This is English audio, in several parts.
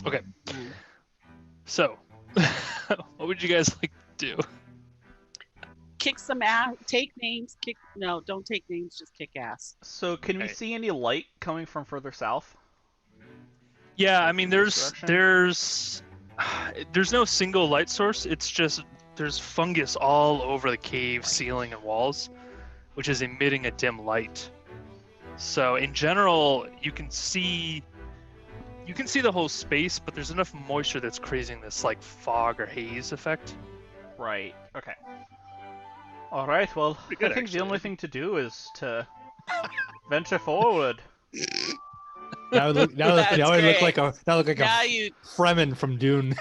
Okay. So, what would you guys like to do? Kick some ass. Take names. No, don't take names. Just kick ass. So, can we Okay. see any light coming from further south? Yeah, I Like mean, in this direction? there's no single light source. It's just there's fungus all over the cave ceiling and walls, which is emitting a dim light. So in general, you can see the whole space, but there's enough moisture that's creating this like fog or haze effect. Right. Okay. All right. Well, Pretty good, I think the actually. only thing to do is to venture forward. Now I look like a Now you. Fremen from Dune.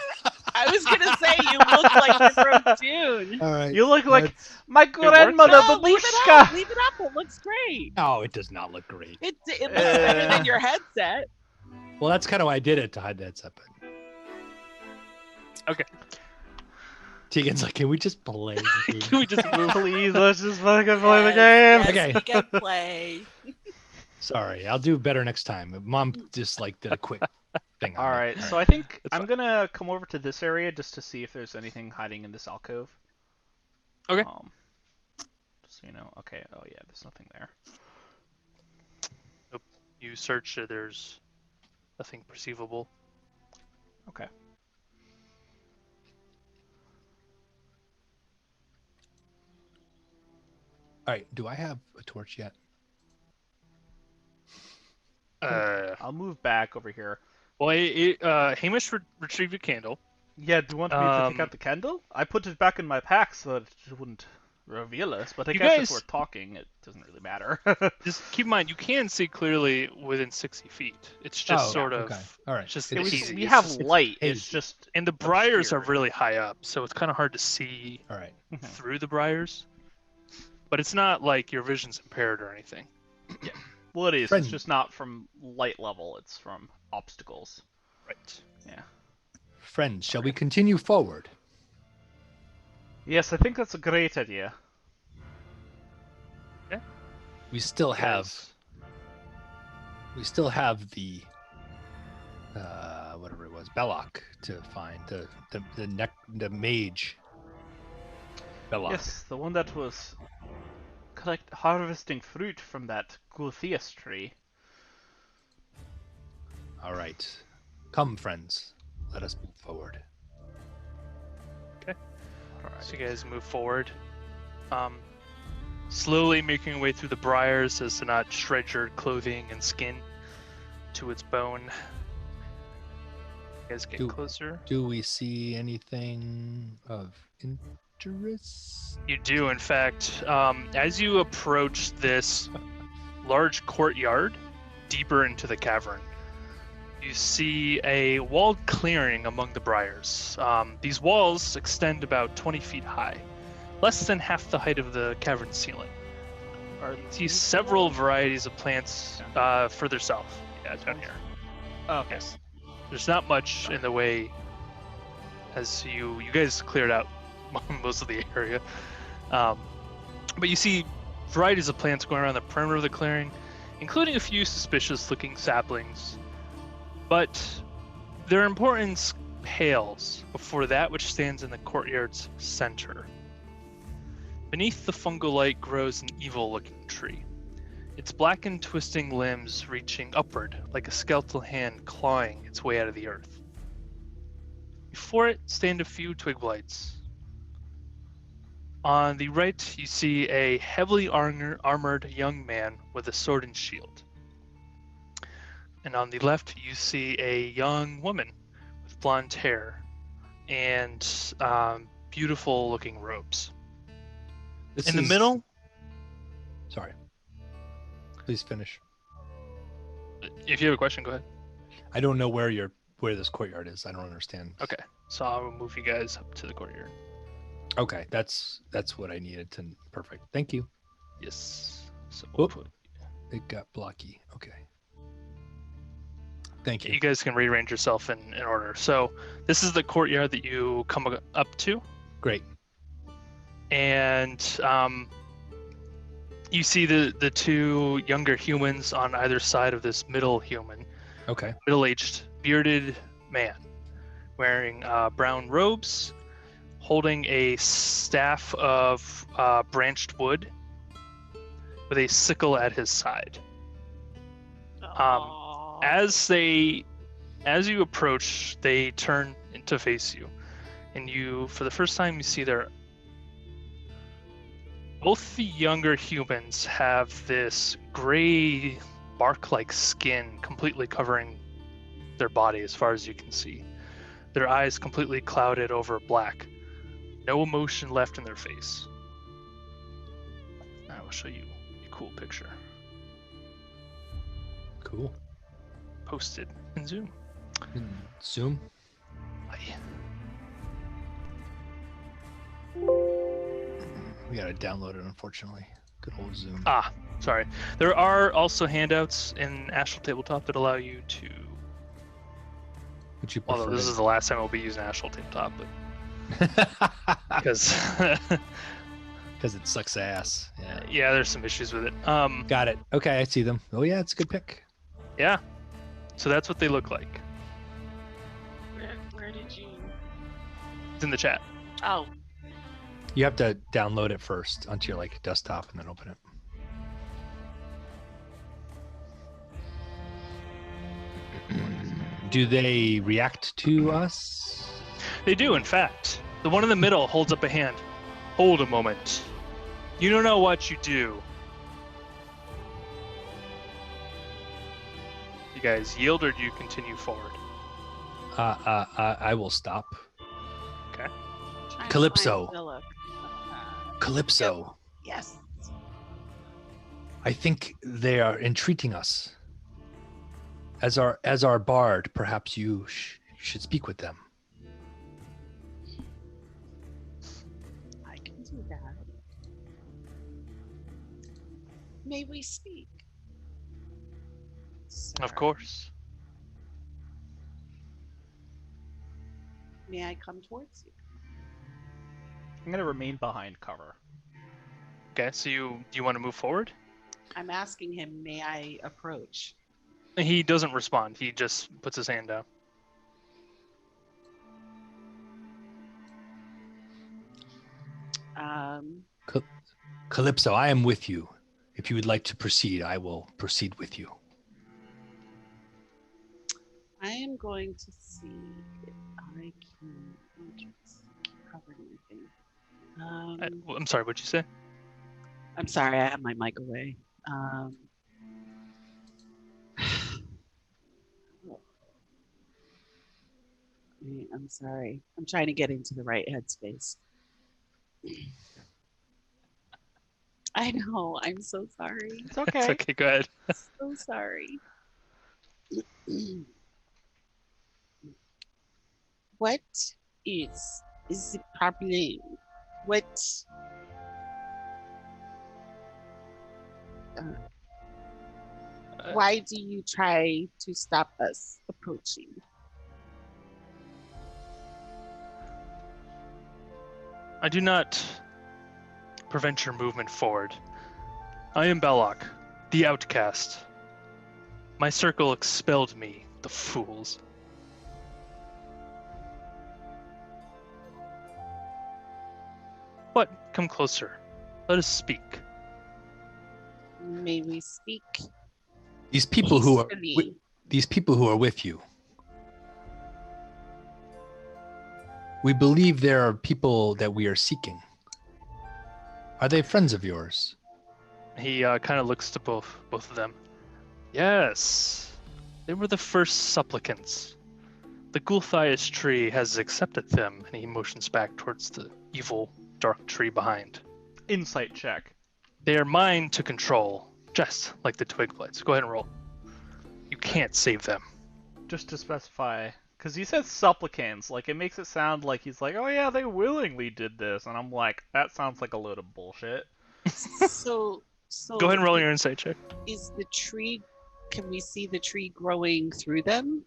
I was gonna say you look like you're from Dune. All right. You look like That's- my grandmother, No, leave it up. Babushka. Leave it up. It looks great. Oh, it does not look great. It looks better than your headset. Well, that's kind of why I did it to hide that separate. Okay. Tegan's like, can we just play? Can we just move? Please, let's just fucking play the game. Yes, Okay. we can play. Sorry, I'll do better next time. Mom just like did a quick thing. On All me. right. So I think That's I'm gonna come over to this area just to see if there's anything hiding in this alcove. Okay. Just so you know. Okay. Oh yeah, there's nothing there. You search, there's nothing perceivable. Okay. All right. Do I have a torch yet? I'll move back over here. Well, Hamish retrieved a candle. Yeah, do you want me to take out the candle? I put it back in my pack so that it wouldn't reveal us, but I You guess guys- if we're talking, it doesn't really matter. Just keep in mind, you can see clearly within 60 feet. It's just sort of, Okay. All right. it's just It's- hazy. we It's have just- light, it's hazy. just... and the briars are obscure. really high up, so it's kind of hard to see All right. through the briars. But it's not like your vision's impaired or anything. Well, it is. Friend. It's just not from light level, it's from obstacles. Right. Yeah. Friends, shall we continue forward? Yes, I think that's a great idea. We still have Guys, the whatever it was, Belloc to find the mage. Belloc. Yes, the one that was harvesting fruit from that Gulthias tree. All right. Come, friends. Let us move forward. Alright. So you guys move forward. Slowly making your way through the briars as to not shred your clothing and skin to its bone. You guys get closer. Do we see anything of interest? You do, in fact. As you approach this large courtyard deeper into the cavern, you see a walled clearing among the briars. These walls extend about 20 feet high, less than half the height of the cavern ceiling. You see several varieties of plants further south. Yeah, down here. Okay. Yes. There's not much in the way as you guys cleared out most of the area. But you see varieties of plants going around the perimeter of the clearing, including a few suspicious-looking saplings. But their importance pales before that which stands in the courtyard's center. Beneath the fungal light grows an evil-looking tree, its blackened, twisting limbs reaching upward like a skeletal hand clawing its way out of the earth. Before it stand a few twig blights. On the right, you see a heavily armored young man with a sword and shield. And on the left, you see a young woman with blonde hair and beautiful-looking robes. In the middle, Sorry. Please finish. if you have a question, go ahead. I don't know where this courtyard is. I don't understand. Okay, so I'll move you guys up to the courtyard. Okay, that's what I needed to. Perfect. Thank you. Yes. So we'll Whoop. put, It got blocky. Okay. Thank you. you guys can rearrange yourself in order. So this is the courtyard that you come up to. Great. And you see the two younger humans on either side of this middle human, Okay. middle-aged, bearded man wearing brown robes, holding a staff of branched wood with a sickle at his side. Aw. As you approach, they turn to face you, and you, for the first time, you see both the younger humans have this gray bark-like skin completely covering their body as far as you can see. Their eyes completely clouded over black. No emotion left in their face. I will show you a cool picture. Cool. Posted in Zoom. Zoom. Aye. We gotta download it, unfortunately. Good old Zoom. Ah, sorry. There are also handouts in Astral Tabletop that allow you to. Would you prefer? Although this is the last time I'll be using Astral Tabletop, but because it sucks ass. Yeah. yeah, there's some issues with it. Got it. Okay, I see them. Oh yeah, it's a good pick. Yeah. So that's what they look like. Where did you? It's in the chat. Oh, You have to download it first onto your desktop and then open it. Do they react to us? They do, in fact. The one in the middle holds up a hand. Hold a moment. You don't know what you do. You guys yield, or do you continue forward? I will stop. Okay. trying to Calypso. find Philip. Calypso. Yes. I think they are entreating us. As our bard, perhaps you should speak with them. I can do that. May we speak? Of Sir, course. May I come towards you? I'm gonna remain behind cover. Okay, so you want to move forward? I'm asking him, may I approach? He doesn't respond. He just puts his hand down. Calypso, I am with you. If you would like to proceed, I will proceed with you. I am going to see if I can cover anything. I'm sorry, what'd you say? I'm sorry, I have my mic away. I'm sorry. I'm trying to get into the right headspace. I know. I'm so sorry. It's okay. It's okay, go ahead. So sorry. What is the problem? What? Why do you try to stop us approaching? I do not prevent your movement forward. I am Belloc, the outcast. My circle expelled me, the fools. What? Come closer. Let us speak. May we speak These people who are peacefully? these people who are with you. We believe there are people that we are seeking. Are they friends of yours? He kind of looks to both of them. Yes, they were the first supplicants. The Gulthias tree has accepted them, and he motions back towards the evil dark tree behind. Insight check. They are mine to control, just like the twig blights. Go ahead and roll. You can't save them. Just to specify, because he says supplicants, like it makes it sound like he's like, oh yeah, they willingly did this, and I'm like, that sounds like a load of bullshit. So Go ahead and roll your insight check. Is the tree? Can we see the tree growing through them?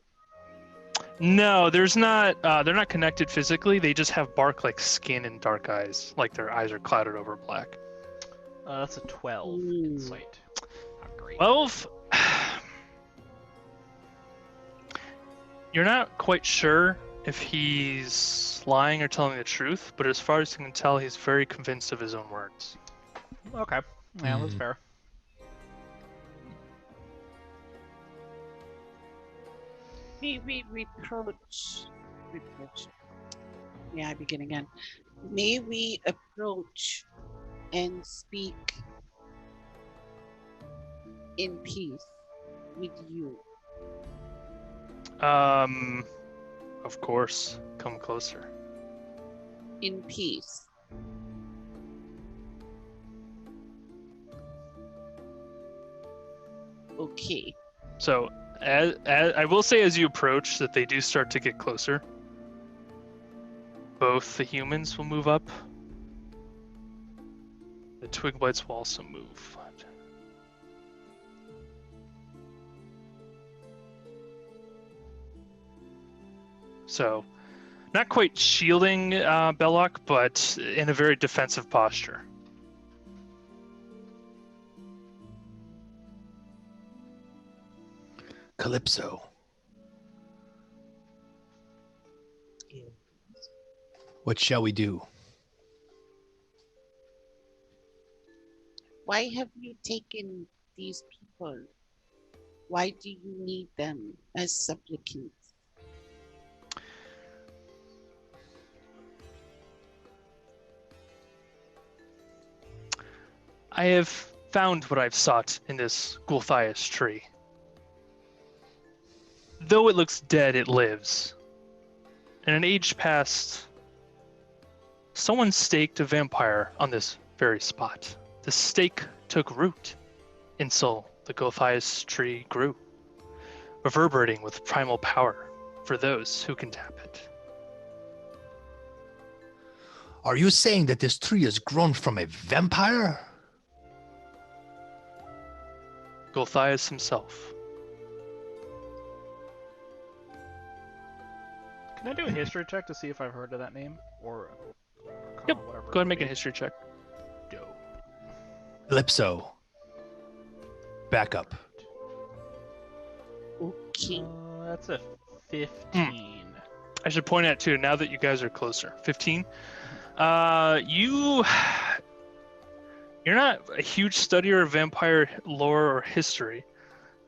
No, there's not. They're not connected physically. They just have bark like skin and dark eyes, like their eyes are clouded over black. That's a 12 Ooh. insight. Not great. 12. You're not quite sure if he's lying or telling the truth, but as far as you can tell, he's very convinced of his own words. Okay. Yeah, that's Hmm. fair. May we reproach. May I begin again? May we approach and speak in peace with you? Of course. Come closer. In peace. Okay. So, as I will say, as you approach, that they do start to get closer. Both the humans will move up. The twig blights will also move. So, not quite shielding Belloc, but in a very defensive posture. Calypso. What shall we do? Why have you taken these people? Why do you need them as supplicants? I have found what I've sought in this Gulthias tree. Though it looks dead, it lives. In an age past, someone staked a vampire on this very spot. The stake took root, and so the Gulthias tree grew, reverberating with primal power for those who can tap it. Are you saying that this tree has grown from a vampire? Gulthias himself. Can I do a history check to see if I've heard of that name? Or Yep, whatever. Go ahead and make a history check. Dope. Calypso. Back up. Okay. That's a 15. I should point out too, now that you guys are closer, 15. You're not a huge studier of vampire lore or history.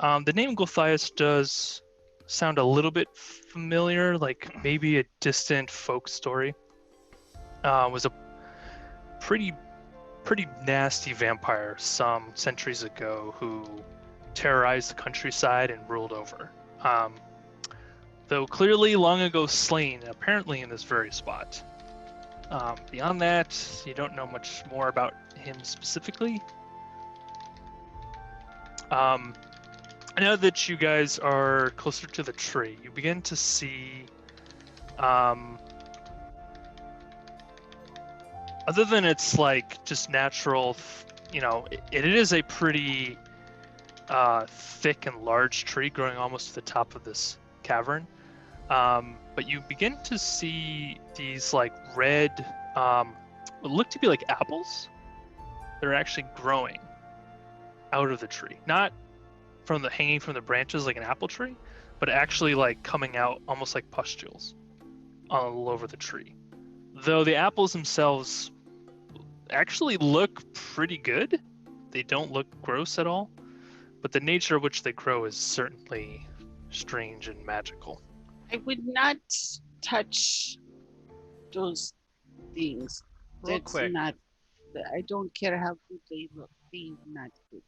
The name Gulthias does sound a little bit familiar, like maybe a distant folk story. Was a pretty nasty vampire some centuries ago who terrorized the countryside and ruled over. Though clearly long ago slain, apparently in this very spot. Beyond that, you don't know much more about him specifically. Now that you guys are closer to the tree, you begin to see, other than its like just natural, it is a pretty thick and large tree growing almost to the top of this cavern. But you begin to see these like red, what look to be like apples. They're actually growing out of the tree, not hanging from the branches like an apple tree, but actually like coming out almost like pustules all over the tree. Though the apples themselves actually look pretty good, they don't look gross at all, but the nature of which they grow is certainly strange and magical. I would not touch those things. Real That's quick, not. I don't care how good they look. They're not good.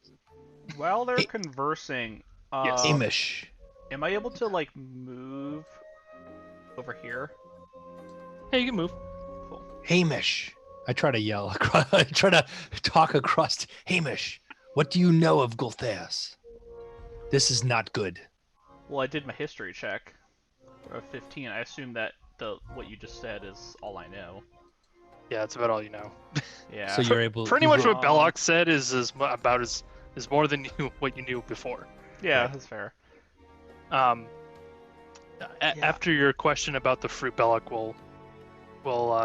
while they're Hey- conversing, Yes. Hamish. am I able to like move over here? Hey, you can move. Cool. Hamish. I try to yell across. I try to talk across. Hamish, what do you know of Gulthias? This is not good. Well, I did my history check of 15. I assume that what you just said is all I know. Yeah, that's about all you know. Yeah. So you're able. Pretty you much ro- what Belloc said is more than what you knew before. Yeah, Right. that's fair. After your question about the fruit, Belloc will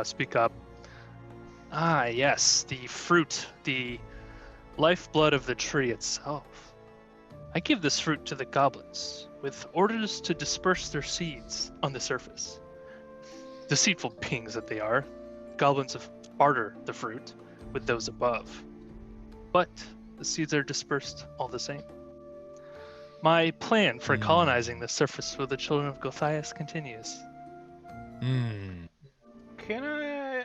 speak up. Ah, yes, the fruit, the lifeblood of the tree itself. I give this fruit to the goblins. with orders to disperse their seeds on the surface. Deceitful beings that they are, goblins have barter the fruit with those above. But the seeds are dispersed all the same. My plan for colonizing the surface with the children of Gothias continues. Hmm. Can I?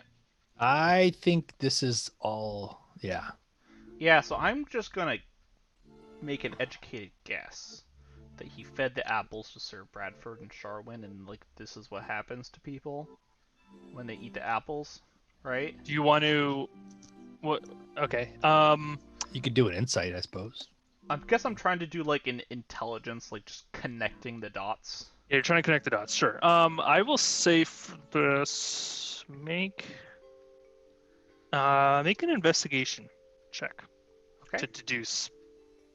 I think this is all. Yeah. Yeah, so I'm just gonna make an educated guess that he fed the apples to Sir Bradford and Sharwin, and like this is what happens to people when they eat the apples, right? Do you want to... What? Okay. You could do an insight, I suppose. I guess I'm trying to do like an intelligence, like just connecting the dots. Yeah, you're trying to connect the dots. Sure. I will say for this, make an investigation check Okay. to deduce.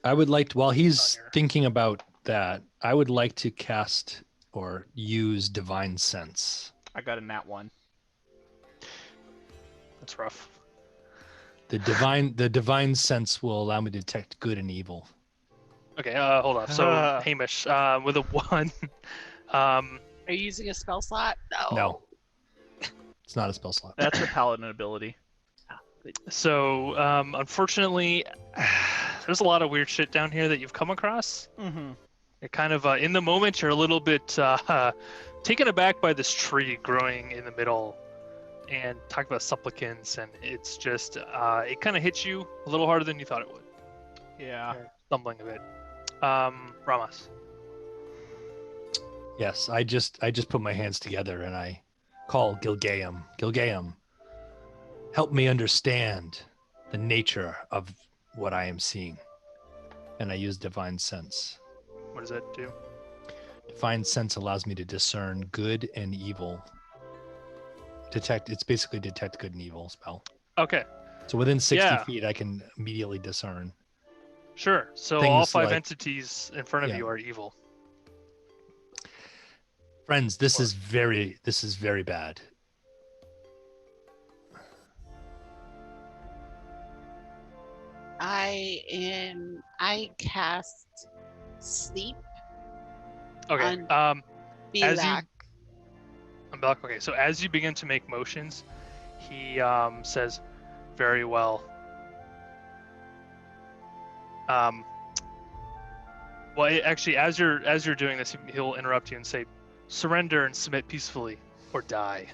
I would like to, while he's On your- thinking about that, I would like to cast or use Divine Sense. I got a nat 1. That's rough. The divine sense will allow me to detect good and evil. Okay. Hold on. So Hamish, with a 1, Are you using a spell slot? No. It's not a spell slot. That's a paladin ability. So unfortunately, there's a lot of weird shit down here that you've come across. Mm-hmm. You're kind of in the moment. You're a little bit taken aback by this tree growing in the middle, and talk about supplicants, and it's just it kind of hits you a little harder than you thought it would. Yeah. You're stumbling a bit. Ramas. Yes, I just put my hands together and I call Gilgaam. Gilgaam, help me understand the nature of what I am seeing. And I use Divine Sense. What does that do? Divine Sense allows me to discern good and evil. It's basically detect good and evil spell. Okay, So within 60 Yeah. feet, I can immediately discern. sure. So all Things 5 like- entities in front of Yeah. you are evil. Friends, this is very bad. I cast sleep Okay. on as you- Belak. I'm back. Okay, so as you begin to make motions, he says, "Very well." Actually, as you're doing this, he'll interrupt you and say, "Surrender and submit peacefully, or die."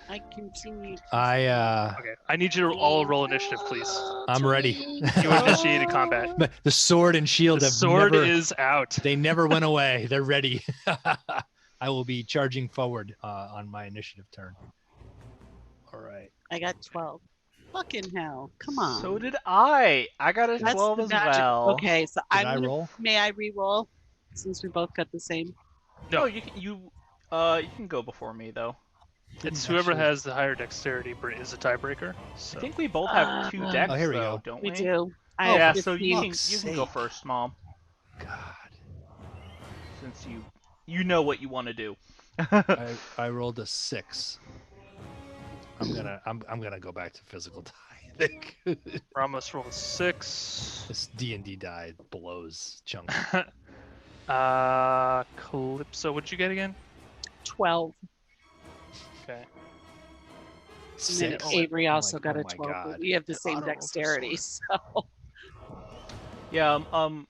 I continue. Okay, I need you to all roll initiative, please. I'm ready. You initiated combat. But the sword and shield The have sword never is out. they never went away. They're ready. I will be charging forward on my initiative turn. All right. I got 12. Fucking hell! Come on. So did I. I got a That's 12 the as magic. well. Okay, so Did I'm I gonna. roll? May I re-roll? Since we both got the same. No. No, you can go before me though. It's whoever has the higher dexterity is a tiebreaker. So. I think we both have 2 decks Oh, here we though, go. don't we? We do. I Yeah, have so you 15. can go first, Mom, God. since you know what you want to do. I rolled a 6. I'm gonna go back to physical die. I think Ramos rolled a 6. this D&D die blows chunks. Calypso, what'd you get again? 12. Okay. And then Six. Avery also Oh got my a 12. God. But we have the It same auto-rolls the dexterity, so. Yeah, Mom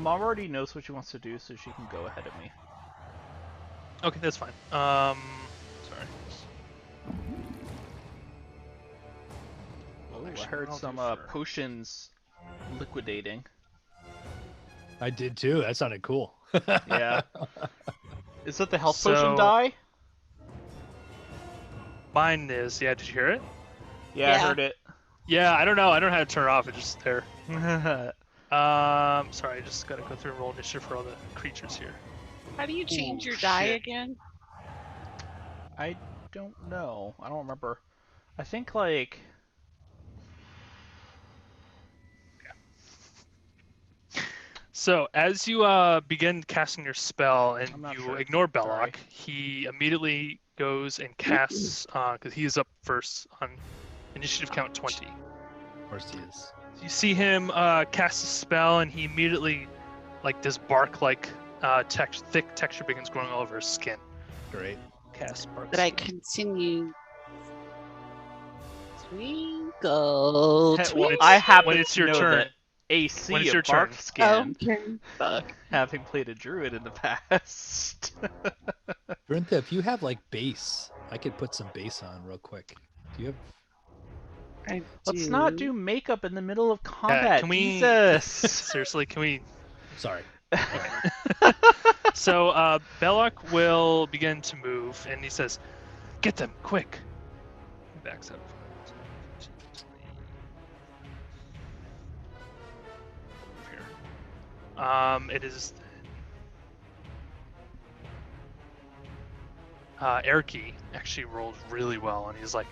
already knows what she wants to do, so she can go ahead of me. Okay, that's fine. Sorry. Oh, I Actually, heard I'll some do for- potions liquidating. I did too. That sounded cool. Yeah. Is that the health potion So- die? Mine is, yeah, did you hear it? Yeah, I Yeah. heard it. Yeah, I don't know. I don't know how to turn it off. It's just there. Sorry, I just gotta go through and roll initiative for all the creatures here. How do you change Oh, your die shit. again? I don't know. I don't remember. I think like So as you begin casting your spell and I'm not you sure. ignore Sorry. Belloc, he immediately goes and casts because he is up first on initiative count 20. Of course he is. You see him cast a spell and he immediately like does bark like thick texture begins growing all over his skin. Great. Cast sparks. But I continue. Twinkle, Well, twinkle. I happen when it's to your know turn. that AC When it's of your turn. Barkskin, Okay, fuck. having played a druid in the past. Brentha, if you have like base, I could put some base on real quick. Do you have? I Let's not do makeup in the middle of Yeah, combat. can we? Jesus. Seriously, can we? Sorry. So Belloc will begin to move, and he says, "Get them quick!" He backs up. Here. It is Erky actually rolled really well, and he's like,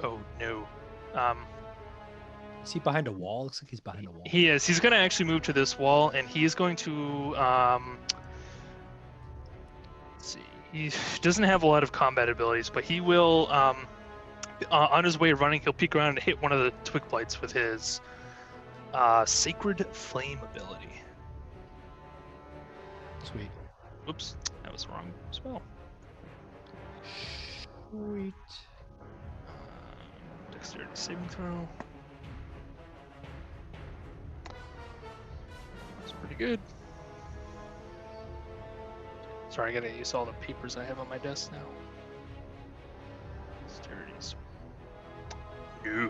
"Oh no." Is he behind a wall? Looks like he's behind a wall. He is. He's going to actually move to this wall, and he is going to. Let's see. He doesn't have a lot of combat abilities, but he will. On his way running, he'll peek around and hit one of the twig blights with his Sacred Flame ability. Sweet. Oops, that was the wrong spell. Sweet. Dexterity saving throw. That's pretty good. Sorry, I gotta use all the papers I have on my desk now. Dexterity's. No.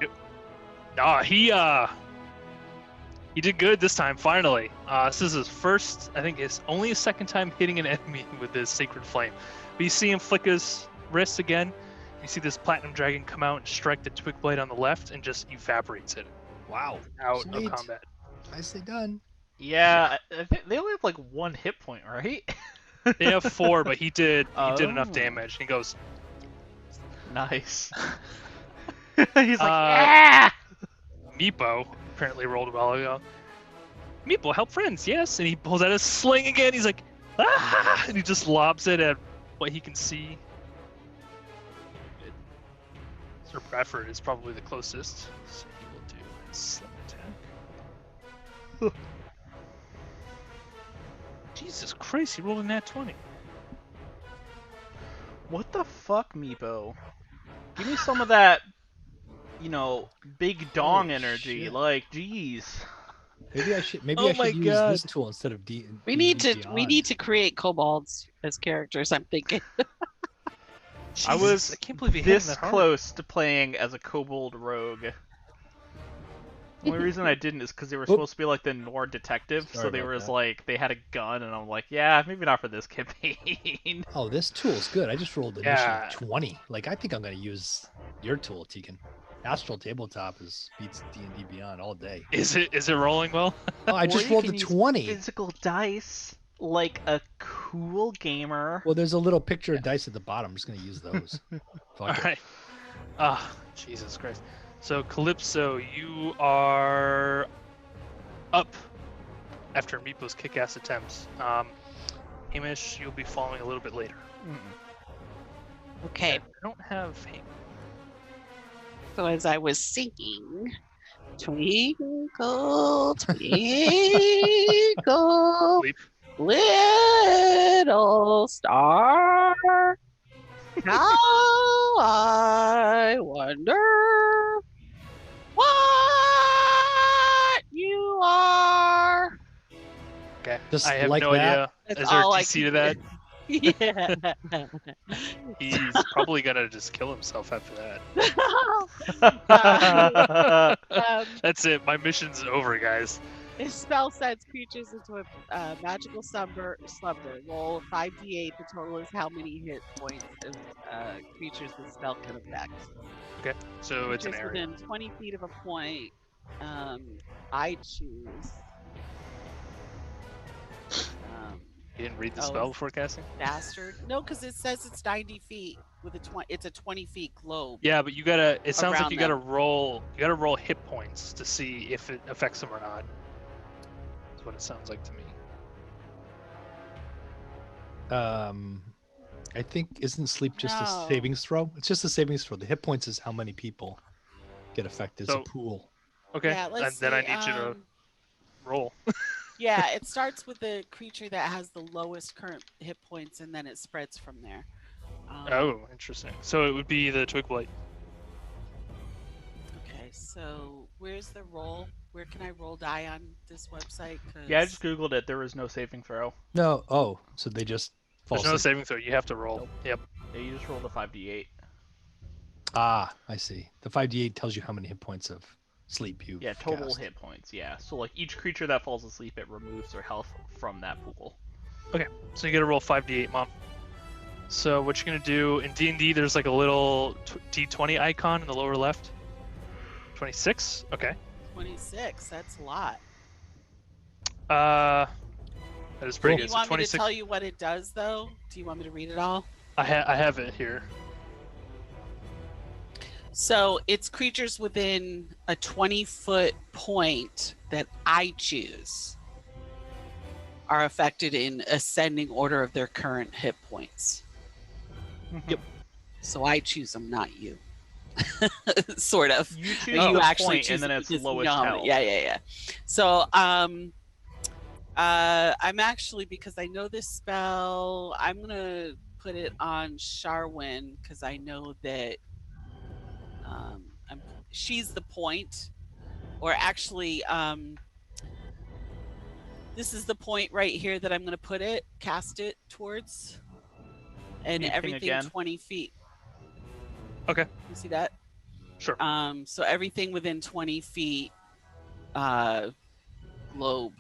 Yep. Nah, he did good this time, finally. This is his first, I think it's only his second time hitting an enemy with his Sacred Flame. But you see him flick his wrist again. You see this Platinum Dragon come out and strike the Twig Blade on the left and just evaporates it Wow. out Sweet. of combat. Nicely done. Yeah, I think they only have like 1 hit point, right? They have 4, but he did enough Oh. damage. He goes, Nice. He's like, Uh, yeah! Meepo apparently rolled well ago. Meepo, help friends, yes. And he pulls out his sling again. He's like, ah! And he just lobs it at what he can see. Sir Bradford is probably the closest, so he will do his sling attack. Jesus Christ, he rolled a nat 20. What the fuck, Meepo? Give me some of that, big dong Oh, energy. shit. Like, jeez. Maybe I should. Maybe Oh I my should use this God. tool instead of D. We need to create kobolds as characters. I'm thinking. I was I can't believe he hit him this that hard. close to playing as a kobold rogue. The only reason I didn't is because they were Oop. supposed to be like the Nord detective, Sorry so they about were just that. like, they had a gun, and I'm like, yeah, maybe not for this campaign. Oh, this tool's good. I just rolled initiative Yeah. 20. Like I think I'm gonna use your tool, Tegan. Astral Tabletop beats D&D Beyond all day. Is it rolling well? Oh, I Or just you rolled can a use 20. Physical dice, like a cool gamer. Well, there's a little picture of dice at the bottom. I'm just gonna use those. Fuck it. Alright. Ah, Jesus Christ. So, Calypso, you are up after Meepo's kick-ass attempts. Hamish, you'll be following a little bit later. Okay. I don't have Hamish. So as I was singing, twinkle, twinkle, Sleep. little star, how I wonder what you are. Okay. Just I have like no that? idea. That's Is there a all I DC to can that? Yeah. He's probably gonna just kill himself after Uh, that. That's it. My mission's over, guys. This spell sends creatures into a magical slumber. Roll 5d8. The total is how many hit points of creatures the spell can affect. Okay. So it's an Creatures area. within 20 feet of a point. I choose. You didn't read the Oh. spell before casting? Bastard. No, because it says it's 90 feet with a 20. It's a 20 feet globe. Yeah, but you gotta. It sounds like Around you gotta roll. You gotta roll hit points to see if it affects them or not. That's what it sounds like to me. I think isn't sleep just No. a savings throw? It's just a savings throw. The hit points is how many people get affected. It's So- a pool. Okay. Yeah, let's and then I see, need you to roll. Yeah, it starts with the creature that has the lowest current hit points, and then it spreads from there. Oh, interesting. So it would be the Twig Blight. Okay, so where's the roll? Where can I roll die on this website? Yeah, I just googled it. There was no saving throw. No. Oh, so they just fall There's no asleep. saving throw. You have to roll. Nope. Yep. Yeah, you just rolled a 5d8. Ah, I see. The 5d8 tells you how many hit points of sleep you. Yeah, total hit points. Yeah, so like each creature that falls asleep, it removes their health from that pool. So you got to roll 5d8, Mom. So what you're gonna do in D&D, there's like a little D20 icon in the lower left. 26. Okay. 26. That's a lot. That is pretty Do good. you So want me to 26. tell you what it does, though? Do you want me to read it all? I have it here. So it's creatures within a 20-foot point that I choose are affected in ascending order of their current hit points. Yep. So I choose them, not you. Sort of. You choose You the actually point, choose and then it it's because you lowest know health. it. Yeah. So I'm actually, because I know this spell, I'm gonna put it on Sharwin because I know that she's the point, or actually, this is the point right here that I'm gonna put it, cast it towards, and Can you ping everything again? 20 feet. Okay. You see that? Sure. So everything within 20 feet, globe.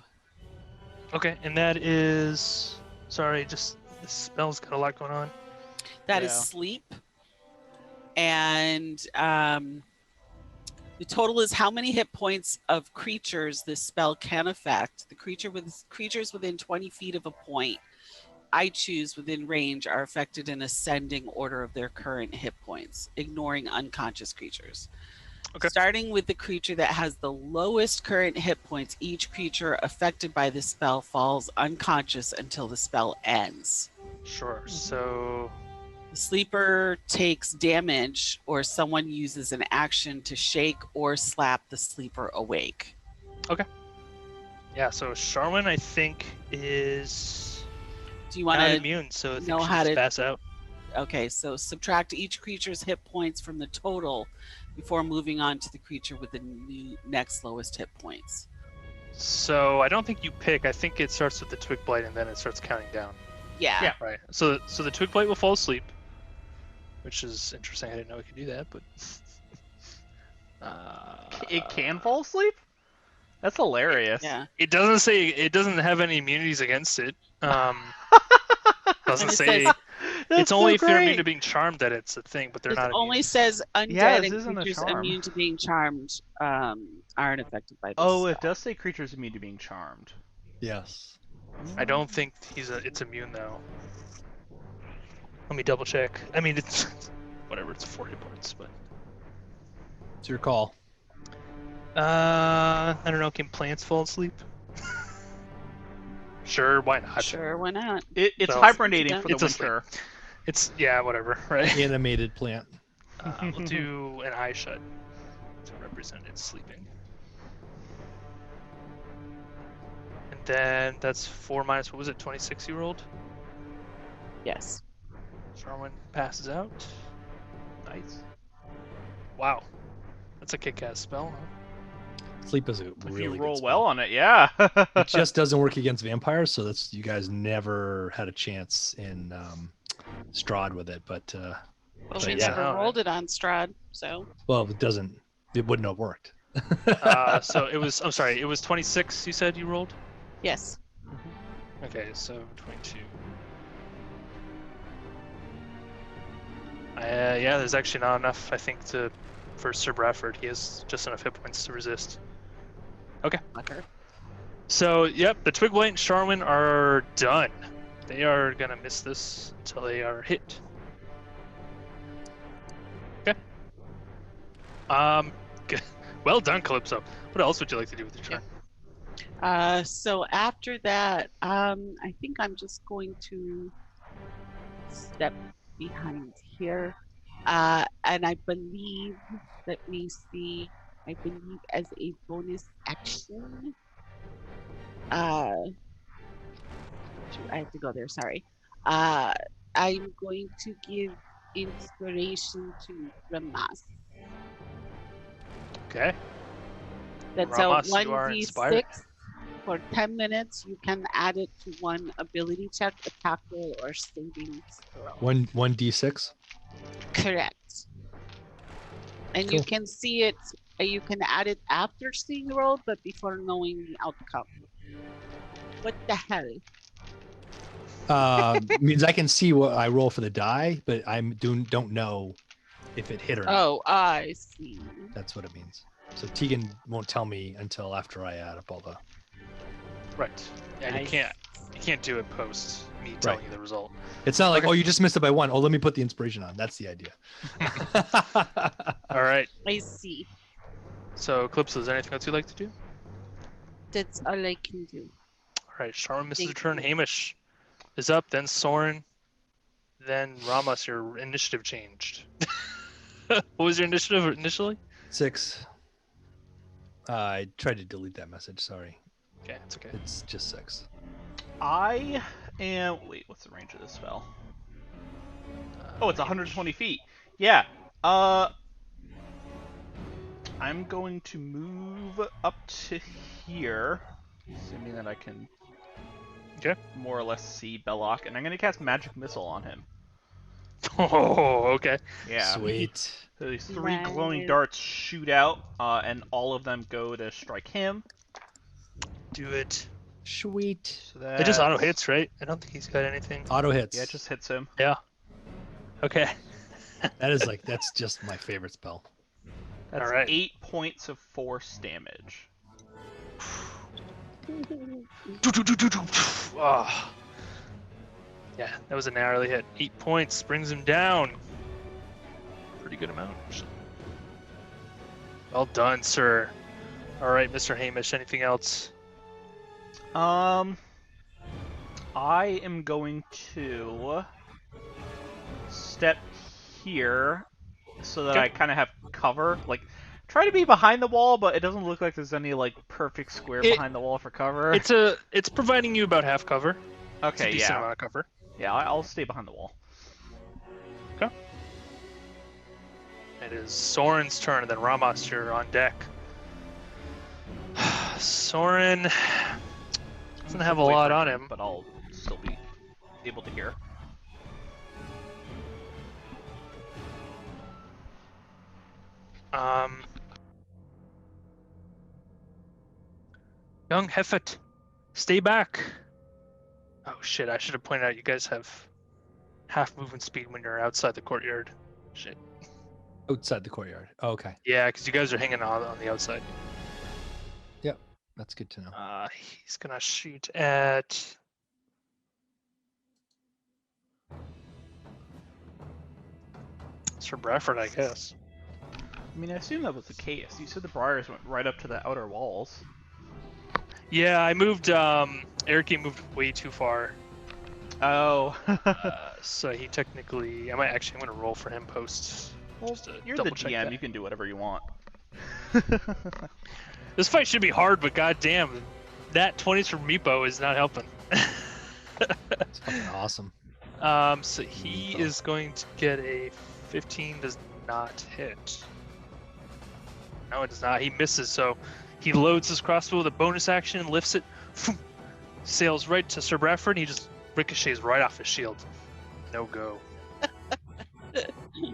Okay, and that is. Sorry, just this spell's got a lot going on. That is Yeah. sleep. And the total is how many hit points of creatures this spell can affect. The creatures within 20 feet of a point I choose within range are affected in ascending order of their current hit points, ignoring unconscious creatures. Okay. Starting with the creature that has the lowest current hit points, each creature affected by this spell falls unconscious until the spell ends. Sure. So The sleeper takes damage, or someone uses an action to shake or slap the sleeper awake. yeah, so Charmin I think is Do you want not to immune, so I think know she how just to? pass out. Okay, so subtract each creature's hit points from the total before moving on to the creature with the next lowest hit points. So I don't think you pick. I think it starts with the Twig Blight and then it starts counting down. Yeah. Yeah. Right. So the Twig Blight will fall asleep, which is interesting. I didn't know it could do that, but It can fall asleep? That's hilarious. Yeah. it doesn't say it doesn't have any immunities against it. Doesn't And it say says- That's it's only so if you're immune great. to being charmed that it's a thing, but they're It not only immune. says undead Yeah, this and isn't a creatures charm. immune to being charmed aren't affected by this. Oh, it spell. does say creatures immune to being charmed. Yes. I don't think it's immune though. Let me double check. I mean, it's whatever. It's 4 hit points, but It's your call. I don't know. Can plants fall asleep? Sure, why not? Sure, why not? It's So- hibernating for the It's asleep. winter. It's whatever, right? Animated plant. We'll do an eye shut to represent it sleeping. And then that's 4 minus, what was it, 26 you rolled? Yes. Charwin passes out. Nice. Wow. That's a kick-ass spell, huh? Sleep is a If really you good roll spell. well on it, yeah. It just doesn't work against vampires, so that's you guys never had a chance in Strahd with it. But Well, But we yeah. never rolled it on Strahd, so well, it wouldn't have worked. So it was, I'm sorry, it was 26 you said you rolled? yes. Okay, so 22. Yeah, there's actually not enough, I think, for Sir Bradford. He has just enough hit points to resist. Okay. So, yep, the Twig Blight and Charwin are done. They are gonna miss this until they are hit. Okay. Good. Well done, Calypso. What else would you like to do with your turn? So after that, I think I'm just going to step behind here. And I believe, let me see, I believe as a bonus action, uh, I have to go there. Sorry. Uh, I'm going to give inspiration to Ramas. Okay. That's a Ramas, you are inspired. 1d6 for 10 minutes. You can add it to one ability check, attack roll, or savings throw. One d6. Correct. And you Cool. can see it. You can add it after seeing the roll, but before knowing the outcome. What the hell? Means I can see what I roll for the die, but don't know if it hit or not. Oh, I see. That's what it means. So Tegan won't tell me until after I add up all the. Right. Yeah, you can't do it post me telling you the result. It's not like, Okay. oh, you just missed it by one. Oh, let me put the inspiration on. That's the idea. All right. I see. So, Eclipse, is there anything else you'd like to do? That's all I can do. All right. Charmin misses her Thank turn. you. Hamish is up. Then Soren. Then Ramas. Your initiative changed. What was your initiative initially? 6. I tried to delete that message. Sorry. Okay, it's okay. It's just 6. I am. Wait, what's the range of this spell? Oh, it's 120 feet. Yeah. I'm going to move up to here, assuming that I can Okay. more or less see Belloc, and I'm going to cast Magic Missile on him. Oh, okay. Yeah. Sweet. So these 3 glowing Nice. darts shoot out, and all of them go to strike him. Do it. Sweet. So It just auto that's- hits, right? I don't think he's got anything. Auto hits. Yeah, it just hits him. Yeah. Okay. That's just my favorite spell. That's All right. 8 points of force damage. Oh. Yeah, that was a narrowly hit. 8 points brings him down. Pretty good amount, actually. Well done, sir. All right, Mr. Hamish. Anything else? I am going to step here so that Okay. I kind of have cover. Like, try to be behind the wall, but it doesn't look like there's any like perfect square behind the wall for cover. It's providing you about half cover. It's a Okay, decent yeah, amount of cover. yeah, I'll stay behind the wall. It is Soren's turn, and then Ramos, you're on deck. Soren doesn't have a Wait lot for on him, him. but I'll still be able to hear. Young Heffet, stay back. Oh shit, I should have pointed out you guys have half movement speed when you're outside the courtyard. Shit. Outside the courtyard. Oh, okay. Yeah, because you guys are hanging on the outside. That's good to know. He's gonna shoot at. Sir Bradford, I guess. I mean, I assume that was the case. You said the briars went right up to the outer walls. Yeah, I moved. Eric moved way too far. Oh. So he technically. I'm gonna roll for him post. Well, just to you're the double-check GM. that. You can do whatever you want. This fight should be hard, but goddamn, that 20s from Meepo is not helping. It's fucking awesome. So he is going to get a 15. Does not hit. No, it does not. He misses. So he loads his crossbow with a bonus action, lifts it, sails right to Sir Bradford, and he just ricochets right off his shield. No go.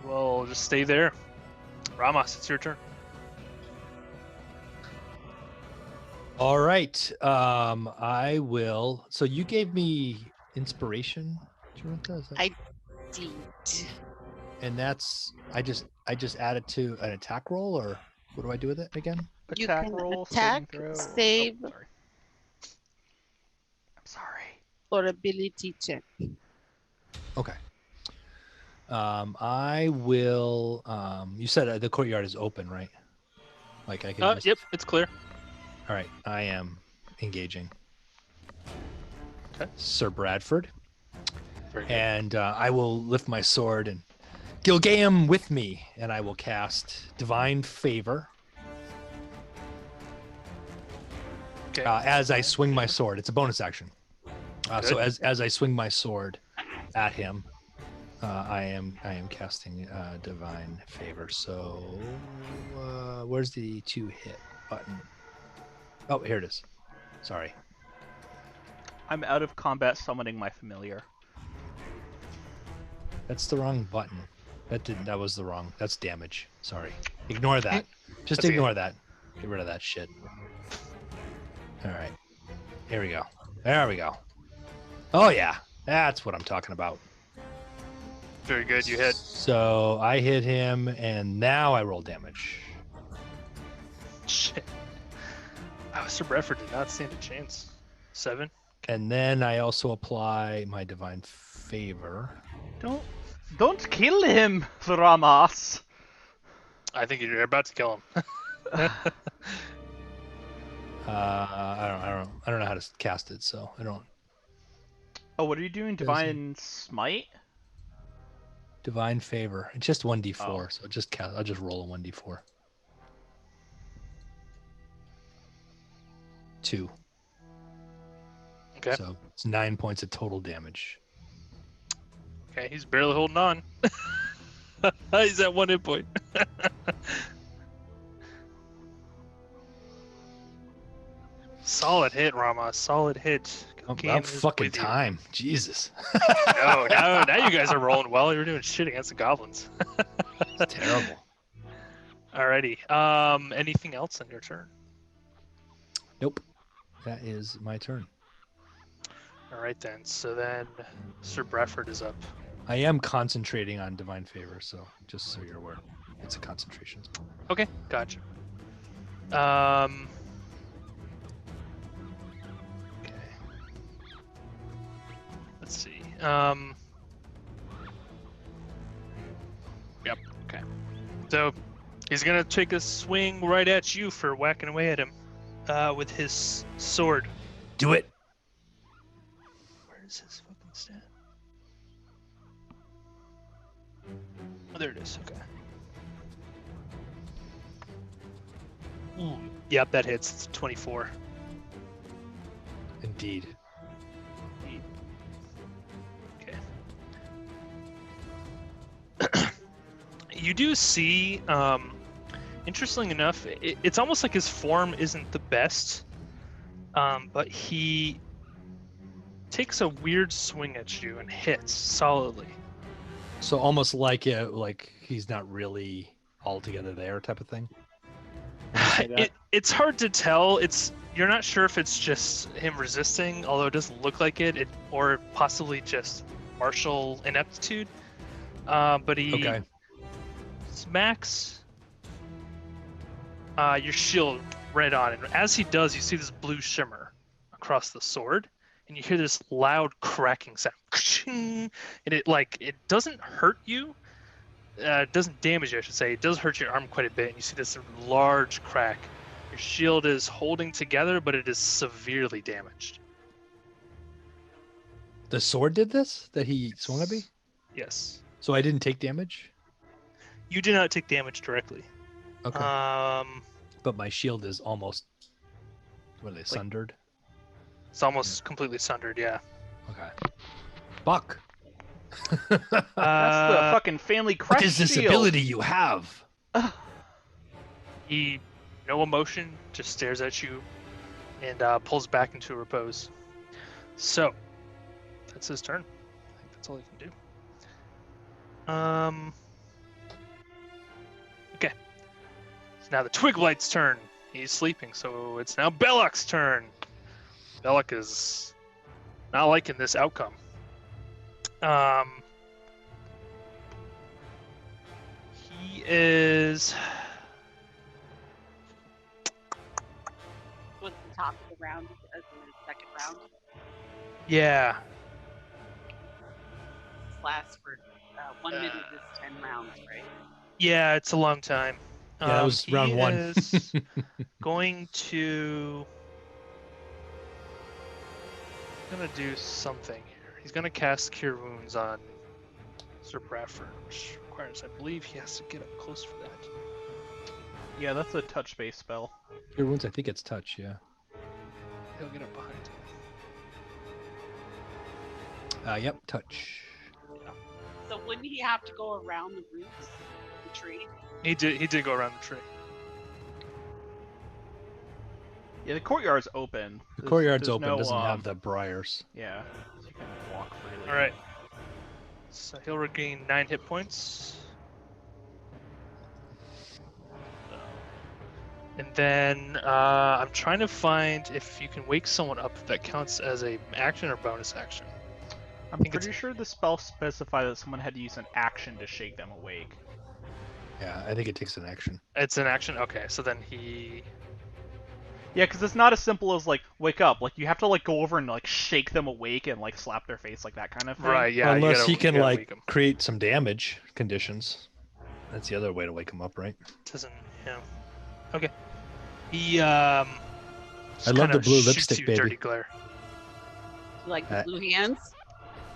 Well, just stay there. Ramos, it's your turn. All right. I will. So you gave me inspiration, Jonathan? Is that- I did. And that's I just add it to an attack roll, or what do I do with it again? You Attack can roll, attack, saving throw. save. Oh, sorry. I'm sorry. Or ability check. Okay. I will. You said the courtyard is open, right? Like I can. Just... Yep, it's clear. All right. I am engaging. Okay. Sir Bradford, Very good. and I will lift my sword and Gilgaim with me, and I will cast Divine Favor. Okay. as I swing my sword. It's a bonus action. So Good. as I swing my sword at him, I am casting divine favor. So where's the 2-hit button? Oh, here it is. Sorry. I'm out of combat summoning my familiar. That's the wrong button. That was the wrong. That's damage. Sorry. Ignore that. Just That's okay. ignore that. Get rid of that shit. All right. Here we go. There we go. Oh yeah. That's what I'm talking about. Very good. You hit. So I hit him and now I roll damage. Shit. Oh, Sir Bradford did not stand a chance. 7. And then I also apply my divine favor. Don't kill him, Ramas. I think you're about to kill him. I don't know how to cast it, so I don't. Oh, what are you doing? Divine Smite? Divine favor. It's just 1d4, Oh. so I'll just roll a 1d4. 2. Okay. So it's 9 points of total damage. Okay, he's barely holding on. He's at 1 hit point. Solid hit, Rama. Solid hit. Game About is fucking with you. time. Jesus. No, now you guys are rolling well. You're doing shit against the goblins. It's terrible. Alrighty. Anything else on your turn? Nope. That is my turn. All right then. So then, Sir Bradford is up. I am concentrating on divine favor, so just so you're aware, it's a concentration. Okay, gotcha. Okay. Let's see. Yep. Okay. So he's gonna take a swing right at you for whacking away at him, with his sword. Do it. Where is his fucking stat? Oh, there it is. Okay. Ooh. Yep, that hits. It's 24. Indeed. Okay. You do see, interestingly enough, it's almost like his form isn't the best, but he takes a weird swing at you and hits solidly. So almost like he's not really altogether there type of thing. Would you say that? It's hard to tell. You're not sure if it's just him resisting, although it doesn't look like it, or possibly just martial ineptitude. But he Okay. smacks your shield right on, and as he does, you see this blue shimmer across the sword, and you hear this loud cracking sound, and it doesn't hurt you. It doesn't damage you, I should say. It does hurt your arm quite a bit, and you see this large crack. Your shield is holding together, but it is severely damaged. The sword did this? That he swung at me? Yes. So I didn't take damage? You did not take damage directly. Okay. But my shield is almost, what are they, sundered? It's almost completely sundered, yeah. Okay. Buck. That's the fucking family crest What is this shield. ability you have? He, no emotion, just stares at you and pulls back into repose. So, that's his turn. I think that's all he can do. Okay. It's now the Twiglight's turn. He's sleeping, so it's now Belloc's turn. Belloc is not liking this outcome. He is... Was the top of the round as in the second round? Yeah. This lasts for 1 minute is 10 rounds, right? Yeah, it's a long time. Yeah, that was round he 1. is going to... gonna do something here. He's gonna cast Cure Wounds on Sir Bradford, which requires, I believe, he has to get up close for that. Yeah, that's a touch-based spell. Your wounds, I think it's touch, yeah. he'll get up behind. Yep, touch. So wouldn't he have to go around the roots of the tree? He did go around the tree. Yeah, the courtyard's open. The courtyard's there's open, no, doesn't have the briars. Yeah, so you can walk freely. All right. So he'll regain 9 hit points. And then I'm trying to find if you can wake someone up, if that counts as a action or bonus action. I'm think pretty sure the spell specified that someone had to use an action to shake them awake. Yeah, I think it takes an action. It's an action? Okay, so then he... Yeah, because it's not as simple as, like, wake up. Like, you have to, like, go over and, like, shake them awake and, like, slap their face, like, that kind of thing. Right, yeah. Unless you he can, you gotta like, wake him. create some damage conditions. That's the other way to wake him up, right? Doesn't... Yeah. Okay. He, I love the blue shoots lipstick, you baby. dirty glare. You like the blue hands?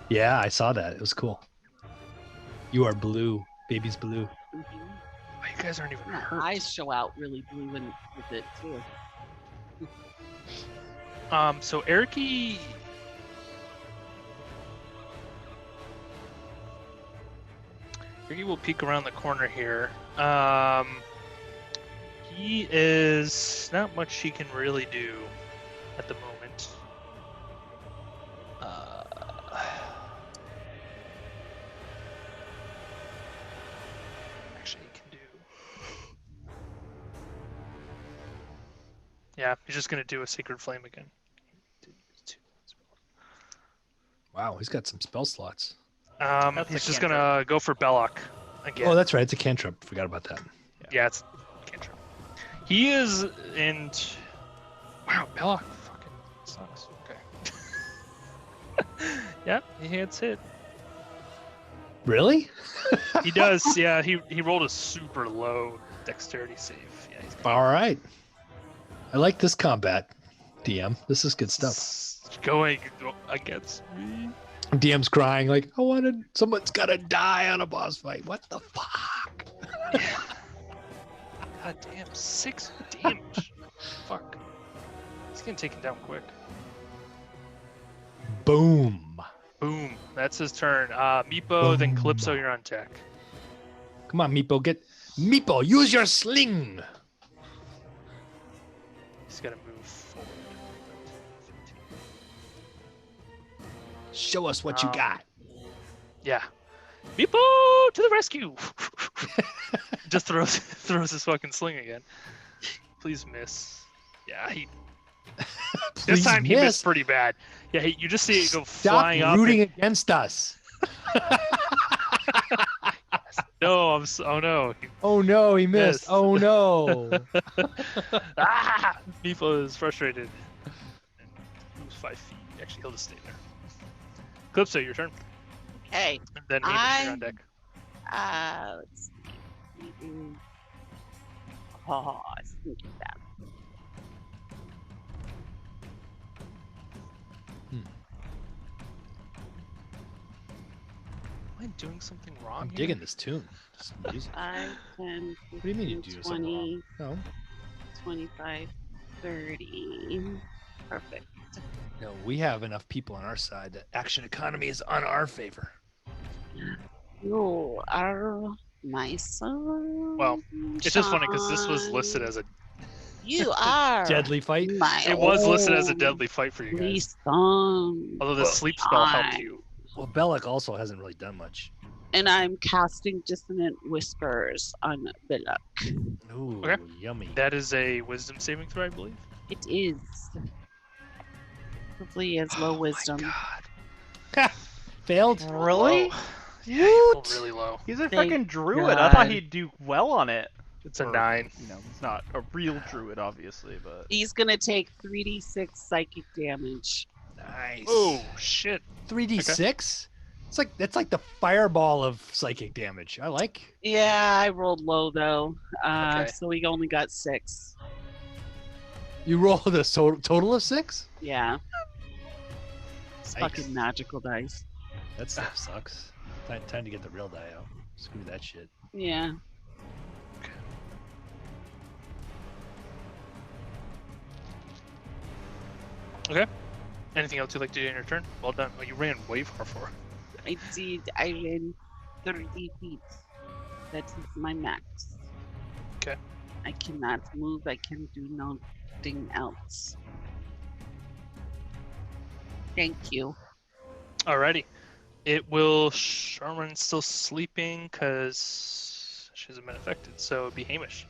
Yeah, I saw that. It was cool. You are blue. Baby's blue. Mm-hmm. Oh, you guys aren't even My hurt. eyes show out really blue and with it too. So Ericy will peek around the corner here. He is not much he can really do at the moment. Actually, he can do. Yeah, he's just gonna do a Sacred Flame again. Wow, he's got some spell slots. That's He's a just cantrip. gonna go for Belloc again. Oh, that's right. It's a cantrip. Forgot about that. Yeah, it's cantrip. He is in. Wow, Belloc fucking sucks. Okay. Yeah, he hits hit. Really? He does. Yeah, he rolled a super low dexterity save. Yeah, he's All right. I like this combat, DM. This is good stuff. going against me. DM's crying like, I wanted someone's gotta die on a boss fight. What the fuck? God damn, 6 damage. Fuck. He's getting taken down quick. Boom. Boom. That's his turn. Meepo, then Boom. Calypso, you're on deck. Come on, Meepo, Meepo, use your sling. He's gonna move forward. Show us what you Um, got. Yeah. Meepo to the rescue! Just throws his fucking sling again. Please miss. Yeah, he. This time he missed pretty bad. Yeah, you just see it go Stop flying up. rooting against us. No, oh no. Oh no, he missed. Yes. Oh no. Meepo is frustrated. Moves 5 feet. Actually, he'll just stay there. Calypso, your turn. Okay. And then Amos, you're on deck. Let's see. Oh, sneaky that. Am I doing something wrong? I'm here? digging this tune. This music. 5, 10, What do you mean you 15, do something 20, wrong? No. 25, 30. Perfect. No, we have enough people on our side that action economy is on our favor. You are my son. Well, it's just funny because this was listed as a. You are Deadly fight. my It was listed as a only deadly fight for you guys. son. Although the sleep spell helped you. Well, Belloc also hasn't really done much. And I'm casting Dissonant Whispers on Belloc. Ooh, Okay. yummy. That is a wisdom saving throw, I believe. It is. Hopefully he has low wisdom. God. Failed. Really? Yeah, he rolled really low. He's a Thank fucking druid. I God. thought he'd do well on it. It's a Or, 9. You know, he's not a real druid, obviously, but He's gonna take 3d6 psychic damage. Nice. Oh shit! 3d6. That's like the fireball of psychic damage. I like. Yeah, I rolled low though. Okay. So he only got 6. You rolled a total of 6. Yeah. It's Yikes. fucking magical dice. That stuff sucks. Time to get the real die out. Screw that shit. Yeah. Okay. Anything else you'd like to do in your turn? Well done. Oh, you ran way far forward. I did. I ran 30 feet. That is my max. Okay. I cannot move. I can do nothing else. Thank you. Alrighty. It will. Sharman's still sleeping because she hasn't been affected, so it'd be Hamish.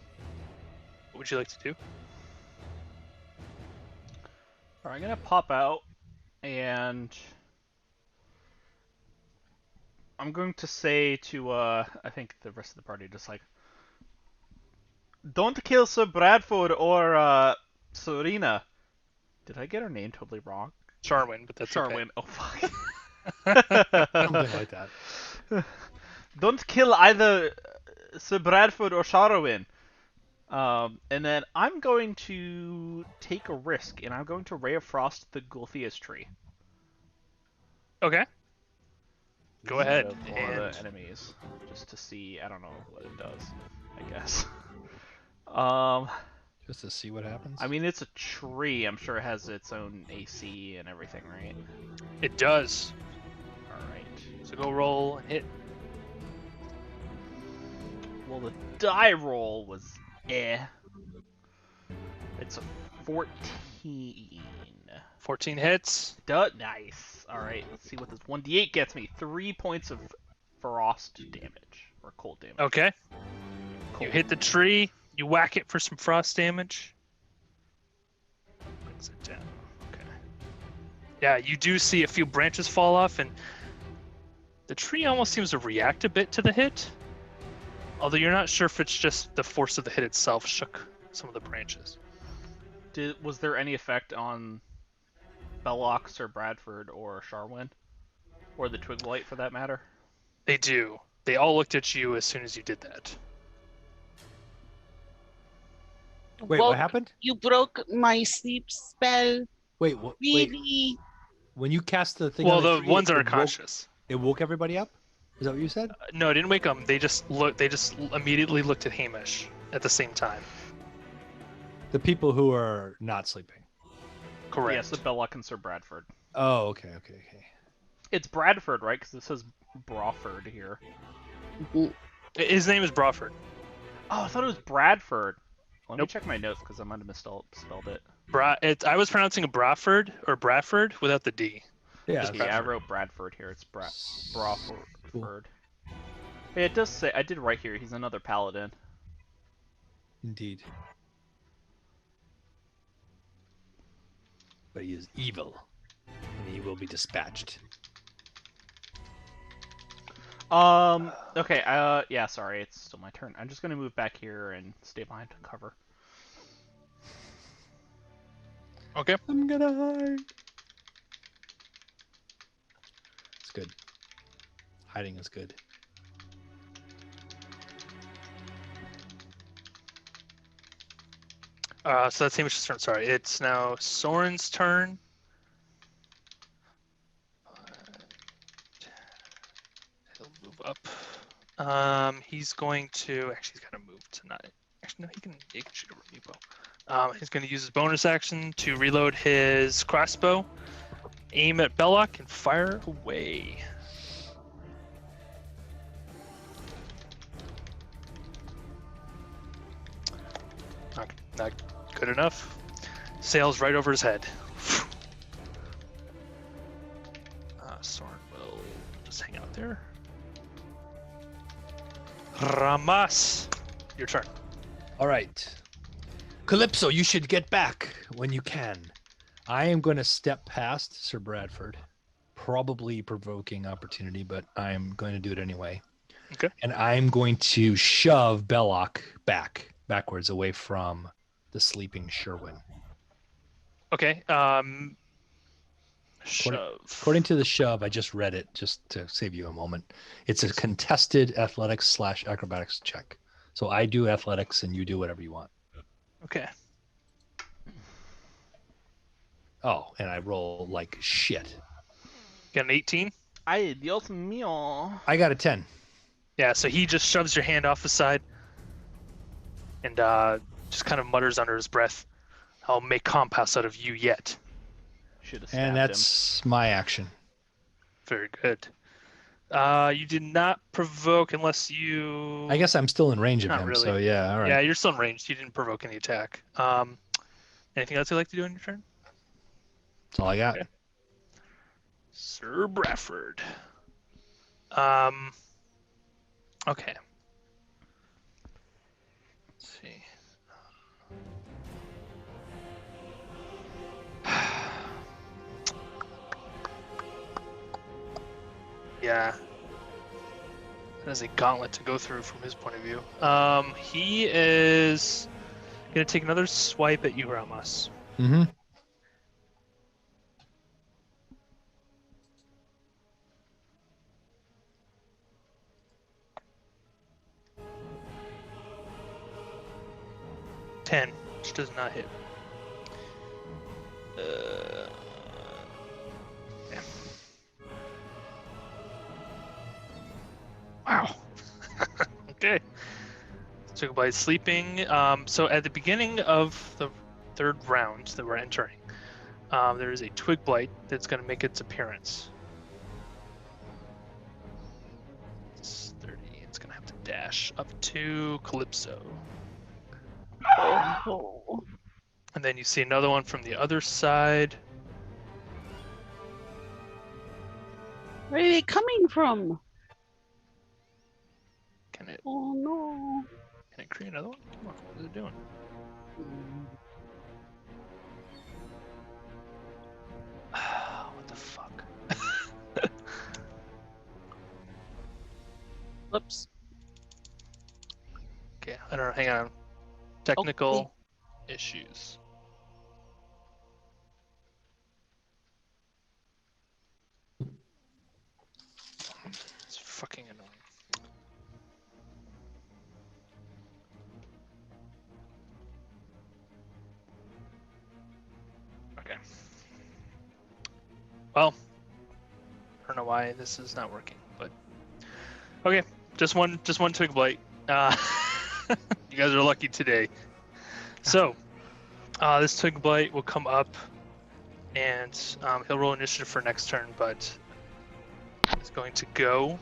What would you like to do? Alright, I'm gonna pop out and I'm going to say to I think the rest of the party just like, don't kill Sir Bradford or Serena. Did I get her name totally wrong? Charwin, but that's Charwin. Oh fuck. Something like that. Don't kill either Sir Bradford or Sharwin. And then I'm going to take a risk, and I'm going to Ray of Frost the Gulfius tree. Okay. Go ahead. Of one of the enemies, just to see. I don't know what it does. I guess. Just to see what happens. I mean, it's a tree. I'm sure it has its own AC and everything, right? It does. All right. So go roll and hit. Well, the die roll was It's a 14. 14 hits. Nice. All right. Let's see what this 1d8 gets me. 3 points of frost damage or cold damage. Okay. Cold. You hit the tree. You whack it for some frost damage. Brings it down. Okay. Yeah, you do see a few branches fall off, and the tree almost seems to react a bit to the hit. Although you're not sure if it's just the force of the hit itself shook some of the branches. Was there any effect on Belloc, Sir Bradford, or Sharwin? Or the Twigblight, for that matter? They do. They all looked at you as soon as you did that. Wait, Well, what happened? You broke my sleep spell. Wait, wait. Really? When you cast the thing, Well, on the the tree, ones that are it woke- conscious. It woke everybody up. Is that what you said? No, it didn't wake them. They just immediately looked at Hamish at the same time. The people who are not sleeping. Correct. Yes, the Belloc and Sir Bradford. Oh, okay. It's Bradford, right? Because it says Brawford here. His name is Brawford. Oh, I thought it was Bradford. Let me Nope. check my notes because I might have misspelled it. I was pronouncing it Brawford or Bradford without the D. Yeah. Just Yeah, I Bradford. wrote Bradford here. It's Brawford. Cool. Hey, it does say, I did right here, he's another paladin. Indeed. But he is evil, and he will be dispatched. Okay, yeah, sorry, it's still my turn. I'm just gonna move back here and stay behind cover. Okay. I'm gonna hide. It's good. Hiding is good. So that's Hamish's turn. Sorry, it's now Soren's turn. He'll move up. He's going to actually he's gonna move tonight. Actually, no, he can shoot a repo. He's going to use his bonus action to reload his crossbow, aim at Belloc, and fire away. Not good enough. Sails right over his head. Soren will just hang out there. Ramas, your turn. All right. Calypso, you should get back when you can. I am going to step past Sir Bradford, probably provoking opportunity, but I'm going to do it anyway. Okay. And I'm going to shove Belloc backwards away from the sleeping Sherwin. Okay. Shove. According to the shove, I just read it just to save you a moment. It's a contested athletics/acrobatics check. So I do athletics and you do whatever you want. Okay. Oh, and I roll like shit. Got an 18. Ay, Dios mío. I got a 10. Yeah, so he just shoves your hand off the side and just kind of mutters under his breath, "I'll make compost out of you yet." Should have stabbed And that's my action. Very good. You did not provoke unless you. I guess I'm still in range of Not him, really. so yeah, all right. Yeah, you're still in range. You didn't provoke any attack. Anything else you'd like to do on your turn? That's all I got. Okay. Sir Bradford. Okay. Let's see. Yeah. That is a gauntlet to go through from his point of view. He is gonna take another swipe at you, Ramos. Mm-hmm. Which does not hit. Yeah. Wow. Okay. So by sleeping. So at the beginning of the third round that we're entering, there is a twig blight that's going to make its appearance. It's 30. It's going to have to dash up to Calypso. Oh. And then you see another one from the other side. Where are they coming from? Can it Oh no. create another one? Come on, what is it doing? What the fuck? Whoops. Okay, I don't know. Hang on. Technical issues. It's fucking annoying. Okay. Well, I don't know why this is not working, but okay. Just one twig blight. You guys are lucky today. So, this twig blight will come up, and he'll roll initiative for next turn, but it's going to go.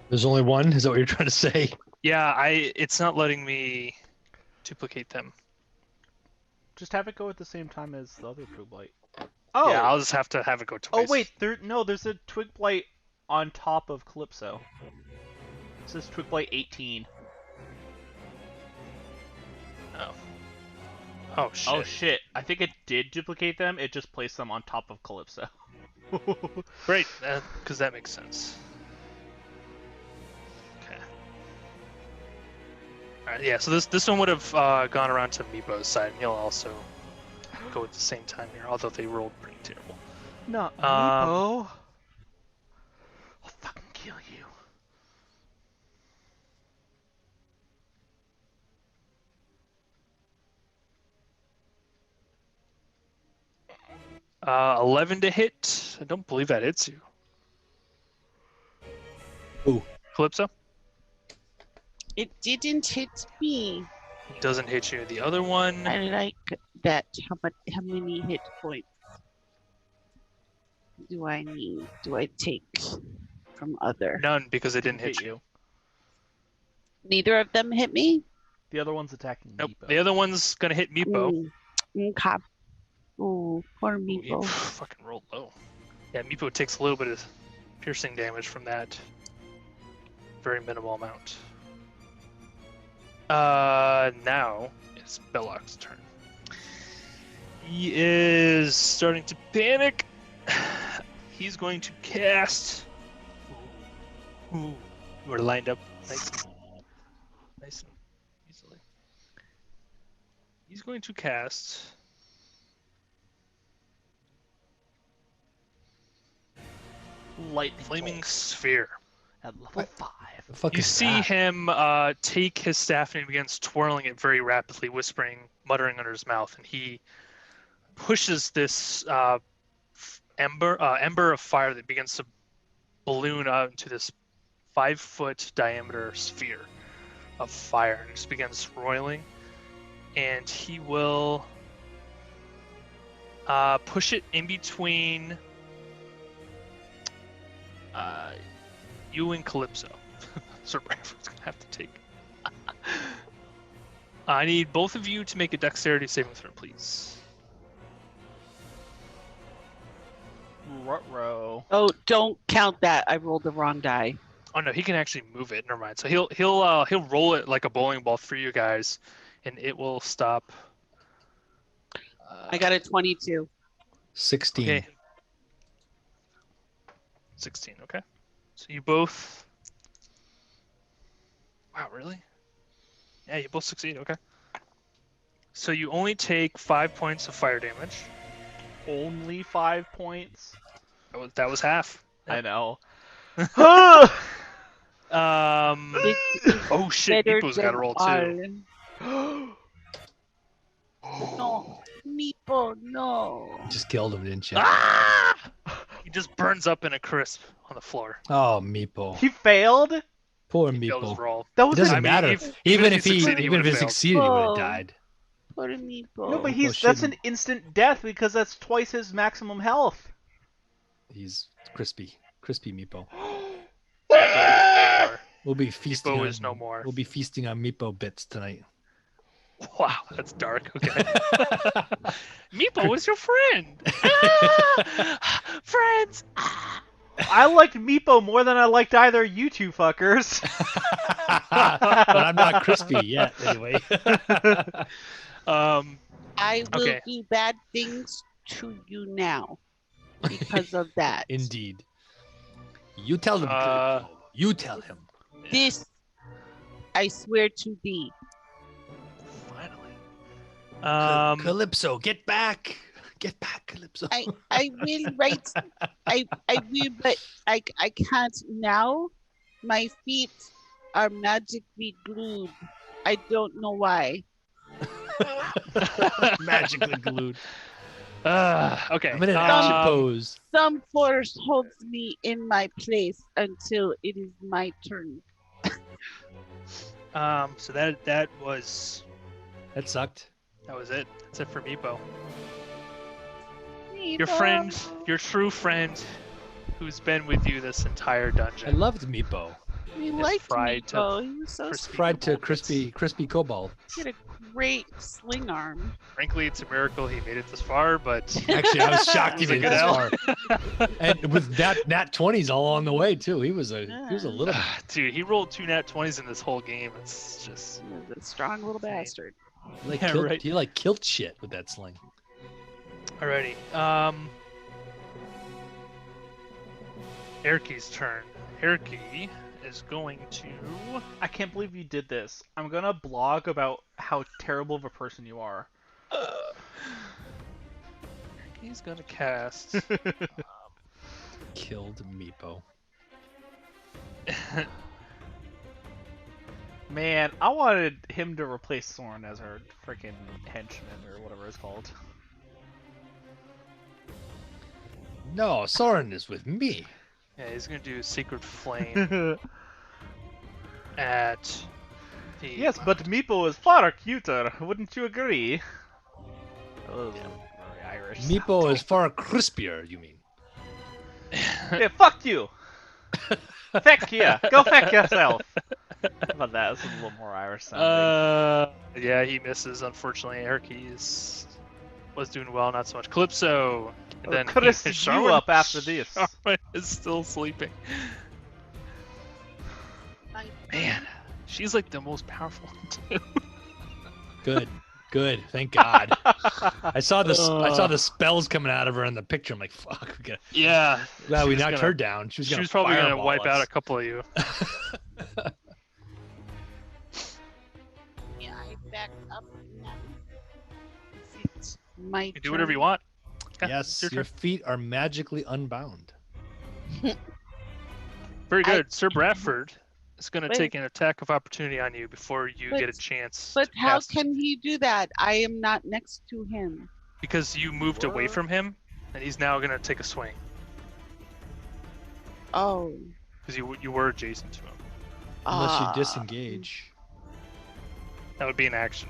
There's only one? Is that what you're trying to say? Yeah, it's not letting me duplicate them. Just have it go at the same time as the other twig blight. Oh! Yeah, I'll just have to have it go twice. Oh wait, there's a twig blight on top of Calypso. It says twig blight 18. Oh. Oh shit. Oh shit! I think it did duplicate them. It just placed them on top of Calypso. Great, because that makes sense. Okay. All right, yeah. So this one would have gone around to Meepo's side, and he'll also go at the same time here. Although they rolled pretty terrible. Not Meepo. I'll fucking kill you. Uh, 11 to hit. I don't believe that hits you. Ooh. Calypso? It didn't hit me. It doesn't hit you. The other one. I like that. How many hit points do I need? Do I take from other? None, because it didn't hit you. Neither of them hit me? The other one's attacking Nope. Meepo. The other one's gonna hit Meepo. Okay. Oh, poor Ooh, he Meepo. fucking rolled low. Yeah, Meepo takes a little bit of piercing damage from that. Very minimal amount. Now it's Belloc's turn. He is starting to panic. He's going to cast. Ooh, we're lined up nice and easily. He's going to cast. Lightning Flaming bolt Sphere. at level 5. The fuck You is see that? him take his staff and he begins twirling it very rapidly, whispering, muttering under his mouth, and he pushes this ember of fire that begins to balloon out into this 5-foot diameter sphere of fire, and just begins roiling. And he will Push it in between you and Calypso. Sir Bradford's gonna have to take. I need both of you to make a dexterity saving throw, please. Ruh-roh. Oh, don't count that. I rolled the wrong die. Oh no, he can actually move it. Never mind. So he'll roll it like a bowling ball for you guys, and it will stop. I got a 22. 16. Okay. 16. Okay. So you both. Wow, really? Yeah, you both succeed. Okay. So you only take 5 points of fire damage. Only 5 points? That was half. I know. Oh shit, Better Meepo's got to than roll too. No, Meepo, no. Just killed him, didn't you? Ah! He just burns up in a crisp on the floor. Oh, Meepo. He failed? Poor He failed his Meepo. roll. That It was doesn't his... matter. Even if he succeeded, he even if he would've failed. succeeded, he would have Oh. died. Poor Meepo. No, but Well, that's an shouldn't. instant death because that's twice his maximum health. He's crispy Meepo. Meepo We'll be feasting on is no more. We'll be feasting on Meepo bits tonight. Wow, that's dark. Okay. Meepo is your friend. Ah! Friends. Ah! I liked Meepo more than I liked either you two fuckers. But I'm not crispy yet, anyway. I will Okay. do bad things to you now because of that. Indeed. You tell him. Uh, Calypso. You tell him. This, I swear to thee. Finally. Calypso, get back! Get back, Calypso. I will write. I will, but I can't now. My feet are magically glued. I don't know why. Magically glued. Okay. I'm in an action pose. Some force holds me in my place until it is my turn. So that was That sucked. it. That's it for Meepo. Your friend, your true friend, who's been with you this entire I dungeon. loved Meepo. We It's liked fried to Meepo. He was so crispy Fried to bits. crispy cobalt. He had a great sling arm. Frankly, it's a miracle he made it this far, but Actually, I was shocked he It was a made good it this L. far. And with nat 20s all along the way too. He was a little. dude, he rolled 2 nat 20s in this whole game. It's just He was a strong little bastard. He like Yeah, killed, right. he like killed shit with that sling. alrighty. Erky's turn. Erky is going to. I can't believe you did this. I'm gonna blog about how terrible of a person you are. He's gonna cast. Killed Meepo. Man, I wanted him to replace Soren as our freaking henchman or whatever it's called. No, Soren is with me. Yeah, he's gonna do Secret Flame at the. Yes, but Meepo is far cuter, wouldn't you agree? Oh, very Irish. Meepo is far crispier, you mean? Yeah, fuck you! Feck yeah, go feck yourself! How about that? This is a little more Irish sounding. Yeah, he misses. Unfortunately, Erky was doing well, not so much. Calypso, and then Chris you Charmin- up after this. Charmin is still sleeping. Man, she's like the most powerful one too. Good. Thank God. I saw the spells coming out of her in the picture. I'm like, fuck. We got. Yeah, Glad we she's knocked gonna- her down. She was probably gonna fireball wipe out us. a couple of you. Yeah, I back up now. It's my You can do whatever you want. Yeah, it's Yes, your your turn. feet are magically unbound. Very I- good. Sir Bradford is going to Wait. take an attack of opportunity on you before you But- get a chance. But to how cast, can he do that? I am not next to him. Because you moved away What? from him, and he's now going to take a swing. Oh. Because you were adjacent to him. Unless Ah. you disengage. That would be an action.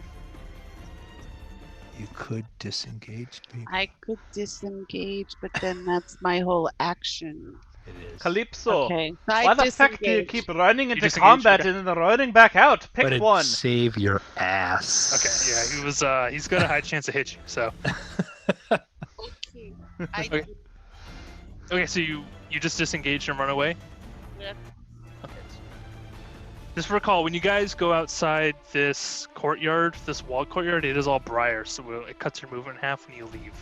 You could disengage people. I could disengage, but then that's my whole action. It is. Calypso, Okay. So I why the fuck do you disengage. keep running into disengage, combat okay. and then running back out? Pick But it'd one. save your ass. Okay, yeah, he was. He's got a high chance to hit you. So Okay. I Okay. okay, so you just disengage and run away. Yeah. Okay. Just recall when you guys go outside this courtyard, this wall courtyard, it is all briar, so it cuts your movement in half when you leave.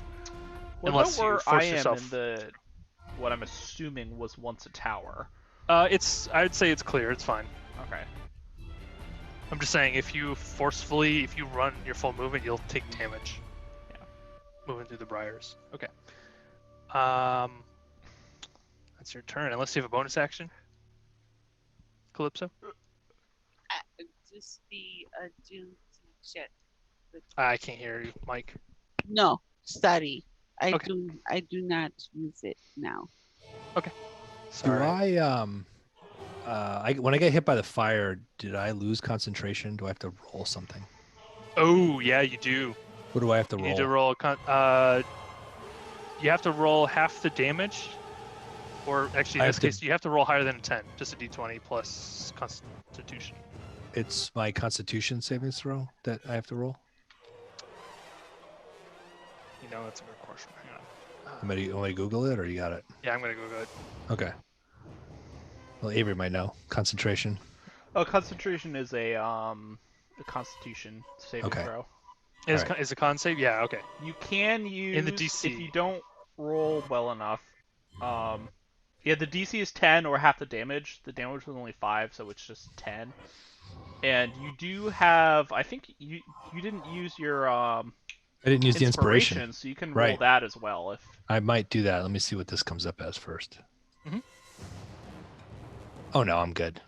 Well, Unless know you where force I am yourself. in the what I'm assuming was once a tower. It's. I would say it's clear. It's fine. Okay. I'm just saying, if you run your full movement, you'll take damage. Yeah. Moving through the briars. Okay. That's your turn, unless you have a bonus action. Calypso. Just the agility check. I can't hear you, Mike. No, study. Okay. I do not use it now. Sorry. Do when I get hit by the fire, did I lose concentration? Do I have to roll something? Oh yeah, you do. What do I have to You roll? need to roll. You have to roll half the damage, or actually in I this have to- case, you have to roll higher than a 10, just a d20 plus Constitution. It's my Constitution saving throw that I have to roll. You know, that's a good question. Hang on. You want me to Google it, or you got it? Yeah, I'm gonna go good. Okay. Well, Avery might know. Concentration. Oh, concentration is a Constitution saving Okay. throw. Is Alright. is a con save? Yeah. Okay. You can use In the DC. if you don't roll well enough. Yeah, the DC is 10 or half the damage. The damage was only 5, so it's just 10. And you do have, I think you didn't use your I didn't use the inspiration. so you can roll Right. that as well if. I might do that. Let me see what this comes up as first. Mhm. Oh no, I'm good.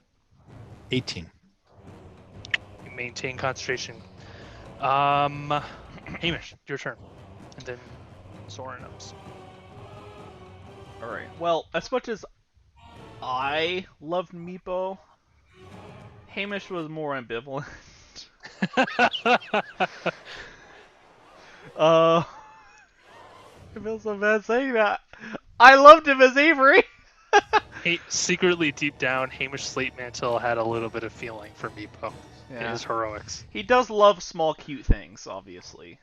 18. You maintain concentration. Hamish, your turn, and then Soren ups. All right. Well, as much as I loved Meepo, Hamish was more ambivalent. I feel so bad saying that. I loved him as Avery. Secretly, deep down, Hamish Slatemantle had a little bit of feeling for Meepo in his heroics. He does love small, cute things, obviously.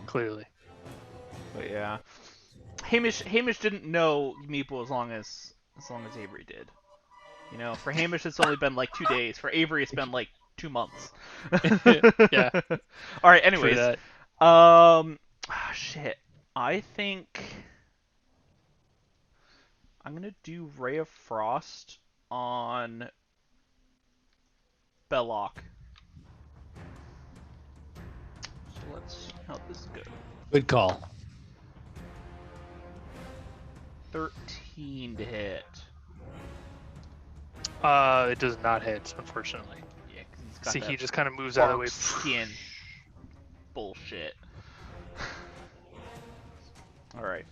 Clearly. But yeah, Hamish didn't know Meepo as long as Avery did. You know, for Hamish it's only been like 2 days. For Avery it's been like 2 months. Yeah. All right. For Anyways, that. shit. I think I'm gonna do Ray of Frost on Belloc. So let's see how this goes. Good call. 13 to hit. It does not hit, unfortunately. Yeah, 'cause he's got See, that he just kind of moves out of the way. bark skin. Bullshit. Alright.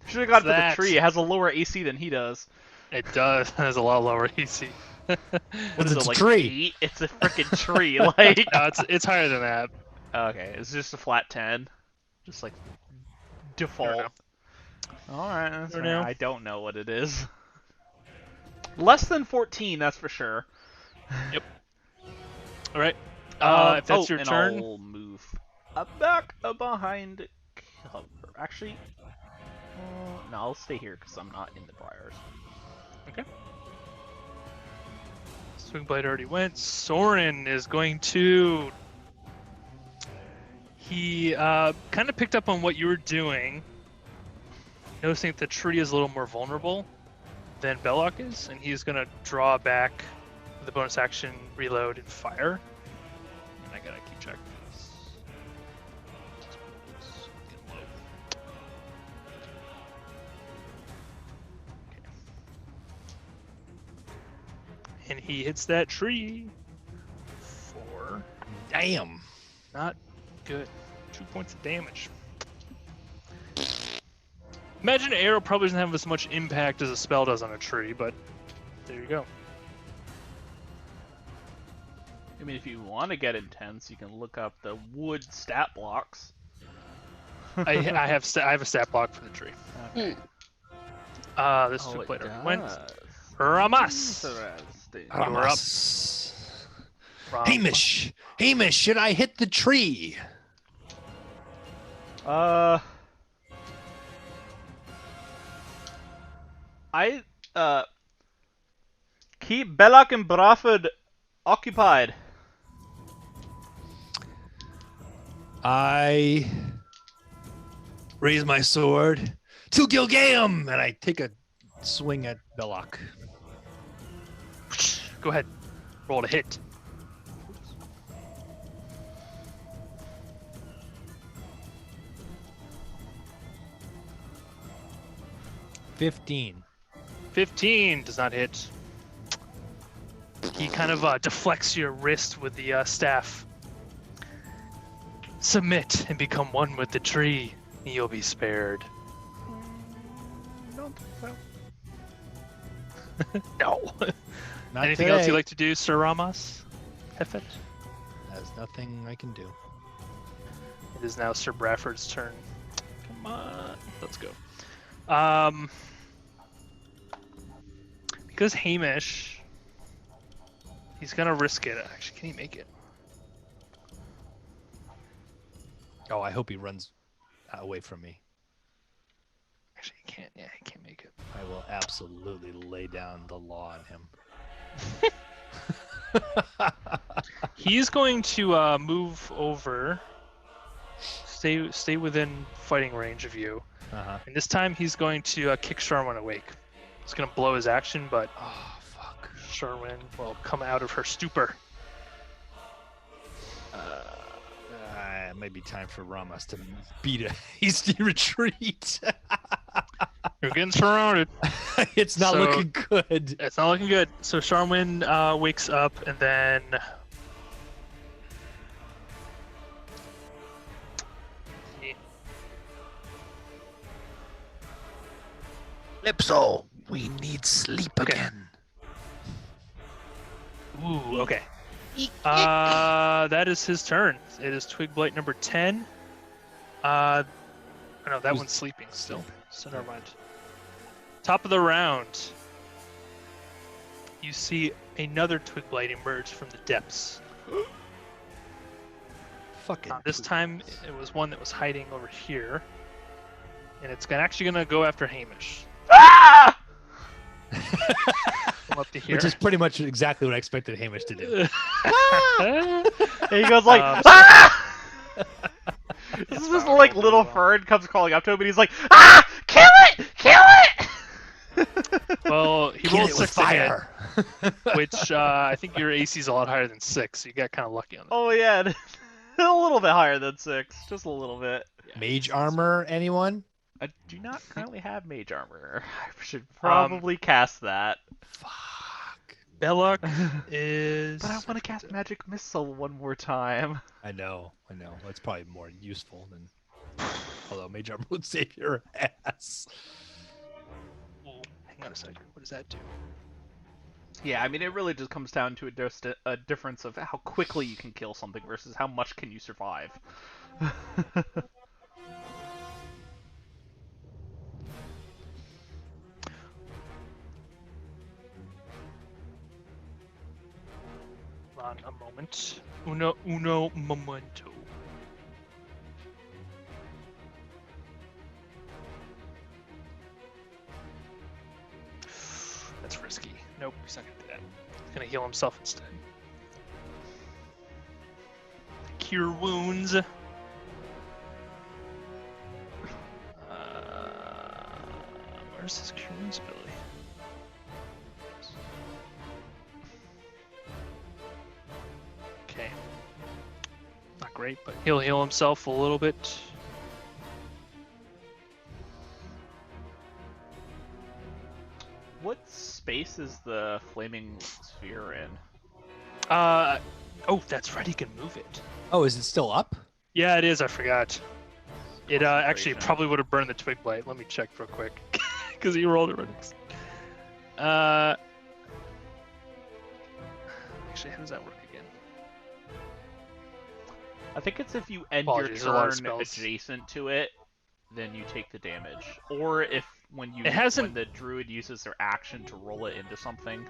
Should have got to the That's- tree. It has a lower AC than he does. It does. It has a lot lower AC. What It's is a it, like tree. 8? It's a freaking tree. Like, No, it's higher than that. okay, it's just a flat 10. Just like default. Alright, that's Don't fair. know. I don't know what it is. Less than 14, that's for sure. All right. If that's your and turn, I'll move back behind cover. Actually, no, I'll stay here because I'm not in the briars. Swing Blade already went. Soren is going to. He kind of picked up on what you were doing, noticing that the tree is a little more vulnerable than Belloc is, and he's going to draw back with a bonus action, reload, and fire. And I gotta keep track of this. Get low. Okay. And he hits that tree for Damn. not good. 2 points of damage. Imagine an arrow probably doesn't have as much impact as a spell does on a tree, but there you go. I mean, if you want to get intense, you can look up the wood stat blocks. I have a stat block for the tree. Okay. This Oh, twig it blight does. went. Ramas. Interesting. You're up. Ramas. Ram- Hamish, should I hit the tree? I keep Belloc and Bradford occupied. I raise my sword to Gilgaim, and I take a swing at Belloc. Go ahead. Roll to hit. $15. 15 does not hit. He kind of deflects your wrist with the staff. Submit and become one with the tree, and you'll be spared. Don't think so. No. Not Anything today. else you'd like to do, Sir Ramos? Hefet? There's nothing I can do. It is now Sir Bradford's turn. Come on, let's go. Because Hamish, he's gonna risk it. Actually, can he make it? Oh, I hope he runs away from me. Actually, he can't. Yeah, he can't make it. I will absolutely lay down the law on him. He's going to move over. Stay within fighting range of you. Uh-huh. And this time he's going to kick Sharwin awake. It's going to blow his action, but Oh, fuck. Sharwin will come out of her stupor. It might be time for Ramos to beat a hasty retreat. You're getting surrounded. It's not So- looking good. It's not looking good. So Sharwin wakes up and then... Lipso, we need sleep Okay. again. Ooh, okay. That is his turn. It is Twig Blight number 10. Oh no, that Who's- one's sleeping still. So never mind. Top of the round. You see another Twig Blight emerge from the depths. Fucking. This time it was one that was hiding over here. And it's actually gonna go after Hamish. Ah! Come up to here. Which is pretty much exactly what I expected Hamish to do. And he goes like, Um, ah! This is not like rolled little very well. Fern comes crawling up to him and he's like, ah! Kill it! Kill it! Well, he Kill rolled it with 6 to hit, fire. which I think your AC is a lot higher than 6, so you got kind of lucky on that. Oh yeah, a little bit higher than 6, just a little bit. Mage armor, anyone? I do not currently have mage armor. I should probably cast that. Fuck. Belloc is... But I want to cast magic missile one more time. I know. That's probably more useful than. Although mage armor would save your ass. Ooh, hang on a second. What does that do? Yeah, I mean it really just comes down to a difference of how quickly you can kill something versus how much can you survive. Hold on a moment. Uno momento. That's risky. Nope, he's not gonna do that. He's gonna heal himself instead. Cure wounds. Where's his cure wounds ability? Okay. Not great, but he'll heal himself a little bit. What space is the flaming sphere in? Oh, that's right, he can move it. Oh, is it still up? Yeah, it is, I forgot. It actually Concentration. probably would have burned the twig blight. Let me check real quick. Because he rolled it right next. Actually, how does that work again? I think it's if you end Apologies, your a lot of turn spells. adjacent to it, then you take the damage. Or if when It hasn't- when the druid uses their action to roll it into something.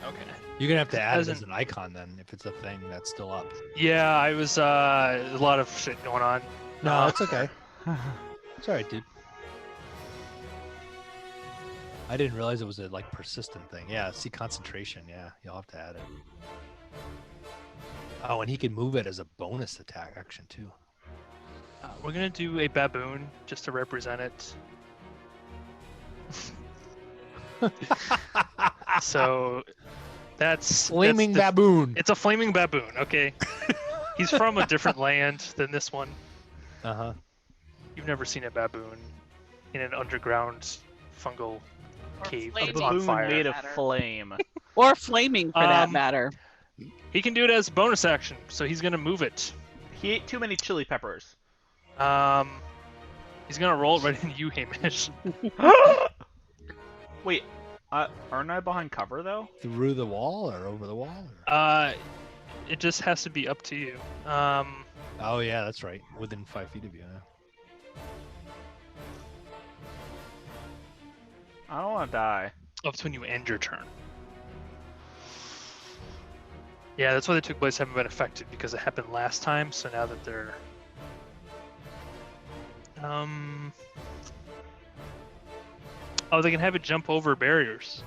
Okay. You're gonna have to add it as Hasn't- an icon then, if it's a thing that's still up. Yeah, I was a lot of shit going on. No, it's okay. It's alright, dude. I didn't realize it was a like persistent thing. Yeah, see concentration. Yeah, you'll have to add it. Oh, and he can move it as a bonus attack action too. We're gonna do a baboon just to represent it. So that's Flaming that's baboon. It's a flaming baboon. Okay. He's from a different land than this one. Uh huh. You've never seen a baboon in an underground fungal cave flaming. that's A on baboon fire. made of Matter. flame. Or flaming, for that Um, matter. He can do it as bonus action, so he's gonna move it. He ate too many chili peppers. He's gonna roll it right into you, Hamish. Wait, aren't I behind cover though? Through the wall or over the wall? Or... It just has to be up to you. Oh yeah, that's right. Within 5 feet of you. Yeah. I don't want to die. Up to when you end your turn. Yeah, that's why the two blades haven't been affected, because it happened last time, so now that they're... Oh, they can have it jump over barriers.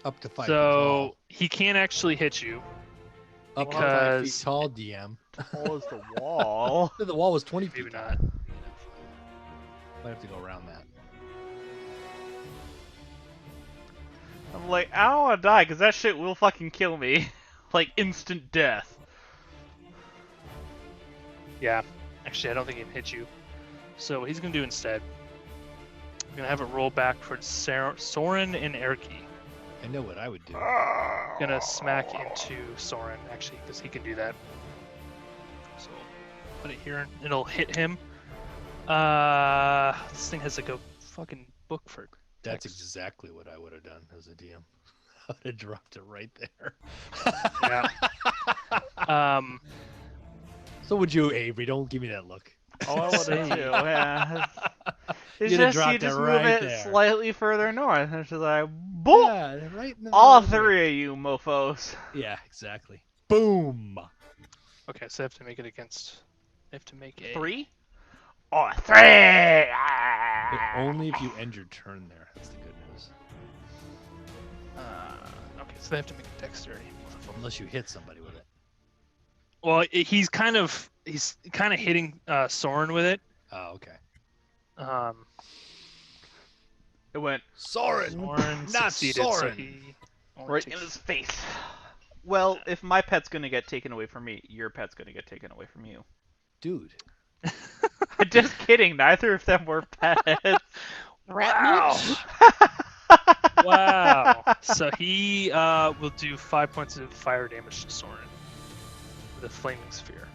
Up to 5 feet So he can't actually hit you. tall. Up to 5 feet because- tall, DM. Tall as the wall. The wall was 20 feet Maybe tall. not. Might have to go around that. I'm like, I don't want to die because that shit will fucking kill me. Like instant death. Yeah. Actually, I don't think he can hit you. So what he's going to do instead, I'm going to have it roll back towards Soren and Erky. I know what I would do. Gonna smack into Soren, actually, because he can do that. So put it here, and it'll hit him. This thing has like a fucking book for That's text. exactly what I would have done as a DM. I would have dropped it right there. Yeah. So would you, Avery? Don't give me that look. Oh, I would have Say. too. Yeah. It's You'd have just you dropped just it move right it there. slightly further north. It's just like, boom! Yeah, right in the All middle of it. three of you mofos. Yeah, exactly. Boom. Okay, so I have to make it against. I have to make a 3? Oh, 3! But only if you end your turn there. That's the good news. Okay, so they have to make a dexterity. Unless you hit somebody with it. Well, he's kind of hitting Soren with it. Oh, okay. It went Soren! Soren Not succeeded, Soren! so he only right takes- in his face. Well, if my pet's gonna get taken away from me, your pet's gonna get taken away from you. Dude. Just kidding, neither of them were pets. Wow. Wow. So he will do 5 points of fire damage to Soren with a flaming sphere.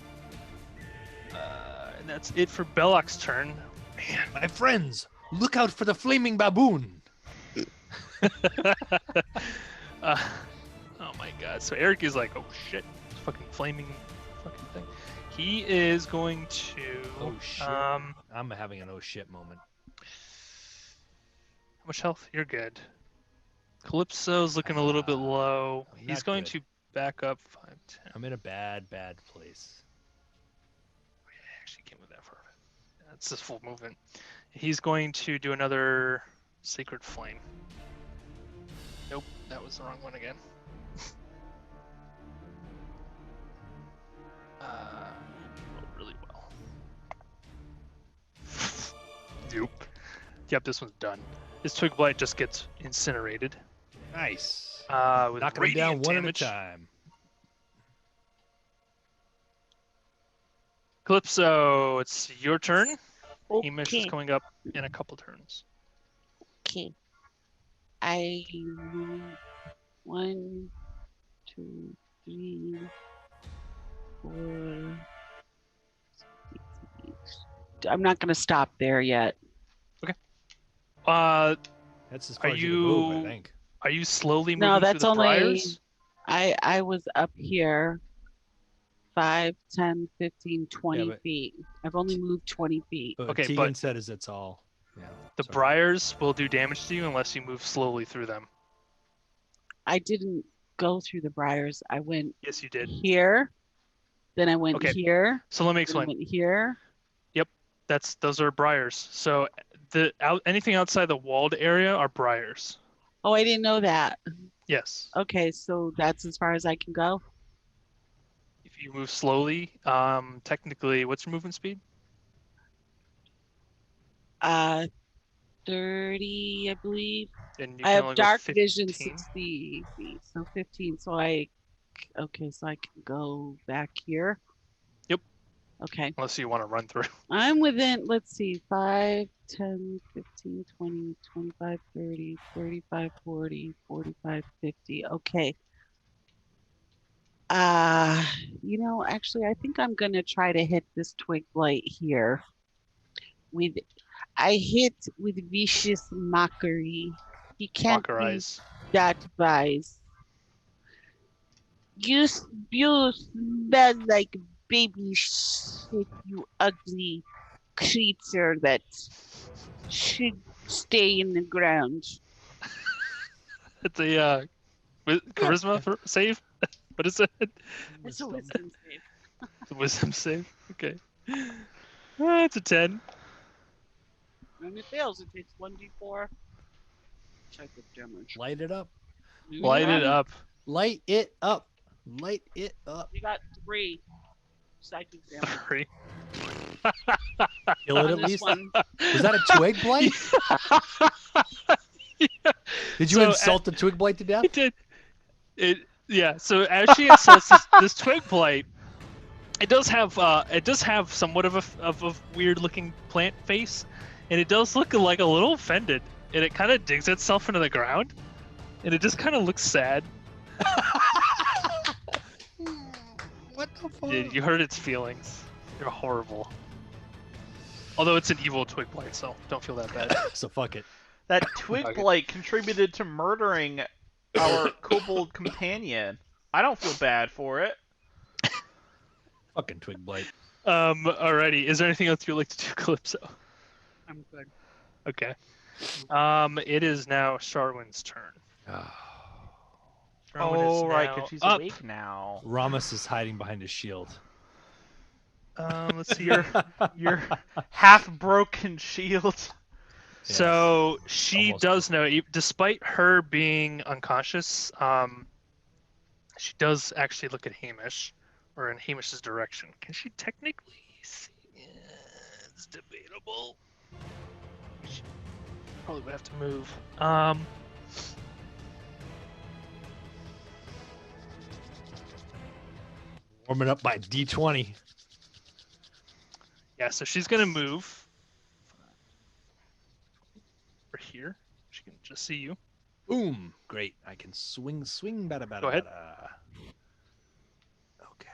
And that's it for Belloc's turn. Man, my friends, look out for the flaming baboon. Oh my god. So Eric is like, oh shit, it's fucking flaming fucking thing. He is going to. Oh shit. How I'm having an oh shit moment. much health? You're good. Calypso's looking a little bit low. I'm He's not going good. to back up 5, 10. I'm in a bad place. I actually can't move that far. That's his full movement. He's going to do another Sacred Flame. Nope, that was the wrong one again. Rolled really well. Nope. Yep, this one's done. His Twig Blight just gets incinerated. Nice. With Knocking them down radiant one damage. at a time. Calypso, it's your turn. Hamish is Okay. coming up in a couple turns. Okay. I 1, 2, 3, 4. I'm not going to stop there yet. Uh, That's as Are far as you can move, I you- think. are you slowly moving No, through that's the only. briars? I was up here. 5, 10, 15, 20 but- feet. I've only moved 20 feet. But what Okay, Tegan but- said is it's all. Yeah. The sorry. briars will do damage to you unless you move slowly through them. I didn't go through the briars. I went Yes, you did. here, then I went Okay. here, So let me then I explain. went here. Those are briars. So anything outside the walled area are briars. Oh, I didn't know that. Yes. Okay, so that's as far as I can go. If you move slowly, technically, what's your movement speed? 30, I believe. And you I can have only go dark vision 15. 60 feet, so 15. So okay, so I can go back here. Yep. Okay. Unless you want to run through. I'm within, let's see, 5, 10, 15, 20, 25, 30, 35, 40, 45, 50. Okay. Actually, I think I'm going to try to hit this twig blight here. I hit with vicious mockery. He can't Mocker be eyes. that wise. You smell like baby shit, you ugly creature that should stay in the ground. It's a charisma save. What is it? It's a Wisdom. wisdom save. The wisdom save. Okay. It's a 10. When it fails, it takes 1d4 type of damage. Light it up. Light it up. Light it up. Light it up. You got 3 psychic damage. 3. Kill it on at this least. one. Was that a twig blight? Did you So, insult the twig blight to death? It did. Yeah. So as she insults this twig blight, it does have somewhat of a weird looking plant face, and it does look like a little offended, and it kind of digs itself into the ground, and it just kind of looks sad. What the fuck? You hurt its feelings. They're horrible. Although it's an evil twig blight, so don't feel that bad. So fuck it. That twig Okay. blight contributed to murdering our kobold companion. I don't feel bad for it. Fucking twig blight. Alrighty. Is there anything else you'd like to do, Calypso? I'm good. Okay. It is now Sharwin's turn. Sharwin is Oh, right, now because she's up. awake now. Ramos is hiding behind his shield. Let's see. Your half-broken shield. So she Almost. does know, despite her being unconscious, she does actually look at Hamish, or in Hamish's direction. Can she technically see? It's debatable. She probably would have to move. Warming up by D20. Yeah, so she's gonna move over here. She can just see you. Boom. Great. I can swing, bada, bada, Go ahead. bada. Okay.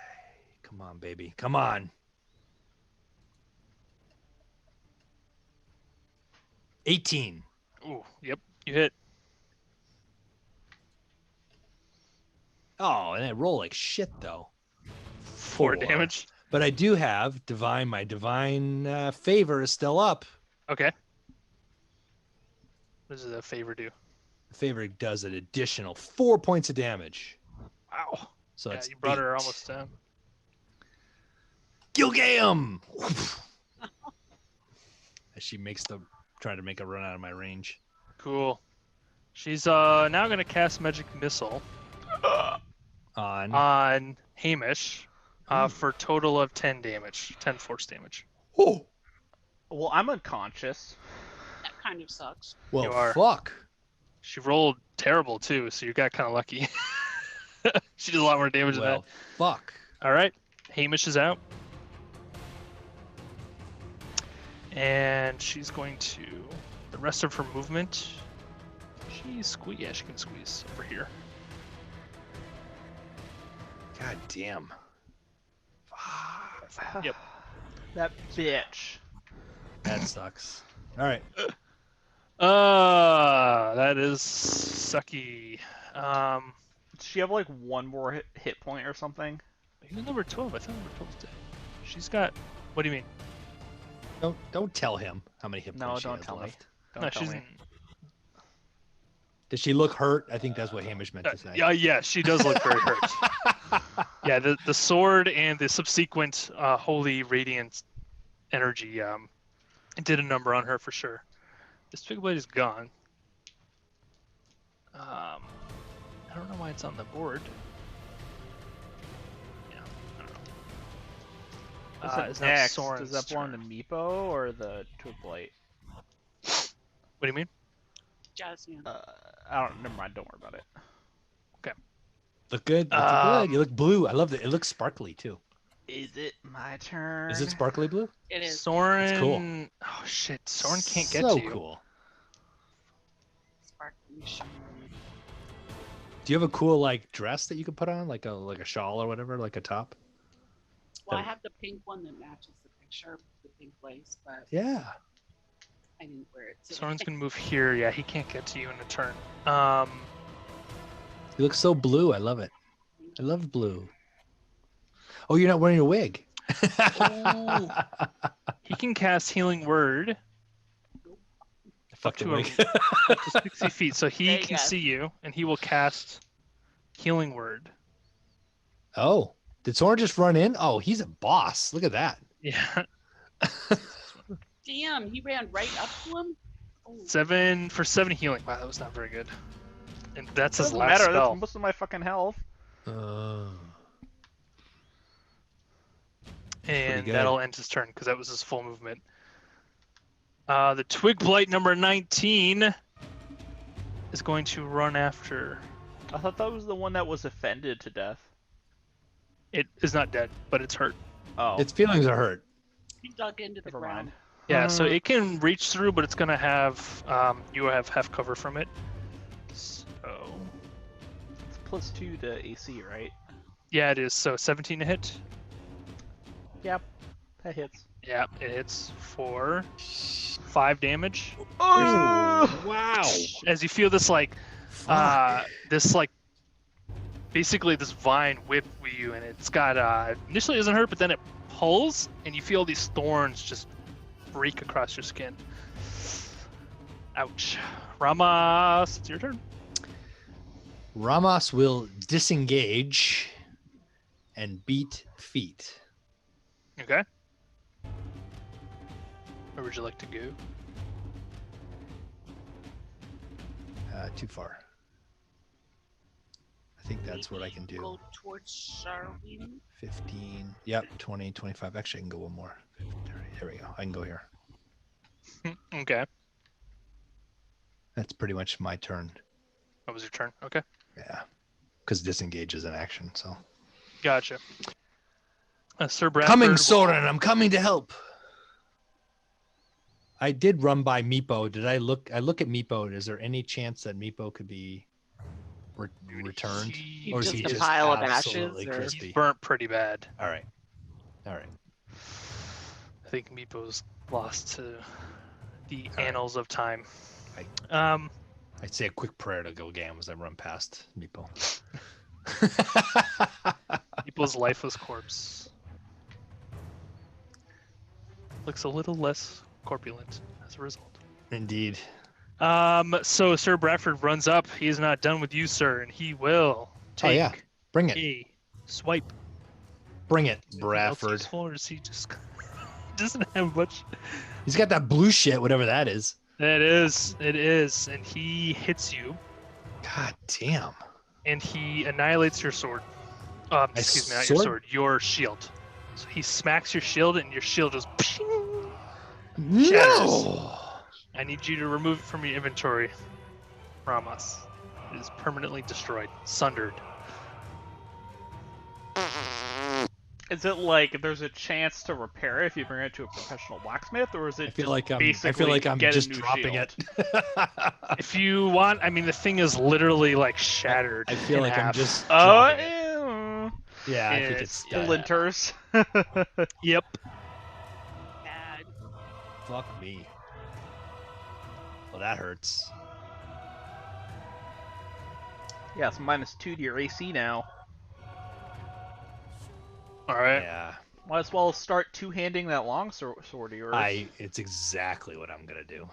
Come on, baby. Come on. 18. Ooh, yep, you hit. Oh, and I roll like shit, though. 4 Four. damage. But I do have divine. My divine favor is still up. Okay. What does the favor do? The favor does an additional 4 points of damage. Wow. So Yeah, it's you brought her 8. almost down. Gilgam! As she trying to make a run out of my range. Cool. She's now gonna cast Magic Missile on Hamish for a total of 10 damage. 10 force damage. Oh! Well, I'm unconscious. That kind of sucks. Well, You are. fuck. She rolled terrible too, so you got kind of lucky. She did a lot more damage than that. Well, fuck. All right, Hamish is out, and she's going to the rest of her movement. She can squeeze over here. God damn. Yep. That bitch. That sucks. All right. That is sucky. Does she have like one more hit point or something? Who's number 12? I thought number 12's dead. She's got. What do you mean? Don't tell him how many hit No, points she don't has tell me. left. Don't No, tell she's. me. Does she look hurt? I think that's what Hamish meant to say. Yeah, she does look very hurt. Yeah, the sword and the subsequent holy radiant energy it did a number on her for sure. This twig blade is gone. I don't know why it's on the board. Yeah, I don't know. What's It's up now next? Soren's Does that belong to turn. Meepo or the Twig Blight? What do you mean? Jasmine. I don't. Never mind. Don't worry about it. Look good. Look good. You look blue. I love it. It looks sparkly too. Is it my turn? Is it sparkly blue? It is. Soren. It's cool. Oh shit, Soren can't get so to you. cool. Sparkly shine. Do you have a cool like dress that you could put on, like a shawl or whatever, like a top? Well, I have the pink one that matches the picture, the pink lace, but Yeah. I didn't wear it today. Soren's gonna move here. Yeah, he can't get to you in a turn. You look so blue. I love it. I love blue. Oh, you're not wearing a wig. Oh. He can cast Healing Word Fuck the to wig. up to 60 feet, so he There you can go. see you, and he will cast Healing Word. Oh, did Soren just run in? Oh, he's a boss. Look at that. Yeah, Damn, he ran right up to him. Oh, 7 healing. Wow, that was not very good. And that's his Doesn't last matter. spell. That's most of my fucking health. And good. that'll end his turn because that was his full movement. The Twig Blight number 19 is going to run after. I thought that was the one that was offended to death. It is not dead, but it's hurt. Oh, Its feelings are hurt. he dug into the never ground. mind. Yeah, so it can reach through, but it's gonna have you have half cover from it. So It's +2 to AC, right? yeah, it is. So 17 to hit. Yep, that hits. Yeah, it hits for 5 damage. Oh! Wow. As you feel this basically this vine whip with you, and it's got initially it doesn't hurt, but then it pulls, and you feel these thorns just break across your skin. Ouch. Ramas, it's your turn. Ramos will disengage and beat feet. Okay. Where would you like to go? Too far. I think that's what I can do. Go towards Sharwin. 15. Yep. 20, 25. Actually, I can go one more. 50, 30. There we go. I can go here. Okay. That's pretty much my turn. That was your turn. Okay. Yeah. Because disengage is an action. So Gotcha. Sir Bradford. coming, Soren. I'm coming to help. I did run by Meepo. Did I look? I look at Meepo. Is there any chance that Meepo could be returned? He- Or is Just he a just pile of absolutely ashes, or- crispy? He's burnt pretty bad. All right. All right. I think Meepo's lost to the right. annals of time. Right. I'd say a quick prayer to Gilgam as I run past Meepo. Meepo's lifeless corpse looks a little less corpulent as a result. Indeed. So Sir Bradford runs up. He is not done with you, sir, and he will take Oh, yeah. Bring it. a swipe. Bring it, Anything else Bradford. useful, or is he just doesn't have much? He's got that blue shit, whatever that is. It is, and he hits you, God damn. and he annihilates your sword. Excuse me, not your sword, your shield. So he smacks your shield, and your shield just. No. I need you to remove it from your inventory, Ramos. It is permanently destroyed, sundered. Is it like there's a chance to repair it if you bring it to a professional blacksmith, or is it I feel just like I'm. I basically feel like I'm get a just new dropping shield? it. If you want, I mean, the thing is literally like shattered. I feel in like I'm half. just. Oh, dropping it. yeah. Yeah, I think it's- it's yeah. Splinters. Yep. Bad. Fuck me. Well, that hurts. Yeah, it's -2 to your AC now. All right. Yeah. Might as well start two-handing that long sword of yours. It's exactly what I'm gonna do.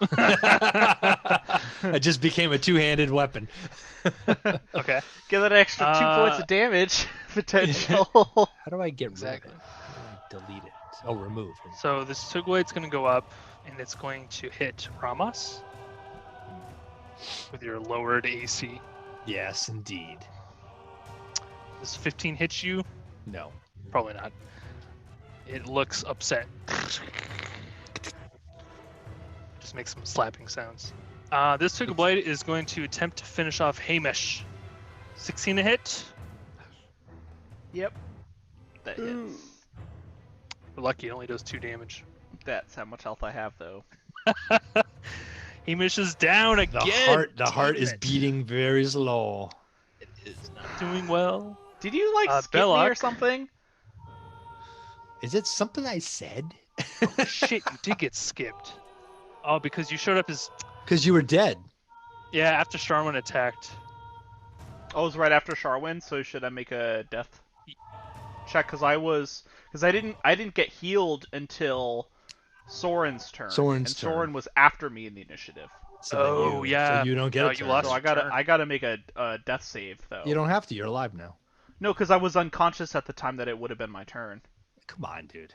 I just became a two-handed weapon. Okay. Get that extra 2 points of damage potential. How do I get Exactly. rid of it? How do I delete it? Oh, remove. So this Tugwite's going to go up, and it's going to hit Ramos with your lowered AC. Yes, indeed. Does 15 hit you? No. Probably not. It looks upset. Just makes some slapping sounds. This Tugwite is going to attempt to finish off Hamish. 16 to hit. Yep. That hits. We're lucky it only does 2 damage. That's how much health I have, though. Hamish is down The again. heart is Damn it. beating very slow. It is not doing well. Did you, like, skip me or Belloc. something? Is it something I said? Oh, shit, you did get skipped. Oh, because you showed up as... Because you were dead. Yeah, after Sharman attacked. Oh, it was right after Sharwin, so should I make a death check? Because I didn't get healed until Soren's turn. Soren's and turn. Soren was after me in the initiative. So then Oh, yeah. So you don't get No, a you turn. lost So your I gotta make a death save though. You don't have to. You're alive now. No, because I was unconscious at the time that it would have been my turn. Come on, dude.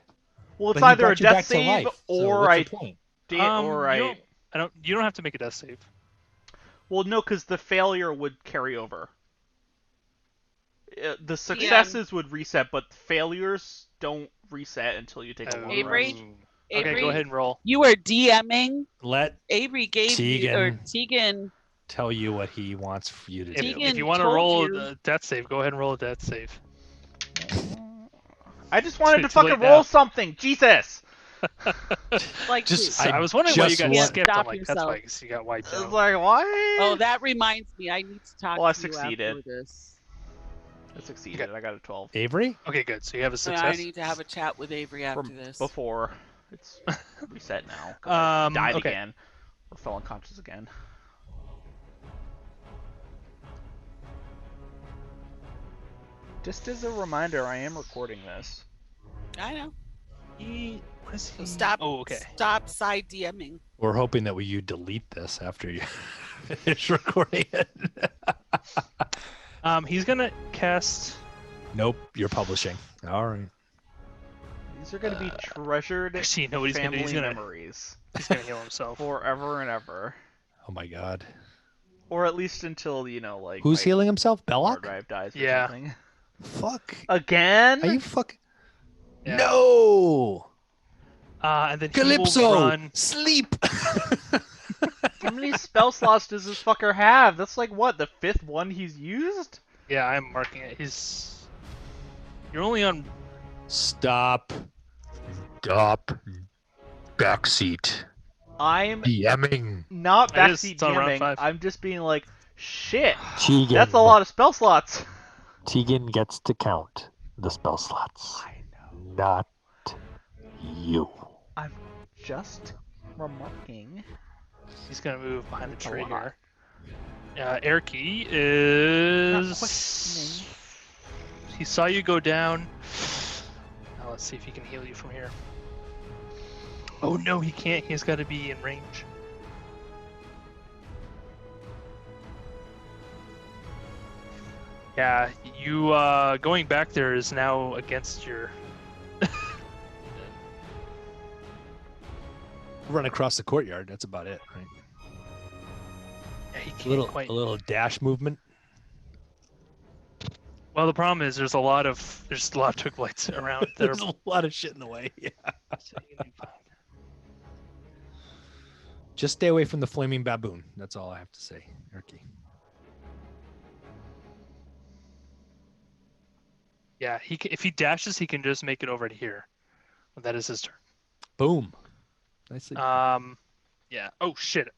Well, it's But he either a brought you back death to save life, so or what's I your point? You don't have to make a death save. Well, no, because the failure would carry over. The successes would reset, but failures don't reset until you take a long Avery? rest. Okay, Avery, go ahead and roll. You were DMing. Let Avery gave you, or Tegan. tell you what he wants for you to If, do. Tegan if you want to told roll you- a death save, go ahead and roll a death save. I just wanted to Too fucking late roll now. something. Jesus. Like Just- I was wondering why you just got want- skipped. I'm Stop like, that's yourself. why you got wiped I was out. like, what? Oh, that reminds me. I need to talk Well, I to you succeeded. after this. I succeeded. I got a 12. Avery? Okay, good. So you have a I success. need to have a chat with Avery after From this. before. It's reset now. 'Cause I died okay. again. Or fell unconscious again. Just as a reminder, I am recording this. I know. What is So he? stop. Oh, okay. Stop side DMing. We're hoping that you delete this after you finish recording it. He's gonna cast. Nope, you're publishing. All right. These are going to be treasured Actually, you know what he's gonna do? family He's gonna memories. he's gonna heal himself. Forever and ever. Oh my god. Or at least until, you know, like... Who's my healing himself? hard Belloc? drive dies or Yeah. something. Fuck. Again? Are you fucking... Yeah. No! And then he will Calypso! run. Sleep! How many spell slots does this fucker have? That's like, what, the 5th one he's used? Yeah, I'm marking it. You're only on. Stop. Backseat. I'm DMing. not It is. backseat It's on round DMing. 5. I'm just being like, shit, Tegan, that's a lot of spell slots. Tegan gets to count the spell slots, I know. not you. I'm just remarking. He's gonna move behind the It's a tree lot. here. Erky Not is. questioning. He saw you go down. Now let's see if he can heal you from here. Oh no, he can't. He's got to be in range. Yeah, you going back there is now against your. Run across the courtyard. That's about it, right? Yeah, he can't A little, quite. a little dash movement. Well, the problem is there's a lot of Tugwlights around that There's are. a lot of shit in the way. Yeah. Just stay away from the flaming baboon. That's all I have to say, Erky. Yeah, if he dashes, he can just make it over to here. That is his turn. Boom. Nicely. Yeah. Oh shit.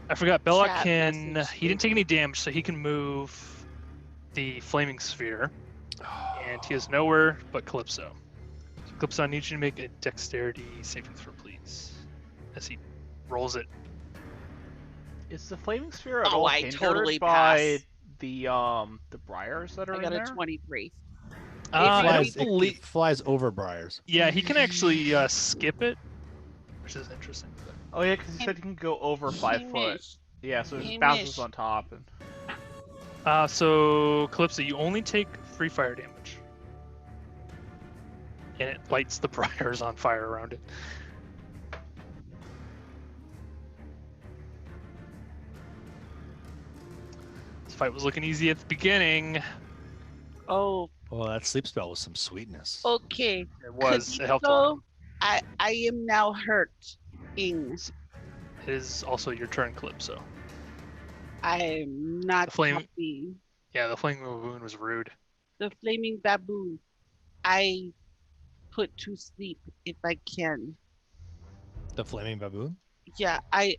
I forgot. Belloc Chat can. message He didn't take any damage, so he can move the flaming sphere, and he is nowhere but Calypso. So Calypso, I need you to make a dexterity saving throw, please, as he rolls it. Is the flaming sphere at Oh, all I hindered totally by pass. the briars that are I in got there? a 23. Everybody- It flies over briars. Yeah, he can actually skip it, which is interesting. Oh yeah, because he said you can go over 5 foot. Hamish, Yeah, so it just Hamish. bounces on top. And... So Calypso, you only take 3 fire damage, and it lights the briars on fire around it. This fight was looking easy at the beginning. Oh, Well, that sleep spell was some sweetness. okay. It was. It helped a lot. So I am now hurting. It is also your turn, Calypso. I'm not The flame- happy. Yeah, the flaming wound was rude. The flaming baboon. I put to sleep if I can. The flaming baboon? Yeah, I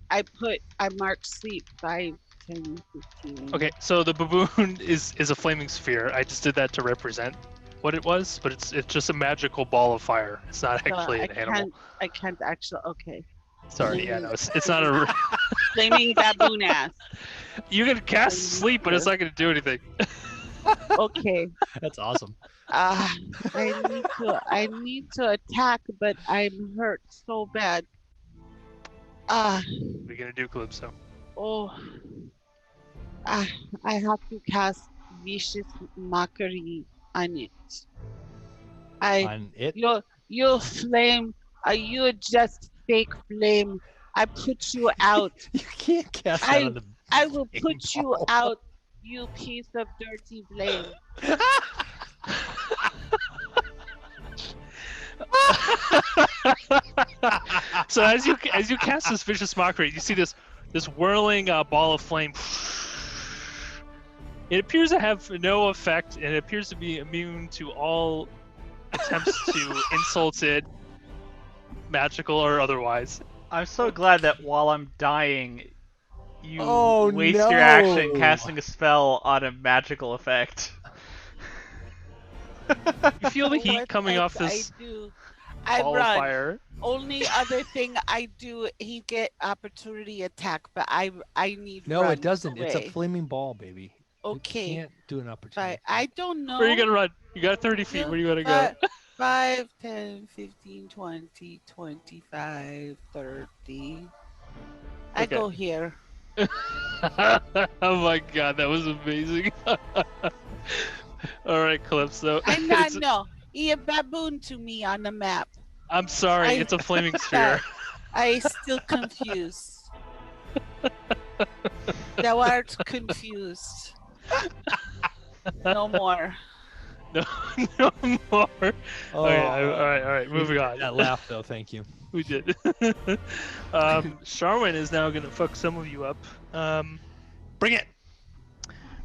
marked sleep 5, 10, 15. Okay, so the baboon is a flaming sphere. I just did that to represent what it was, but it's just a magical ball of fire. It's not So actually an animal. I can't actually. Okay. Sorry, yeah, no, it's not a. Flaming baboon ass. You can cast sleep, but it's not going to do anything. Okay. That's awesome. I need to attack, but I'm hurt so bad. What are you going to do, Calypso? Oh. I have to cast vicious mockery on it. On it? Your flame, you just fake flame. I put you out. You can't cast that on the. I will put you ball. out, you piece of dirty flame. So as you cast this vicious mockery, you see this whirling ball of flame. It appears to have no effect, and it appears to be immune to all attempts to insult it, magical or otherwise. I'm so glad that while I'm dying, you Oh, waste no. your action casting a spell on a magical effect. You feel the heat What coming else off this I do. I ball run. of fire. Only other thing I do, he get opportunity attack, but I need No, run it doesn't. It's a away. flaming ball, baby. Okay. You can't do an opportunity. But I don't know. Where are you gonna run? You got 30 feet. Where do you gotta go? 5, 10, 15, 20, 25, 30. I Okay. go here. Oh my god, that was amazing. All right, Calypso. I'm not, no. He a baboon to me on the map. I'm sorry, it's a flaming sphere. I still confused. Thou art confused. No more. No more. Oh, Okay, all right, moving on. That laugh, though. Thank you. We did. Charwin is now gonna fuck some of you up. Bring it.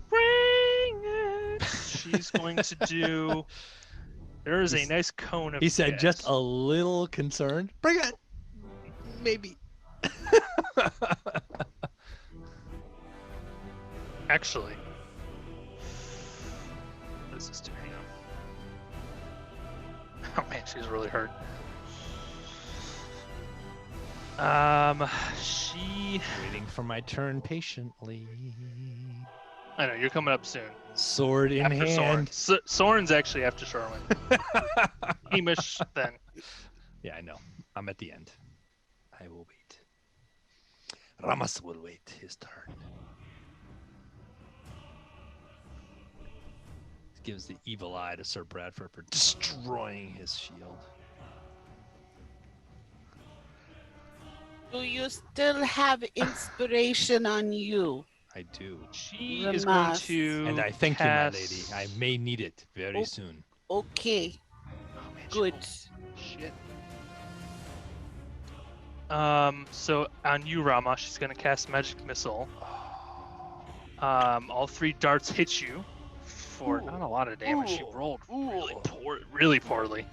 Bring it. She's going to do. There is a nice cone of. He said gas. just a little concerned. Bring it. Maybe. Actually. What does this do? Hang on. Oh man, she's really hurt. She. Waiting for my turn patiently. I know you're coming up soon. Sword in After Soren. hand. Soren's actually after Charwin. Hamish then. Yeah, I know. I'm at the end. I will wait. Ramas will wait his turn. Gives the evil eye to Sir Bradford for destroying his shield. Do you still have inspiration on you? I do. She is going Ramas. to. And I thank you, my lady. cast- I may need it very Oh. soon. Okay, Oh, man, she good. rolled shit. So on you, Rama, she's gonna cast Magic Missile. All 3 darts hit you for Ooh. not a lot of damage. She Ooh. rolled Ooh. really poorly.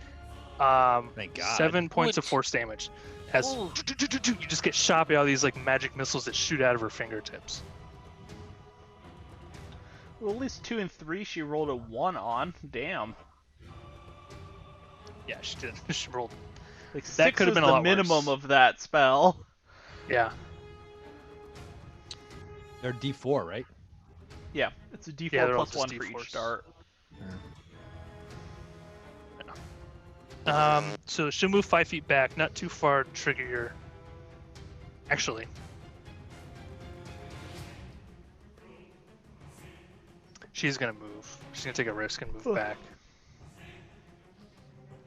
Thank God. 7 points of Good. force damage. As Ooh. you just get shot by all these like magic missiles that shoot out of her fingertips. Well, at least 2 and 3 she rolled a 1 on. Damn. Yeah, she did. She rolled. Like That 6 could have was been a the lot minimum worse. of that spell. Yeah. They're D4, right? Yeah, it's a D4 Yeah, they're all plus just 1 for D4s. each dart. So she'll move 5 feet back, not too far to trigger your. Actually. She's gonna move. She's gonna take a risk and move back.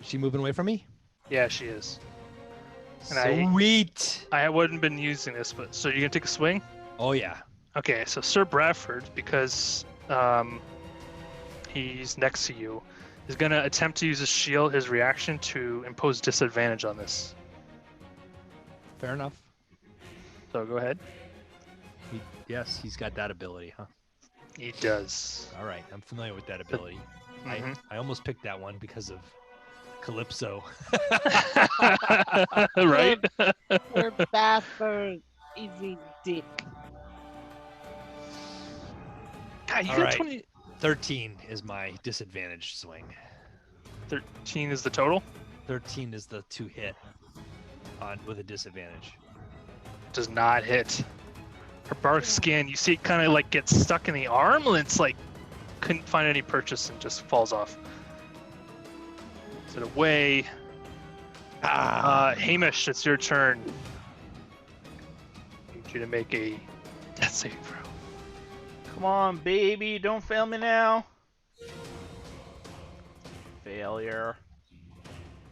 Is she moving away from me? Yeah, she is. And Sweet. I hadn't been using this, but so you're gonna take a swing? Oh yeah. Okay, so Sir Bradford, because he's next to you, is gonna attempt to use his shield, his reaction, to impose disadvantage on this. Fair enough. So go ahead. Yes, he's got that ability, huh? He does. All right, I'm familiar with that ability. Mhm. I almost picked that one because of Calypso. Right? Sir Bafford is a dick. God, you All got right. 20. 13 is my disadvantage swing. 13 is the total. 13 is the 2 hit on with a disadvantage. Does not hit. Her bark skin, you see it kind of like gets stuck in the arm, and it's like couldn't find any purchase and just falls off. Set away. Hamish, it's your turn. I need you to make a death saving throw. Come on, baby, don't fail me now. Failure.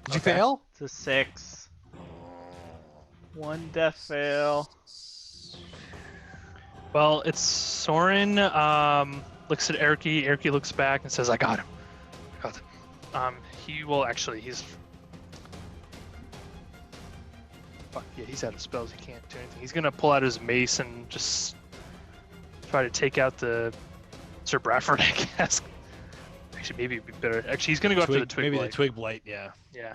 Did you fail? It's a 6. 1 death fail. Well, it's Soren. Looks at Erky. Erky looks back and says, "I got him. I got him." He will actually. He's. Fuck yeah, he's out of spells. He can't do anything. He's gonna pull out his mace and just try to take out the Sir Bradford, I guess. Actually, maybe it'd be better. Actually, he's gonna go after the twig. Maybe blight. the twig blight, yeah. Yeah.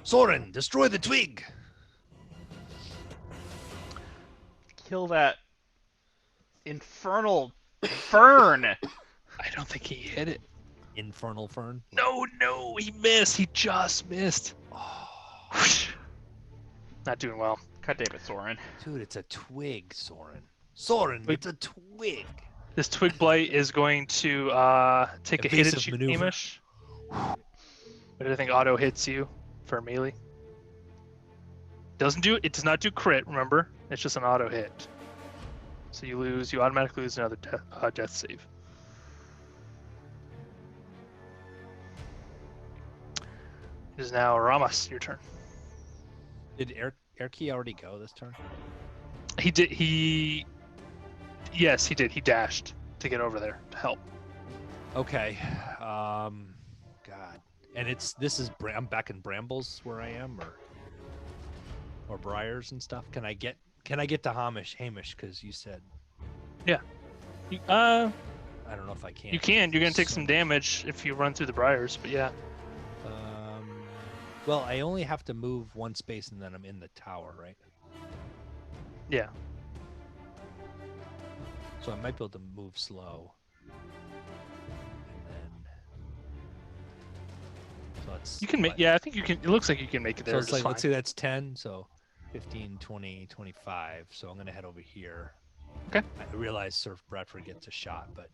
Soren, destroy the twig. Kill that infernal fern. I don't think he hit it. Infernal fern. No, he missed. He just missed. Oh, Not doing well. God damn it, Soren. dude, it's a twig, Soren. Soren, Wait. it's a twig. This twig blight is going to take a hit Evasive at you, maneuver. Hamish. But I think auto hits you for melee. It does not do crit, remember? It's just an auto hit. So you automatically lose another death save. It is now Ramas, your turn. Did Erky already go this turn? He did. Yes, he did. He dashed to get over there to help. Okay. God. And I'm back in Brambles where I am, or Briars and stuff. Can I get to Hamish? Because you said I don't know if I can. You can. You're gonna take some damage if you run through the briars, but yeah. Well, I only have to move one space and then I'm in the tower, right? Yeah. So I might be able to move slow. And then so it's You can make. what? Yeah, I think you can. It looks like you can make it there. So it's just like, fine. let's say that's 10, so 15, 20, 25. So I'm going to head over here. Okay. I realize Sir Bradford gets a shot, but...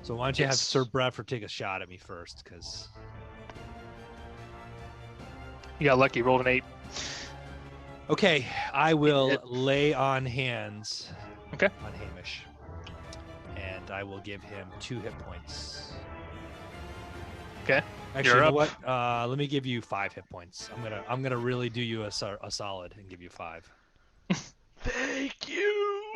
So why don't you have Yes. Sir Bradford take a shot at me first, because... You got lucky. Rolled an 8. Okay, I will Hit. lay on hands Okay. on Hamish. And I will give him 2 hit points. Okay. Actually, You're you know up. what? Let me give you 5 hit points. I'm gonna really do you a solid and give you 5. Thank you.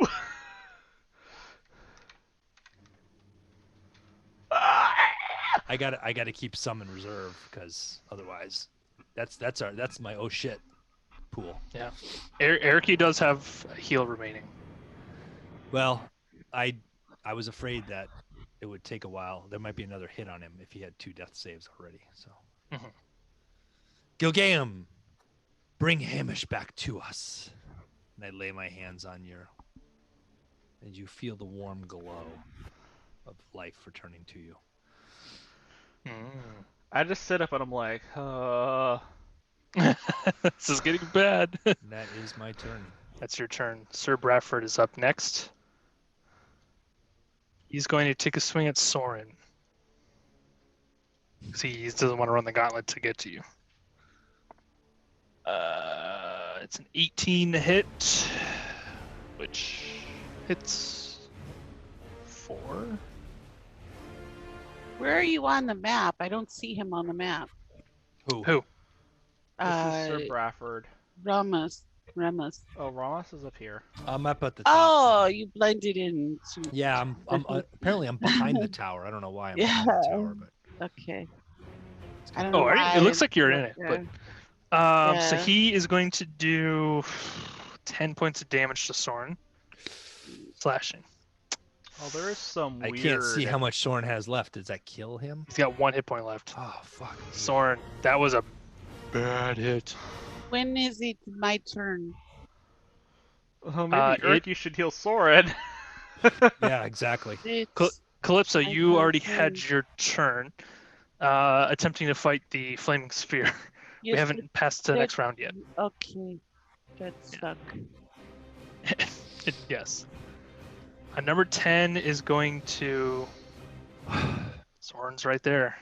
I gotta keep some in reserve because otherwise, that's my oh shit pool. Yeah. Erky does have a heal remaining. Well, I was afraid that it would take a while. There might be another hit on him if he had 2 death saves already. So, Mhm. Gilgaim, bring Hamish back to us. And I lay my hands on you, and you feel the warm glow of life returning to you. I just sit up and I'm like, This is getting bad. And that is my turn. That's your turn. Sir Bradford is up next. He's going to take a swing at Soren. 'Cause he doesn't want to run the gauntlet to get to you. It's an 18 to hit, which hits 4. Where are you on the map? I don't see him on the map. Who? This Uh, is Sir Bradford. Ramos. Oh, Ramos is up here. I'm up at the top. Oh, you blended in. Yeah, I'm apparently I'm behind the tower. I don't know why I'm behind the tower, but Okay. I don't Oh, know are you? why. It looks like you're in it, but so Yeah. he is going to do 10 points of damage to Soren, slashing. Oh, there is some I weird. can't see how much Soren has left. Does that kill him? He's got 1 hit point left. Oh fuck. me. Soren, that was a bad hit. When is it my turn? Oh, maybe Earth, you should heal Soren. Yeah, exactly. It's Calypso, my you already turn. had your turn, attempting to fight the flaming sphere. We Yes, haven't passed to the next round yet. Okay. That suck. Yes. Number 10 is going to. Soren's right there.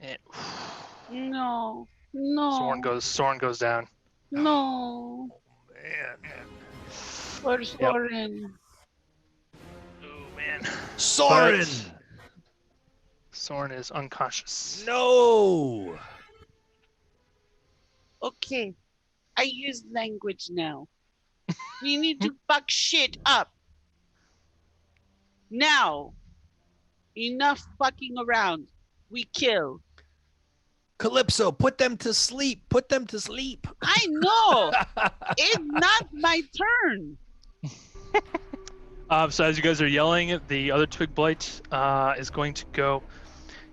And No. No. Soren goes down. No. Man. Where's Soren? Oh man. Soren! But Soren is unconscious. No! Okay. I use language now. We need to fuck shit up. Now. Enough fucking around. We kill. Calypso, put them to sleep. Put them to sleep. I know. It's not my turn. So as you guys are yelling, the other Twig Blight is going to go.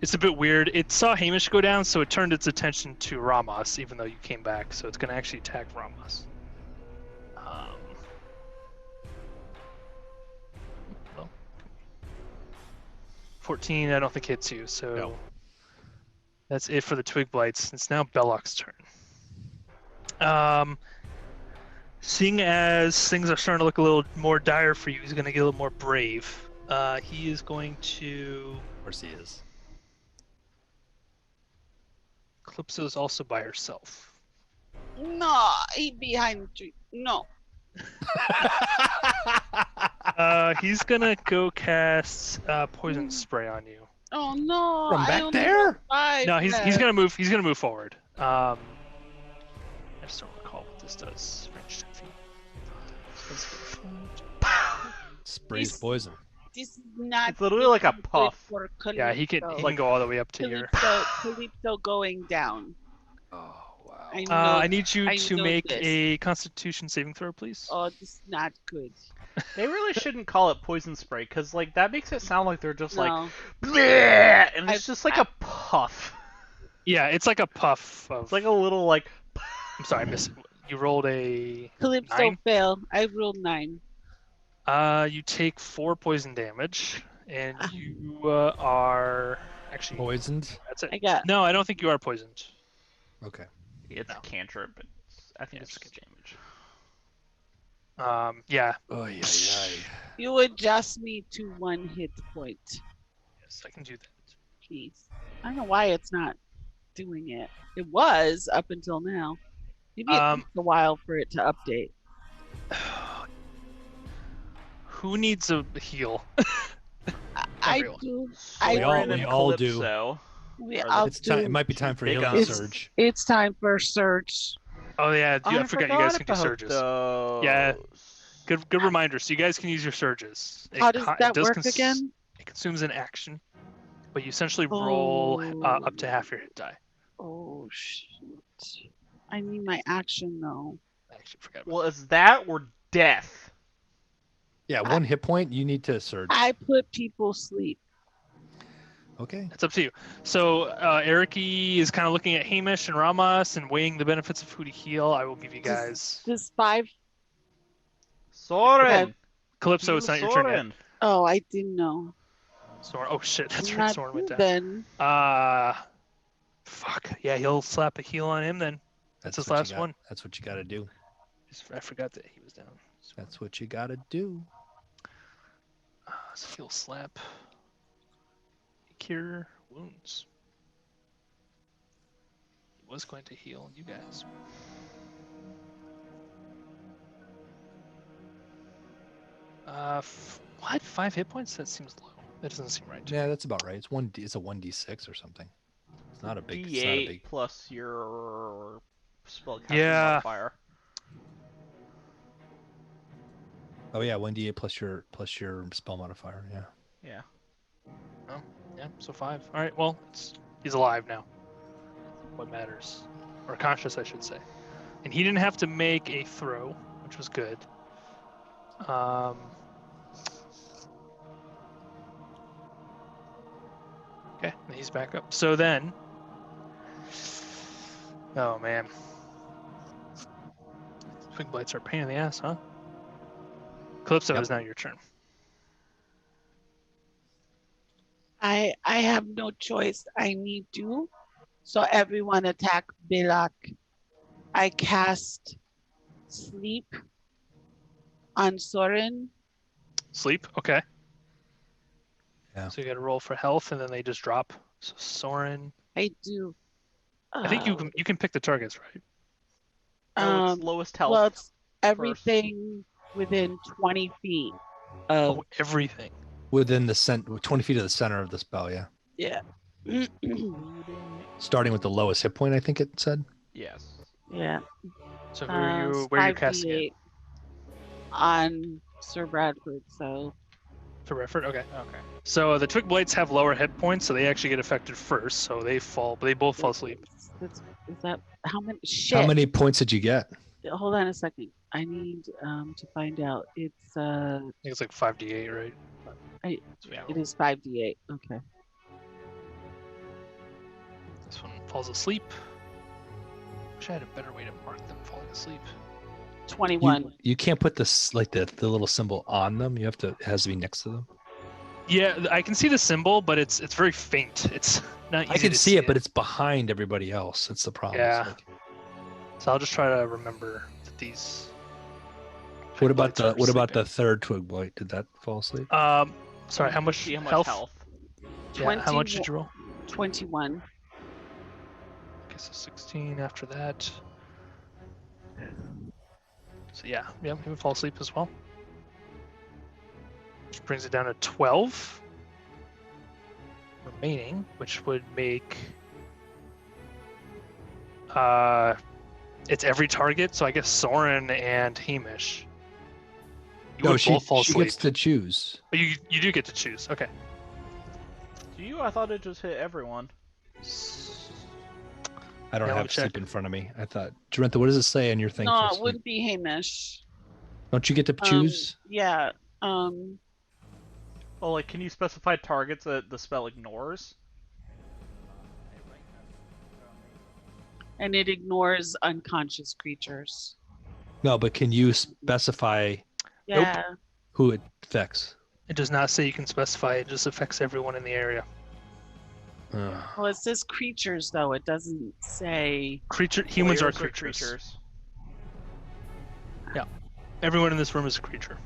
It's a bit weird. It saw Hamish go down, so it turned its attention to Ramos, even though you came back. So it's going to actually attack Ramos. Well, 14, I don't think hits you. So No. that's it for the Twig Blights. It's now Belloc's turn. Seeing as things are starting to look a little more dire for you, he's going to get a little more brave. He is going to. Of course he is. Calypso is also by herself. No, he behind the tree. No. He's gonna go cast poison spray on you. Oh no. From I back only there? got 5 No, he's left. gonna move. He's gonna move forward. I just don't recall what this does. Range 10 feet. Let's go. Sprays This- poison. This is not. It's literally like a good puff. for Yeah, he can Calypso. go all the way up to here. Calypso going down. Oh wow. I know. I need you I to know make this. a Constitution saving throw, please. Oh, this is not good. They really shouldn't call it poison spray, because like that makes it sound like they're just like, No. bleh, and it's I- just like a puff. Yeah, it's like a puff of. It's like a little like. I'm sorry, I missed it. You rolled a. Calypso 9? failed. I rolled 9. You take 4 poison damage, and you are actually. Poisoned? That's it. I got. No, I don't think you are poisoned. Okay. It's No. a cantrip, but I think Yeah, it's it's just damage. Yeah. Oh yeah. You adjust me to 1 hit point, Yes, I can do that. please. I don't know why it's not doing it. It was up until now. Maybe it takes a while for it to update. Who needs a heal? I Everyone. do. We all- Soren we and all do. Calypso. I'll It's time. It do. might be time for Big healing ups. surge. It's time for search. Oh yeah, I forgot you guys can do about surges. those. Yeah. Good reminder. So you guys can use your surges. How does that work cons- again? It consumes an action, but you essentially roll up to half your hit die. Oh shit! I need my action though. I actually forgot. About Well, is that or death? Yeah, 1 hit point. You need to surge. I put people sleep. Okay. It's up to you. So Eriki is kind of looking at Hamish and Ramos and weighing the benefits of who to heal. I will give you guys. This 5. Soren. Calypso, it's not your turn yet. Soren. Oh, I didn't know. Soren. Oh shit, that's right. Not Soren went you down. then. Fuck. Yeah, he'll slap a heal on him then. That's his what you last got- one. That's what you got to do. I forgot that he was down. That's what you got to do. So he'll slap. cure wounds. He was going to heal you guys. What? 5 hit points? That seems low. That doesn't seem right to Yeah, me. that's about right. It's a 1d6 or something. It's not a big. It's not a D8 big. plus your spellcasting Yeah. modifier. Oh yeah, 1d8 plus your spell modifier. Yeah. Yeah. Oh, yeah, so 5. All right, well, he's alive now. What matters. Or conscious, I should say. And he didn't have to make a throw, which was good. Okay, and he's back up. So then... Oh, man. Twig blights are a pain in the ass, huh? Calypso, Yep. is now your turn. I have no choice. I need to. So everyone attack Bilak. I cast sleep on Soren. Sleep, okay. Yeah. So you got to roll for health, and then they just drop. So Soren... I do. I think you can pick the targets, right? No, it's lowest health. Well, it's everything within 20 feet of. Oh, everything. Within the 20 feet of the center of the spell. Yeah. Yeah. Starting with the lowest hit point, I think it said. Yes. Yeah. So where are you casting it? 5d8 on Sir Bradford, so. For Redford? Okay. Okay. So the twig blights have lower hit points, so they actually get affected first. So they fall, but they both fall asleep. Is that how many? Shit. How many points did you get? Hold on a second. I need to find out. It's I think it's like 5d8, right? Yeah. it is 5d8. Okay. This one falls asleep. Wish I had a better way to mark them falling asleep. 21. You can't put this like the little symbol on them. You have to. It has to be next to them. Yeah, I can see the symbol, but it's very faint. It's not easy I can to see it, but it's behind everybody else. That's the problem. Yeah. It's like- So I'll just try to remember that these. what about twig blights are the third twig blight? Did that fall asleep? sleeping. Sorry, how much See how much health? health? Yeah, how much did you roll? 21. Okay, so 16 after that. So yeah, he would fall asleep as well. Which brings it down to 12 remaining, which would make it's every target. So I guess Soren and Hamish. You would both fall she asleep. gets to choose. But you do get to choose. Okay. Do you? I thought it just hit everyone. I don't Yeah, let me have sleep check. in front of me. I thought, Jarentha, what does it say on your thing? No, for it sleep? would be Hamish. Don't you get to choose? Yeah. Well, like, can you specify targets that the spell ignores? And it ignores unconscious creatures. No, but can you specify Yeah. who it affects? It does not say you can specify. It just affects everyone in the area. Well, it says creatures, though. It doesn't say. Humans are Players creatures. Everyone in this room is a creature.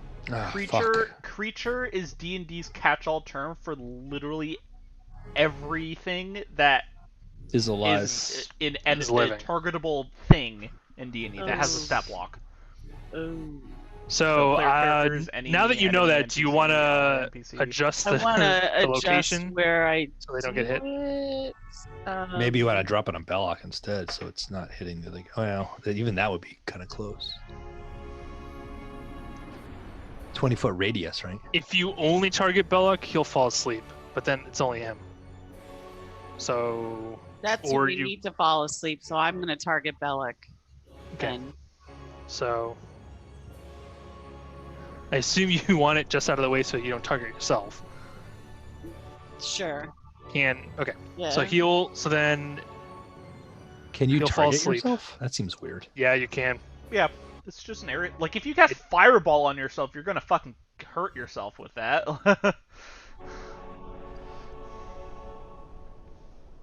Creature is D&D's catch-all term for literally everything that Is alive. is in Is a living. targetable thing in D&D that has a stat block. Oh. So player characters, any now that you know enemy, that, do you NPC, want ally, to NPC. adjust I the, want to the adjust location where I so they don't get hit? it. Maybe you want to drop it on Belloc instead, so it's not hitting the like. Well, even that would be kind of close. 20-foot radius, right? If you only target Belloc, he'll fall asleep, but then it's only him. So That's or who we you- need to fall asleep. So I'm going to target Bellic. Okay. Then. So I assume you want it just out of the way so you don't target yourself. Sure. Okay. Yeah. So then Can you He'll fall target asleep. yourself? That seems weird. yeah, you can. Yeah, it's just an area. Like, if you cast Fireball on yourself, you're gonna fucking hurt yourself with that.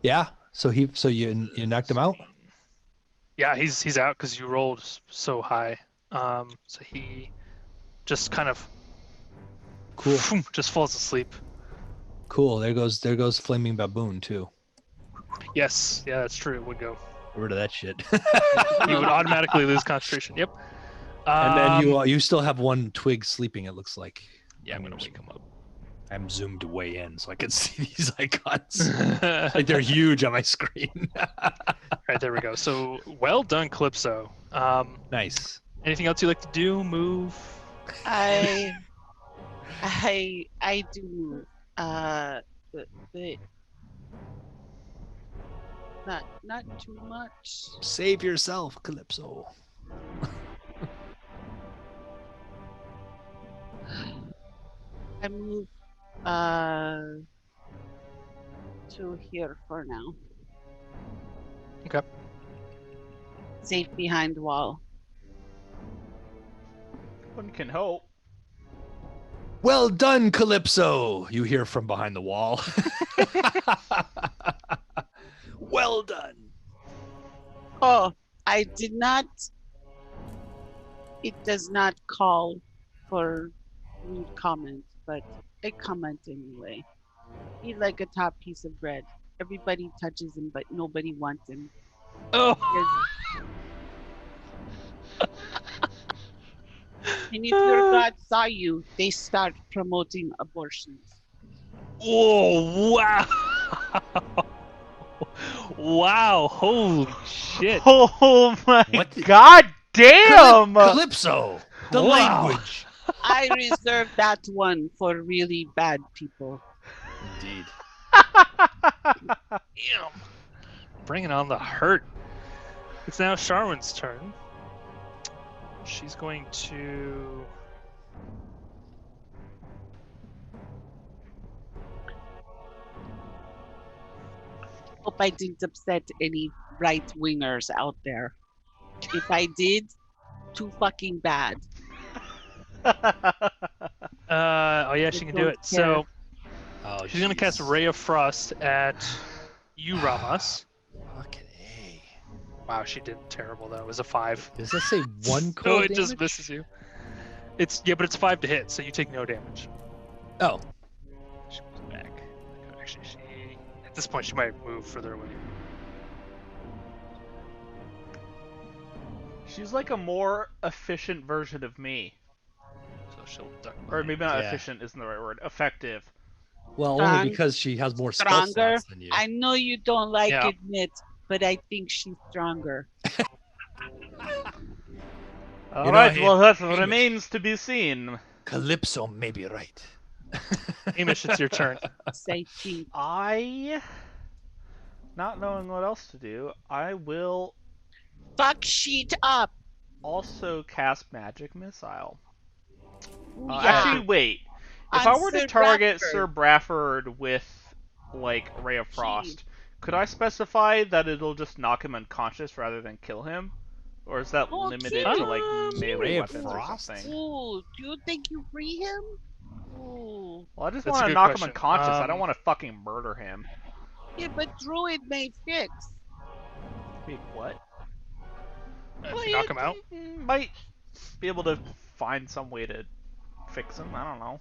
Yeah. So you knocked him out. Yeah, he's out because you rolled so high. So he just kind of Cool. just falls asleep. Cool. There goes Flaming Baboon too. Yes, yeah, that's true. It would go. Get rid of that shit. You would automatically lose concentration. Yep. And then you still have one twig sleeping. It looks like. Yeah, I'm gonna wake him up. I'm zoomed way in so I can see these icons. Like they're huge on my screen. Right, there we go. So well done, Calypso. Nice. Anything else you like to do? Move? I do move. But not too much. Save yourself, Calypso. I move to here for now. Okay. Safe behind the wall. One can hope. Well done, Calypso. You hear from behind the wall. Well done. Oh, I did not. It does not call for rude comment, but I comment anyway. He's like a top piece of bread. Everybody touches him, but nobody wants him. Oh. And if your God saw you, they start promoting abortions. Oh wow! Wow! Holy shit! Oh my What the- god damn! Calypso. The Wow. language. I reserve that one for really bad people. Indeed. Damn! Bringing on the hurt. It's now Charwin's turn. She's going to. Hope I didn't upset any right wingers out there. If I did, too fucking bad. Oh yeah, she I can do don't it. So Oh, she's gonna cast Ray of Frost at you, Ramos. Fucking A. Wow, she did terrible though. It was a 5. Does that say one So cold it just damage? misses you. It's but it's 5 to hit, so you take no damage. Oh. She goes back. Actually, at this point she might move further away. She's like a more efficient version of me. So she'll duck. Or maybe not Yeah. efficient isn't the right word. Effective. Well, Strong- only because she has more spell stronger. slots than you. I know you don't like Yeah. admit, but I think she's stronger. Alright, hey, well that Hamish. remains to be seen. Calypso may be right. Hamish, it's your turn. Say think. I, not knowing what else to do, I will Fuck shit up. also cast Magic Missile. Yeah. Actually, wait. If On I were to Sir target Bradford. Sir Bradford with, like, Ray of Frost, could I specify that it'll just knock him unconscious rather than kill him? Or is that Oh, limited kill to, like, him. melee Ray of weapons or Frost? something? Ooh, do you think you free him? Ooh. Well, I just That's a want to good knock him question. unconscious. I don't want to fucking murder him. Yeah, but Druid may fix. Wait, what? If you knock him out. Might be able to find some way to fix him. I don't know.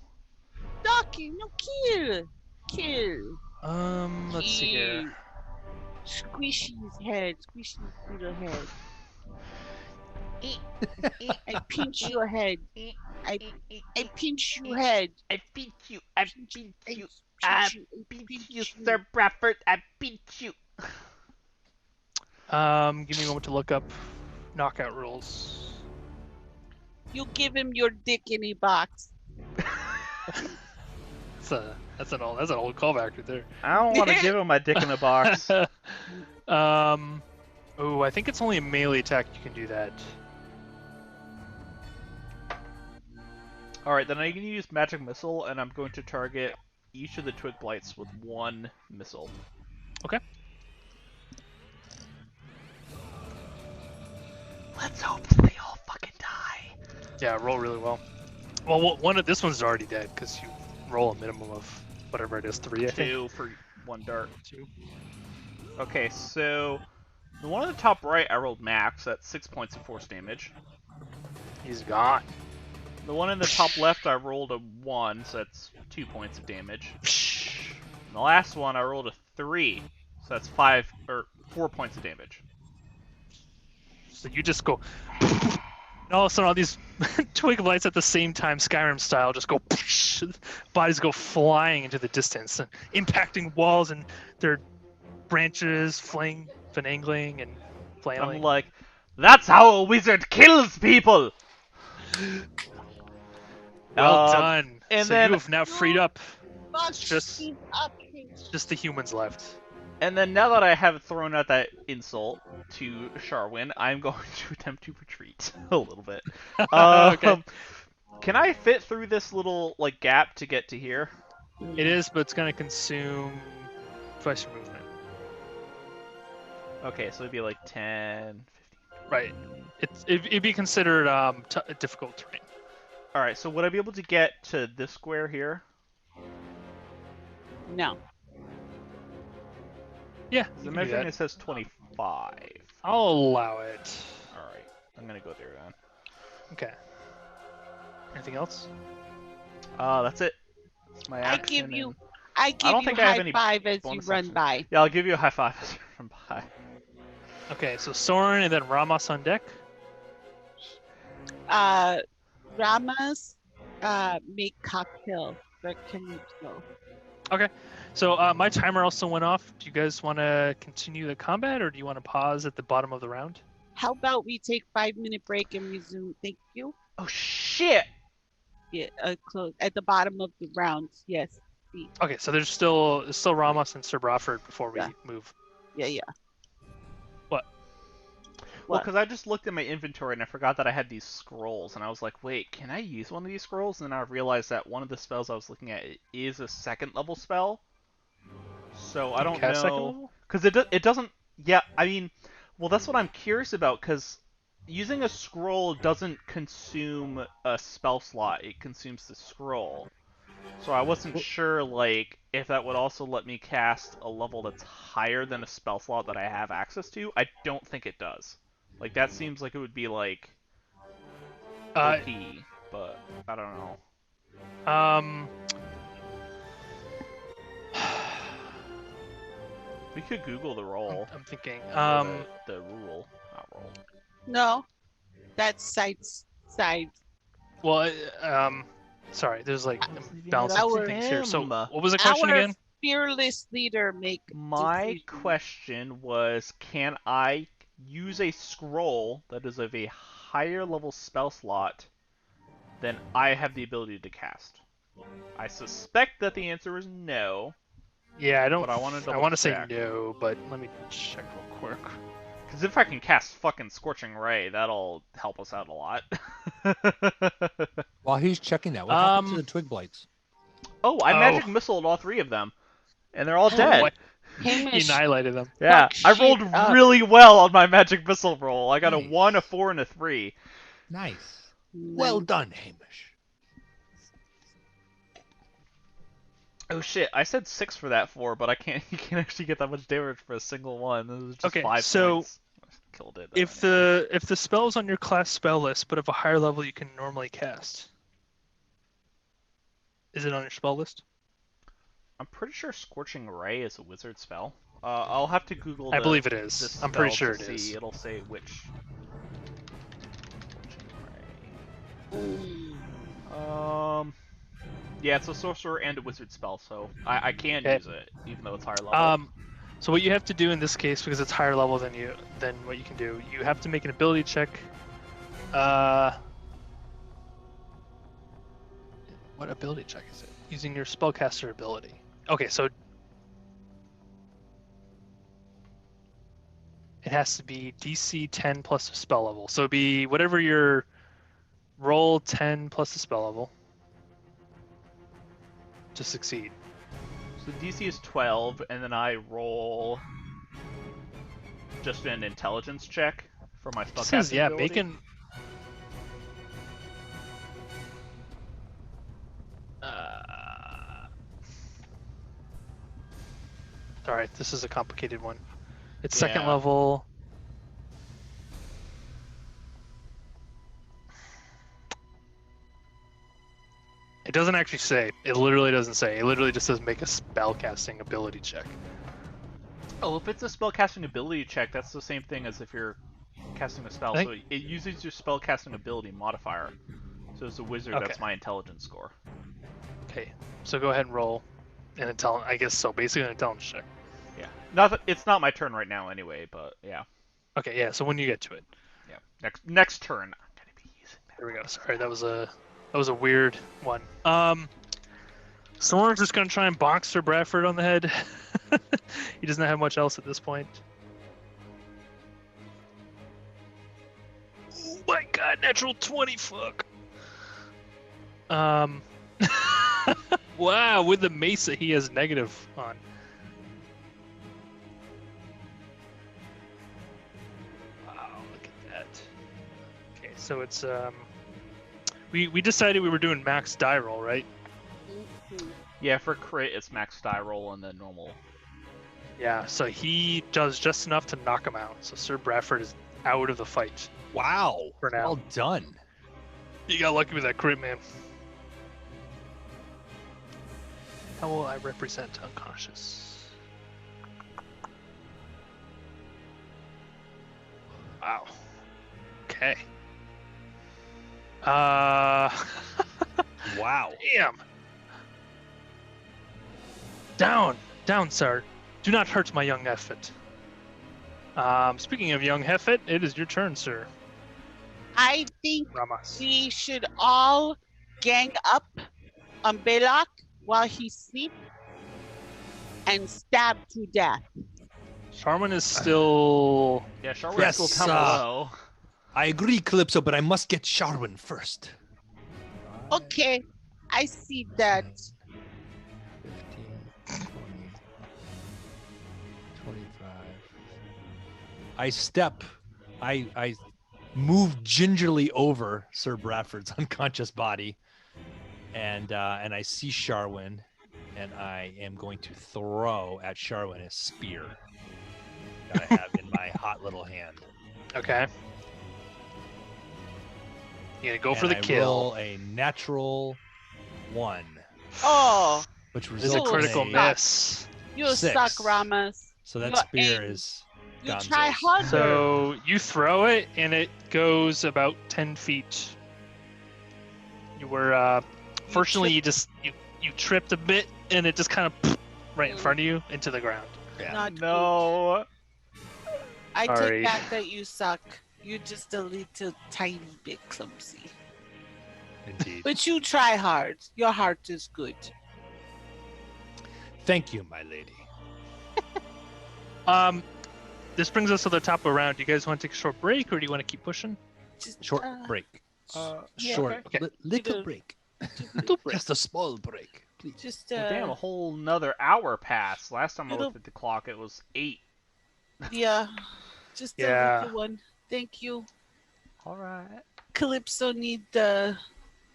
Ducky, no kill. Kill. Let's see here. Squish his head. Squish his little head. I pinch your head. I pinch your head. I beat you. I beat I you. pinch you. Beat you, Sir Bradford. I beat you. Give me a moment to look up knockout rules. You give him your dick in a box. That's an old callback right there. I don't want to give him my dick in a box. Oh, I think it's only a melee attack you can do that. Alright, then I can use Magic Missile, and I'm going to target each of the Twig Blights with one missile. Okay. Let's hope that they all fucking die. Yeah, roll really well. Well, this one's already dead because you roll a minimum of whatever it is, 3, I think. 2 for one dart. 2. Okay, so the one on the top right I rolled max, that's 6 points of force damage. He's gone. The one in the top left I rolled a 1, so that's 2 points of damage. And the last one, I rolled a 3. So that's 4 points of damage. So you just go, and all of a sudden, all these twig lights at the same time, Skyrim style, just go. Bodies go flying into the distance, and impacting walls, and their branches finagling and flailing. I'm like, that's how a wizard kills people! Well done. and So then- you have now freed up Fuck, just- keep up. just the humans left. And then now that I have thrown out that insult to Sharwin, I'm going to attempt to retreat a little bit. Okay. Can I fit through this little like gap to get to here? It is, but it's going to consume twice your movement. Okay, so it'd be like 10, 15. Right. It'd be considered difficult terrain. Alright, so would I be able to get to this square here? No. Yeah, The you can do measuring that. it says 25. I'll allow it. Alright, I'm gonna go there then. Okay. Anything else? That's it. That's my I action. give you and- I give don't you think I have high any five as you bonus run actions. by. Yeah, I'll give you a high five as you run by. Okay, so Soren and then Ramos on deck. Ramas make cocktail for Calypso. So my timer also went off. Do you guys want to continue the combat, or do you want to pause at the bottom of the round? How about we take 5-minute break and resume? Thank you. Oh shit! Yeah, close at the bottom of the round. Yes. Okay, so there's still Ramos and Sir Brawford before we Yeah. move. Yeah. Well, What? because I just looked at my inventory and I forgot that I had these scrolls, and I was like, wait, can I use one of these scrolls? And then I realized that one of the spells I was looking at is a 2nd level spell. So I You don't cast second know. level? Because it doesn't. Yeah, I mean, well, that's what I'm curious about, because using a scroll doesn't consume a spell slot, it consumes the scroll. So I wasn't sure, like, if that would also let me cast a level that's higher than a spell slot that I have access to. I don't think it does. Like, that seems like it would be, like, OP, but I don't know. We could Google the roll. I'm thinking. Or the rule. Not roll. No, that's sides. Well, sorry. There's like balancing Our- things here. So Him. what was the question Our again? fearless leader make. My decisions. question was, can I use a scroll that is of a higher level spell slot than I have the ability to cast? I suspect that the answer is no, Yeah, I don't. but I wanna I want to say double-check. no, but let me check real quick. because if I can cast fucking Scorching Ray, that'll help us out a lot. While he's checking that, what happened to Um, the twig blights? Oh, I Oh. magic missiled all 3 of them, and they're all Oh, dead. what? Hamish, He annihilated them. Yeah, Fuck I shit rolled up. really well on my magic missile roll. I got a Nice. 1, a 4, and a 3. Nice. Well Nice. done, Hamish. Oh shit! I said 6 for that 4, but I can't. You can't actually get that much damage for a single one. This is just Okay, 5 so points. Killed it. If the spell is on your class spell list, but of a higher level you can normally cast, is it on your spell list? I'm pretty sure Scorching Ray is a wizard spell. I'll have to Google. I the- believe it this is. I'm pretty spell sure to it see. is. It'll say which. Mm. Yeah, it's a sorcerer and a wizard spell, so I can Okay. use it even though it's higher level. So what you have to do in this case, because it's higher level than what you can do, you have to make an ability check. What ability check is it? Using your spellcaster ability. Okay, so it has to be DC 10 plus a spell level. So it'd be whatever your roll 10 plus a spell level to succeed. So DC is 12, and then I roll just an intelligence check for my It spellcasting says, yeah, ability. making. Alright, this is a complicated one. It's second Yeah. level. It doesn't actually say. It literally doesn't say. It literally just says make a spellcasting ability check. Oh, if it's a spellcasting ability check, that's the same thing as if you're casting a spell. I So it uses your spellcasting ability modifier. So as a wizard, Okay. that's my intelligence score. Okay, so go ahead and roll an intelligence. I guess so. Basically, an intelligence check. Yeah. Not that, it's not my turn right now anyway, but yeah. Okay, yeah. So when you get to it, Yeah. Next turn, I'm gonna be using that. there we go. Sorry, that was a weird one. Someone's just gonna try and box Sir Bradford on the head. He doesn't have much else at this point. Oh my God! Natural 20. Fuck. Wow, with the Mesa, he has negative on. Wow, look at that. Okay, so it's we decided we were doing max die roll, right? Yeah, for crit, it's max die roll and then normal. Yeah, so he does just enough to knock him out. So Sir Bradford is out of the fight Wow. for now. Well done. You got lucky with that crit, man. How will I represent unconscious? Wow. Okay. Wow. Damn. Down, sir. Do not hurt my young Heffet. Speaking of young Heffet, it is your turn, sir. I think Ramas. we should all gang up on Belloc while he sleeps and stab to death. Sharman is still. Yeah, Sharwin's Yes, still down uh, below. I agree, Calypso, but I must get Sharwin first. Okay, I see that. 15, 20, 25. I move gingerly over Sir Bradford's unconscious body, and I see Sharwin, and I am going to throw at Sharwin a spear that I have in my hot little hand. Okay. You gonna go for And the I kill. roll a natural 1, Oh, which This is a results critical in a miss. you 6. suck, Ramos. So that Your spear aim- is You Gonzo's. try harder. So you throw it, and it goes about 10 feet. You were, fortunately, you tripped a bit, and it just kind of right in front of you into the ground. Yeah. Not good. No. I Sorry. take back that you suck. You're just a little tiny bit clumsy. Indeed. But you try hard. Your heart is good. Thank you, my lady. This brings us to the top of the round. Do you guys want to take a short break, or do you want to keep pushing? Just, Short break. yeah, Short, okay. little Little- break. Little break. Just a small break, please. Just Well, damn, a whole nother hour passed. Last time I It'll- looked at the clock, it was 8. yeah, just Yeah. a little one. Thank you. All right. Calypso need the,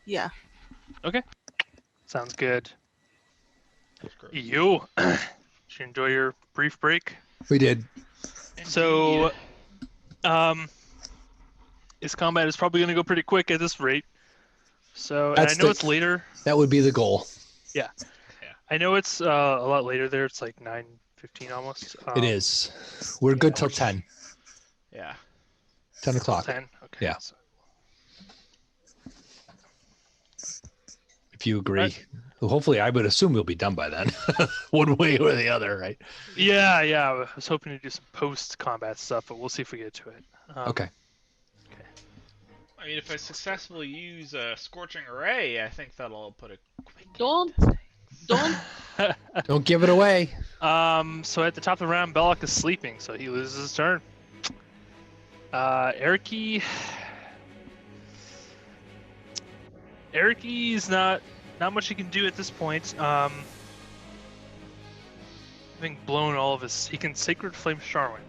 yeah. Sounds good. You. Did you enjoy your brief break? We did. So, this combat is probably going to go pretty quick at this rate. So, and I That's know the- it's later. That would be the goal. I know it's a lot later there. It's like 9:15 almost. It is. We're good till 10. Yeah. 10 o'clock. 10. Okay. Yeah. So- If you agree. Right. Well, hopefully, I would assume we'll be done by then. One way or the other, right? yeah. I was hoping to do some post-combat stuff, but we'll see if we get to it. Okay. I mean, if I successfully use a Scorching Ray, I think that'll put a quick... Don't. Don't give it away. So at the top of the round, Belloc is sleeping, so he loses his turn. Eriky's not much he can do at this point. Having blown all of his, he can Sacred Flame Sharwin.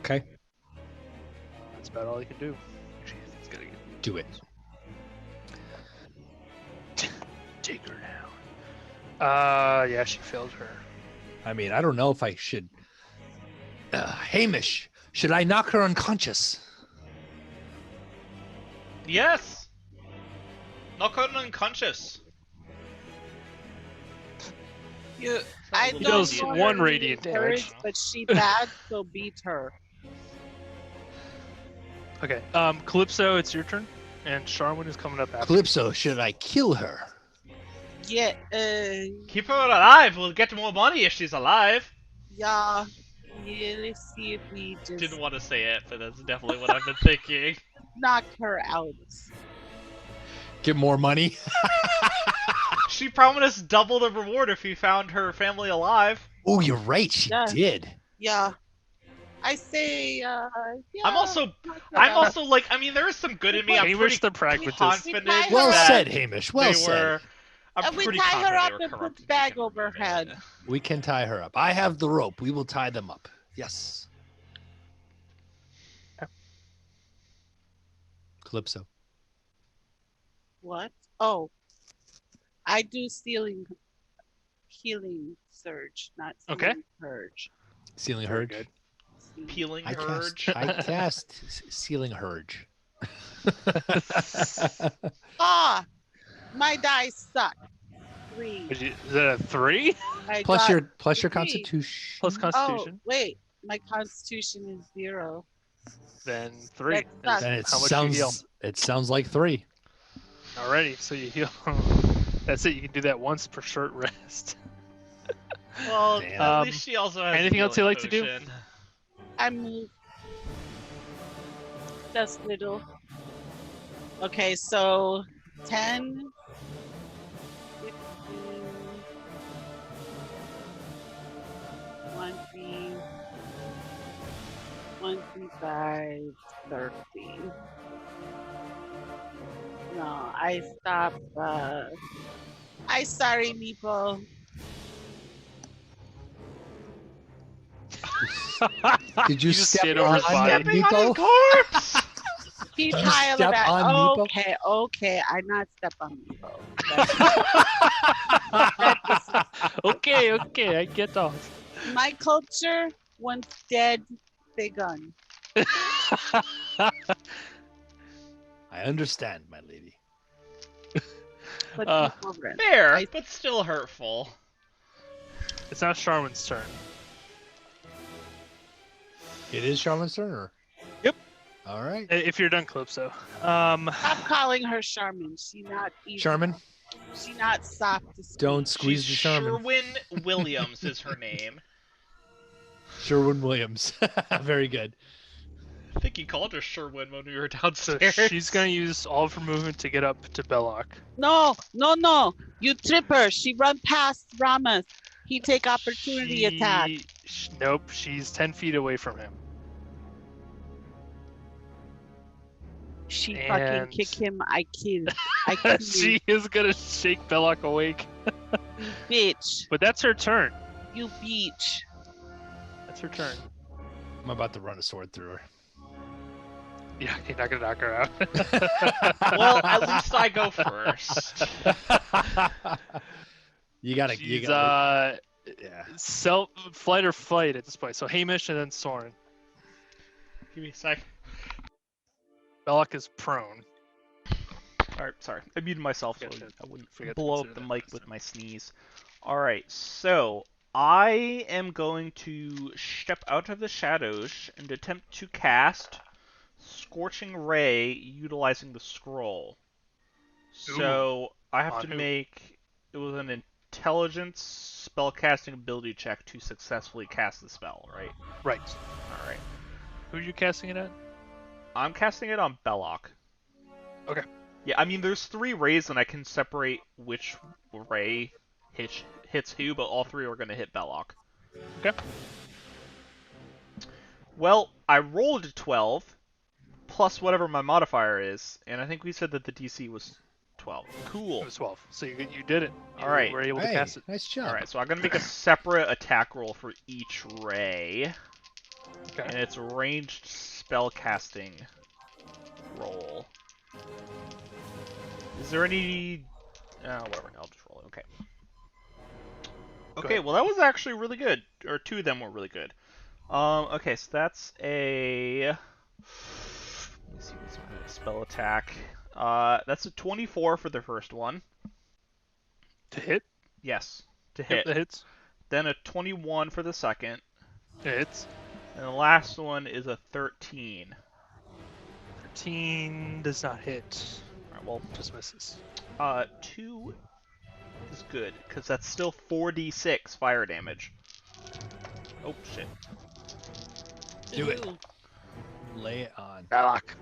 Okay. That's about all he can do. Jeez, he's gotta Do it. take her down. Yeah, she failed her. I mean, I don't know if I should. Hamish, should I knock her unconscious? Yes! Knock her unconscious. You, I He He don't does know one her radiant words, damage. but she bad, so beat her. Okay. Calypso, it's your turn, and Charwin is coming up after. Calypso, should I kill her? Yeah, Keep her alive. We'll get more money if she's alive. yeah. Yeah, let's see if we just Didn't want to say it, but that's definitely what I've been thinking. knock her out. Get more money? She promised double the reward if we found her family alive. Oh, you're right. She Yeah. did. Yeah. I say, yeah. I'm also knock her I'm out. also like, I mean, there is some good in me. I'm Hamish pretty the pragmatist. confident We tie her Well up. that said, Hamish. Well they said. were. I'm And we pretty tie her confident up they were and put corrupt the and bag can over her remove head. it. We can tie her up. I have the rope. We will tie them up. Yes. Calypso. What? Oh. I do healing surge, not Okay. healing purge. Ceiling Very Hurge. good. Peeling I Hurge. Ceiling Hurge. Ah! My dice suck. 3. Is that a 3 I plus got your 3. constitution. plus Oh, Constitution? wait. My constitution is 0. Then 3. That is Then it how much you heal. sounds like 3. Alrighty, so you heal. That's it. You can do that once per short rest. Well, Damn. at least she also has. Anything a else you'd healing like to do? potion. I move. Just little. Okay, so 10, 15, 20, 25, 30. No, I stop. I sorry, Meeple. Did you just step stand over his on body. Stepping on his Meepo? corpse. He You pile step of that. on Meepo? Okay. I not step on Meepo. Okay, I get off. My culture, once dead, begun. I understand, my lady. But Uh, people rent. Fair, I- but still hurtful. It's now Charwin's turn. It is Charmin's turn, or? Yep. All right. If you're done, Calypso. Stop calling her Charmin. She not easy. Charmin, She not soft to speak. don't squeeze She's the Charmin. Sherwin Williams is her name. Sherwin Williams. Very good. I think he called her Sherwin when we were So downstairs. she's gonna use all of her movement to get up to Belloc. No. You trip her. She run past Ramas. He take opportunity attack. Nope, she's 10 feet away from him. She And- fucking kick him. I kill. I kill She is gonna shake Belloc awake. you, bitch. But that's her turn. You bitch. That's her turn. I'm about to run a sword through her. Yeah, you're not gonna knock her out. Well, at least I go first. you gotta. She's yeah. flight or fight at this point. So Hamish and then Soren. Give me a sec. Belloc is prone. Alright, sorry. I muted myself so Forget I wouldn't forget to blow up consider the that mic next with time. my sneeze. Alright, so I am going to step out of the shadows and attempt to cast Scorching Ray utilizing the scroll. So I have On to who? make it was an intelligence spellcasting ability check to successfully cast the spell, right? Right. Alright. Who are you casting it at? I'm casting it on Belloc. Okay. Yeah, I mean, there's 3 rays, and I can separate which ray hits who, but all 3 are going to hit Belloc. Okay. Well, I rolled a 12, plus whatever my modifier is, and I think we said that the DC was 12. Cool. It was 12. So you did it. You All right. were able to Hey, cast it. nice job. Alright, so I'm going to make a separate attack roll for each ray, Okay. and it's a ranged spellcasting roll. Is there any... whatever, I'll just roll it. Okay. Okay, ahead. well that was actually really good. Or 2 of them were really good. Okay, so that's a... Let me see what's my spell attack. That's a 24 for the first one. To hit? Yes, to Yep, hit. that hits. Then a 21 for the second. That hits. And the last one is a 13. 13 does not hit. Alright, well, Just misses. 2 is good, because that's still 4d6 fire damage. Oh, shit. Do it. Ooh. Lay it on. Lock.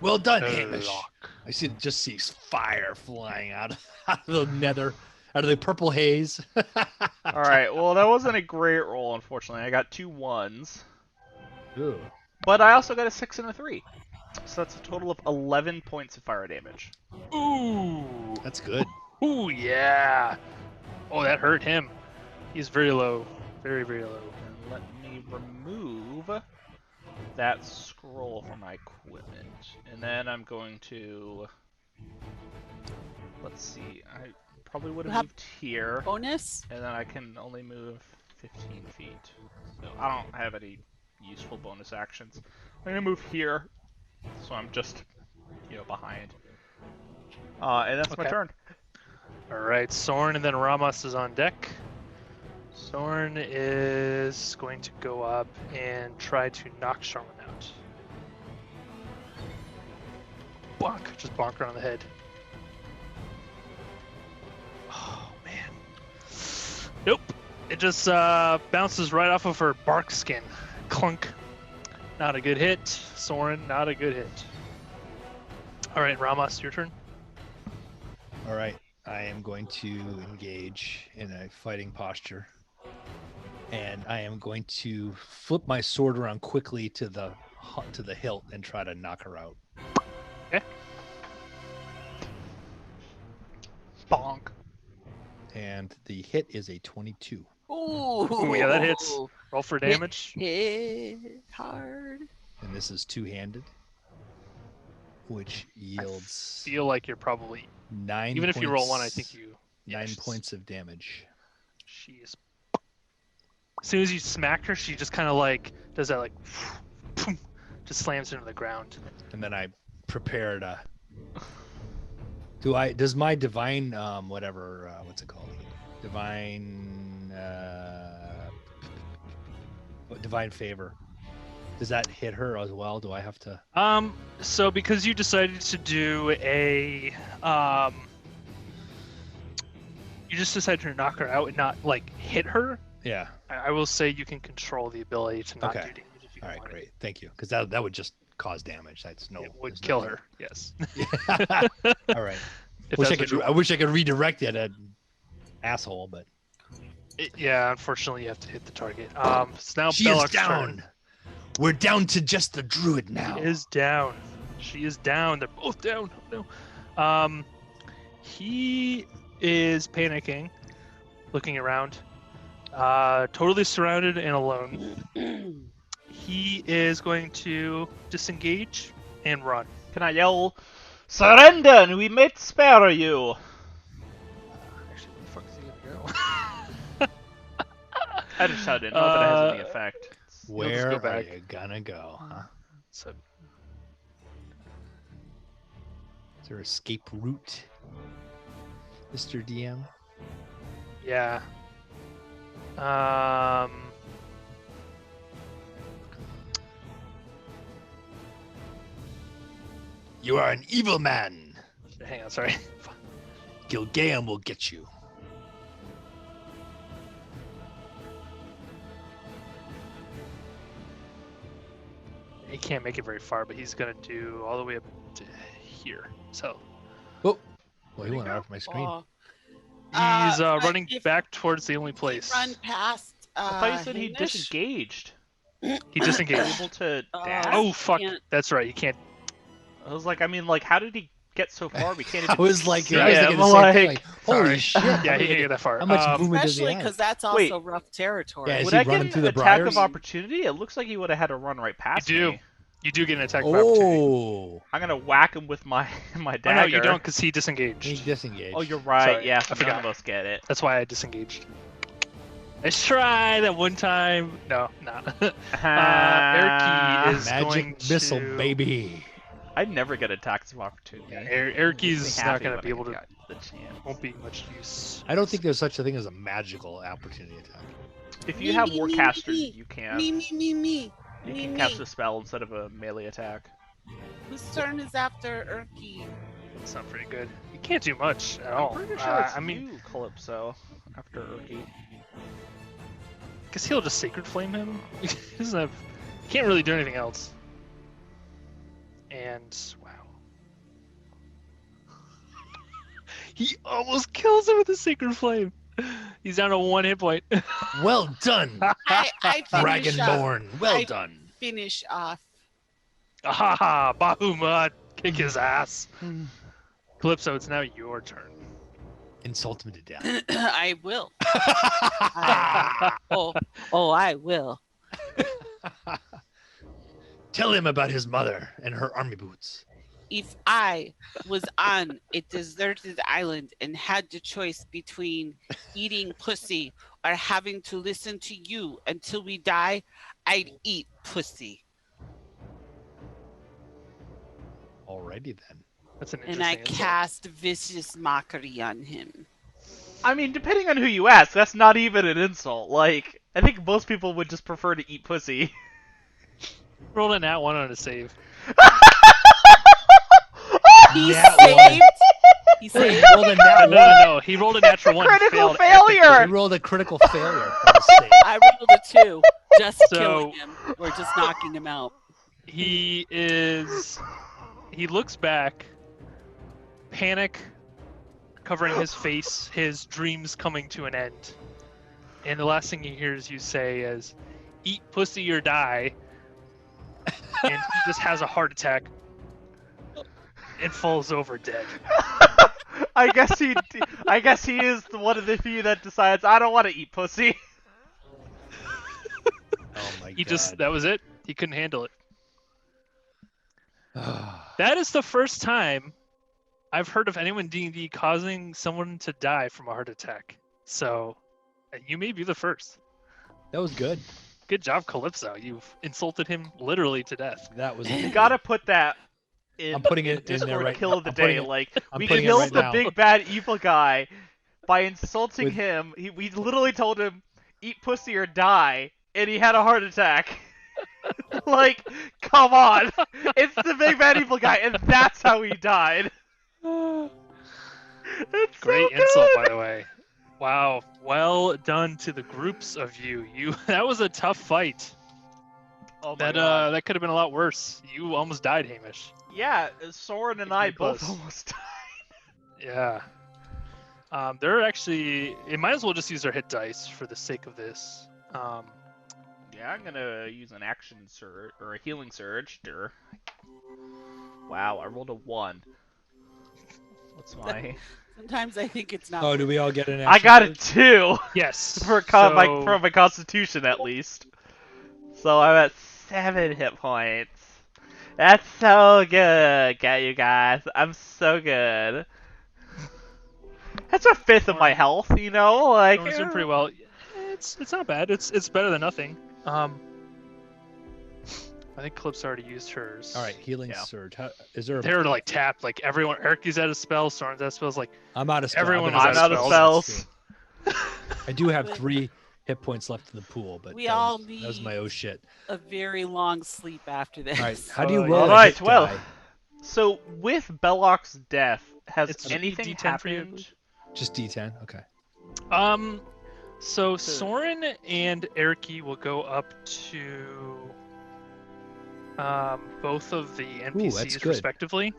Well done, Hamish. Lock. I just see fire flying out of the nether, out of the purple haze. Alright, well, that wasn't a great roll, unfortunately. I got 2 1s. Ooh. But I also got a 6 and a 3. So that's a total of 11 points of fire damage. Ooh. That's good. Ooh, yeah. Oh, that hurt him. He's very low. Very, very low. And let me remove that scroll from my equipment. And then I'm going to... Let's see. I probably would have moved here. Bonus? And then I can only move 15 feet. So I don't have any useful bonus actions. I'm going to move here. So I'm just, behind. And that's my Okay. turn. Alright, Soren and then Ramos is on deck. Soren is going to go up and try to knock Charmin out. Bonk. Just bonk her on the head. Oh, man. Nope. It just bounces right off of her bark skin. Clunk. Not a good hit. Soren, not a good hit. Alright, Ramos, your turn. All right. I am going to engage in a fighting posture. And I am going to flip my sword around quickly to the hilt and try to knock her out. Okay. Bonk. And the hit is a 22. Ooh. Yeah, that hits. Roll for damage. Hit hard. And this is two-handed, which yields Feel like you're probably 9 even points, if you roll one, I think you 9 she's- points of damage. She is. As soon as you smack her, she just kind of like does that like, boom, just slams into the ground. And then I prepare to. Does my divine what's it called? Divine favor. Does that hit her as well? Do I have to? So because you decided to do a you just decided to knock her out and not like hit her. Yeah. I will say you can control the ability to not Okay. do damage if you All right, want. great. Thank you. Because that would just cause damage. That's no. It would there's kill no- her. Yes. All right. If Wish I that's what could. you I want. wish I could redirect it at asshole, but Yeah, unfortunately, you have to hit the target. It's now she Belloc's is down. turn. We're down to just the druid now. She is down. She is down. They're both down. Oh, no. He is panicking, looking around, totally surrounded and alone. He is going to disengage and run. Can I yell, "Surrender and we may spare you"? Actually, where the fuck is he gonna go? I just shouted. Not that it has any effect. You'll just Where go are back. you gonna go? Huh? So, Is there escape route, Mr. DM? yeah. You are an evil man. Hang on, sorry. Gilgaam will get you. He can't make it very far, but he's gonna do all the way up to here. So Oh, well, he you went go. off my screen. Oh. he's But running if back towards the only place. Run past. I thought you said he Hamish. disengaged. He disengaged. Able to Oh. dash? Oh fuck! can't- That's right. He can't. I was like, how did he get so far? We can't I even was like, see I was him. thinking the same thing. Like, holy Sorry. shit! Yeah, how he many- can't get that far. How much movement does he Especially have? because that's Wait. also rough territory. Yeah, is Would he I running get through an the attack briars? of opportunity? It looks like he would have had to run right past do. me. You do get an attack of opportunity. Oh, I'm gonna whack him with my Oh, dagger. no, you don't, because he he disengaged. disengaged. Oh, you're right. Sorry, Yeah, I so none forgot. of us get it. That's why I disengaged. Let's try that one time. No, no. Erky is Magic going missile, to... baby. I'd never get attacks of opportunity. Yeah, It Erky's makes me not happy going to when be I able to. got the chance. Won't be much use. I don't think there's such a thing as a magical opportunity attack. If you have Warcaster, you can. Me. You can cast a spell instead of a melee attack. Whose turn is after Erky? It's not pretty good. You can't do much at I'm all. pretty sure it's I mean, you, Calypso, after Erky. guess he'll just Sacred Flame him. He doesn't have. He can't really do anything else. And wow. He almost kills him with a Sacred Flame. He's down to 1 hit point. Well done, I finish off. Dragonborn. Well I- done. Finish off. Ahaha, Bahamut, kick his ass. Calypso, it's now your turn. Insult him to death. I will. I will. Tell him about his mother and her army boots. If I was on a deserted island and had the choice between eating pussy or having to listen to you until we die, I'd eat pussy. Alrighty then. That's an And interesting I insult. cast vicious mockery on him. I mean, depending on who you ask, that's not even an insult. Like, I think most people would just prefer to eat pussy. Rolled a nat 1 on a save. He Nat saved. He He saved. rolled a nat one. No. He rolled a natural 1. Critical failed failure! He rolled a critical failure. For the save. I rolled a 2. Just So- killing him or just knocking him out. He looks back, panic covering his face, his dreams coming to an end. And the last thing he hears you say is, "Eat pussy or die." And he just has a heart attack and falls over dead. I guess he is one of the few that decides I don't want to eat pussy. Oh my He god. that was it. He couldn't handle it. That is the first time I've heard of anyone D&D causing someone to die from a heart attack. So, you may be the first. That was good. Good job, Calypso. You've insulted him literally to death. That was. You gotta put that in. I'm putting it in Discord there right kill now. of the I'm putting day. it- Like I'm we putting it killed right the now. big bad evil guy by insulting With- him. We literally told him eat pussy or die, and he had a heart attack. Like, come on! It's the big bad evil guy, and that's how he died. It's Great so insult, good. by the way. Wow. Well done to the groups of you. That was a tough fight. Oh my That god. that could have been a lot worse. You almost died, Hamish. Yeah, Soren and I Pretty both close. almost died. Yeah. They're actually. It might as well just use their hit dice for the sake of this. Yeah, I'm gonna use an action surge or a healing surge. Durr. Wow, I rolled a 1. What's my? Sometimes I think it's not. Oh, do we all get an? I action got a surge? 2 Yes. for so, my constitution at least. So I'm at 7 hit points. That's so good, you guys. I'm so good. That's a fifth of my health, you know. Like Everyone's doing pretty well. It's not bad. It's better than nothing. I think Clip's already used hers. All right, healing Yeah. surge. How, is there? They're like tapped. Like everyone. Erky's out of spells. Soren's out of spells. Like I'm out of spells. everyone I'm is out of spells. I do have 3 hit points left in the pool, but We that all was, that was my need- oh shit. A very long sleep after this. All right, how do you Oh, roll? yeah. a Alright, hit well, die? So with Belloc's death, has It's anything D10 for you, I happened? believe. Just D10. Okay. So Soren and Erky will go up to both of the that's NPCs good. respectively,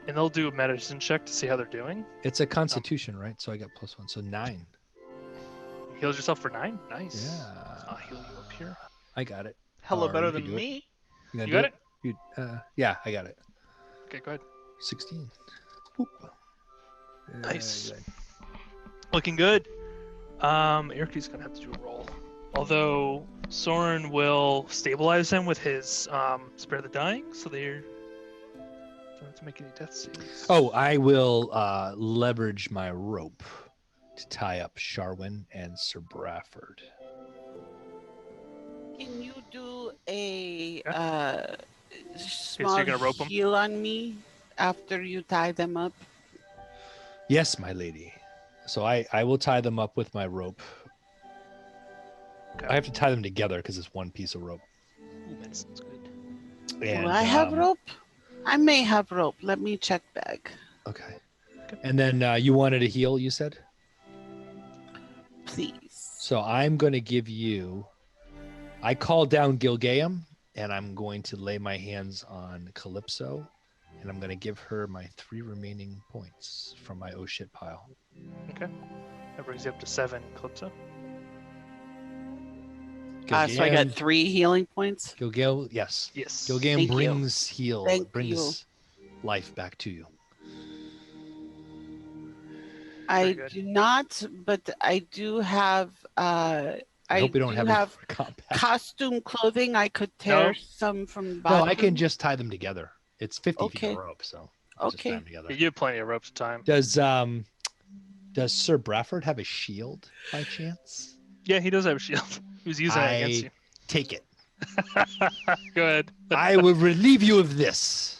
and they'll do a medicine check to see how they're doing. It's a Constitution, right? So I got +1, so 9. Heals yourself for 9. Nice. Yeah. I'll heal you up here. I got it. Hella Or better you can than do it. me. gonna You do got it? You, yeah, I got it. Okay, go ahead. 16. Boop. Nice. Good. Looking good. Erky's gonna have to do a roll. Although Soren will stabilize them with his spare the dying, so they're don't have to make any death saves. Oh, I will leverage my rope to tie up Sharwin and Sir Bradford. Can you do a small gonna rope 'em? heal on me after you tie them up? Yes, my lady. So I will tie them up with my rope. Okay. I have to tie them together because it's one piece of rope. Ooh, medicine's good. And, Do I have rope? I may have rope. Let me check back. Okay. And then you wanted a heal, you said? Please. So I'm going to give you. I call down Gilgaam, and I'm going to lay my hands on Calypso, and I'm going to give her my 3 remaining points from my oh shit pile. Okay. That brings you up to 7, Calypso. So I got 3 healing points. Gilgaam, yes. Yes. Gilgaam Thank you. brings heal, Thank brings life back to you. I good. do not, but I do have. I hope we don't do have, have any combat. costume clothing. I could tear No. some from the No, bottom. I can just tie them together. It's 50 feet Okay. of rope, so just tie Okay. them together. Yeah, you have plenty of ropes of time. Does Sir Bradford have a shield by chance? Yeah, he does have a shield. He was using it against you. Take it. Go ahead. I will relieve you of this.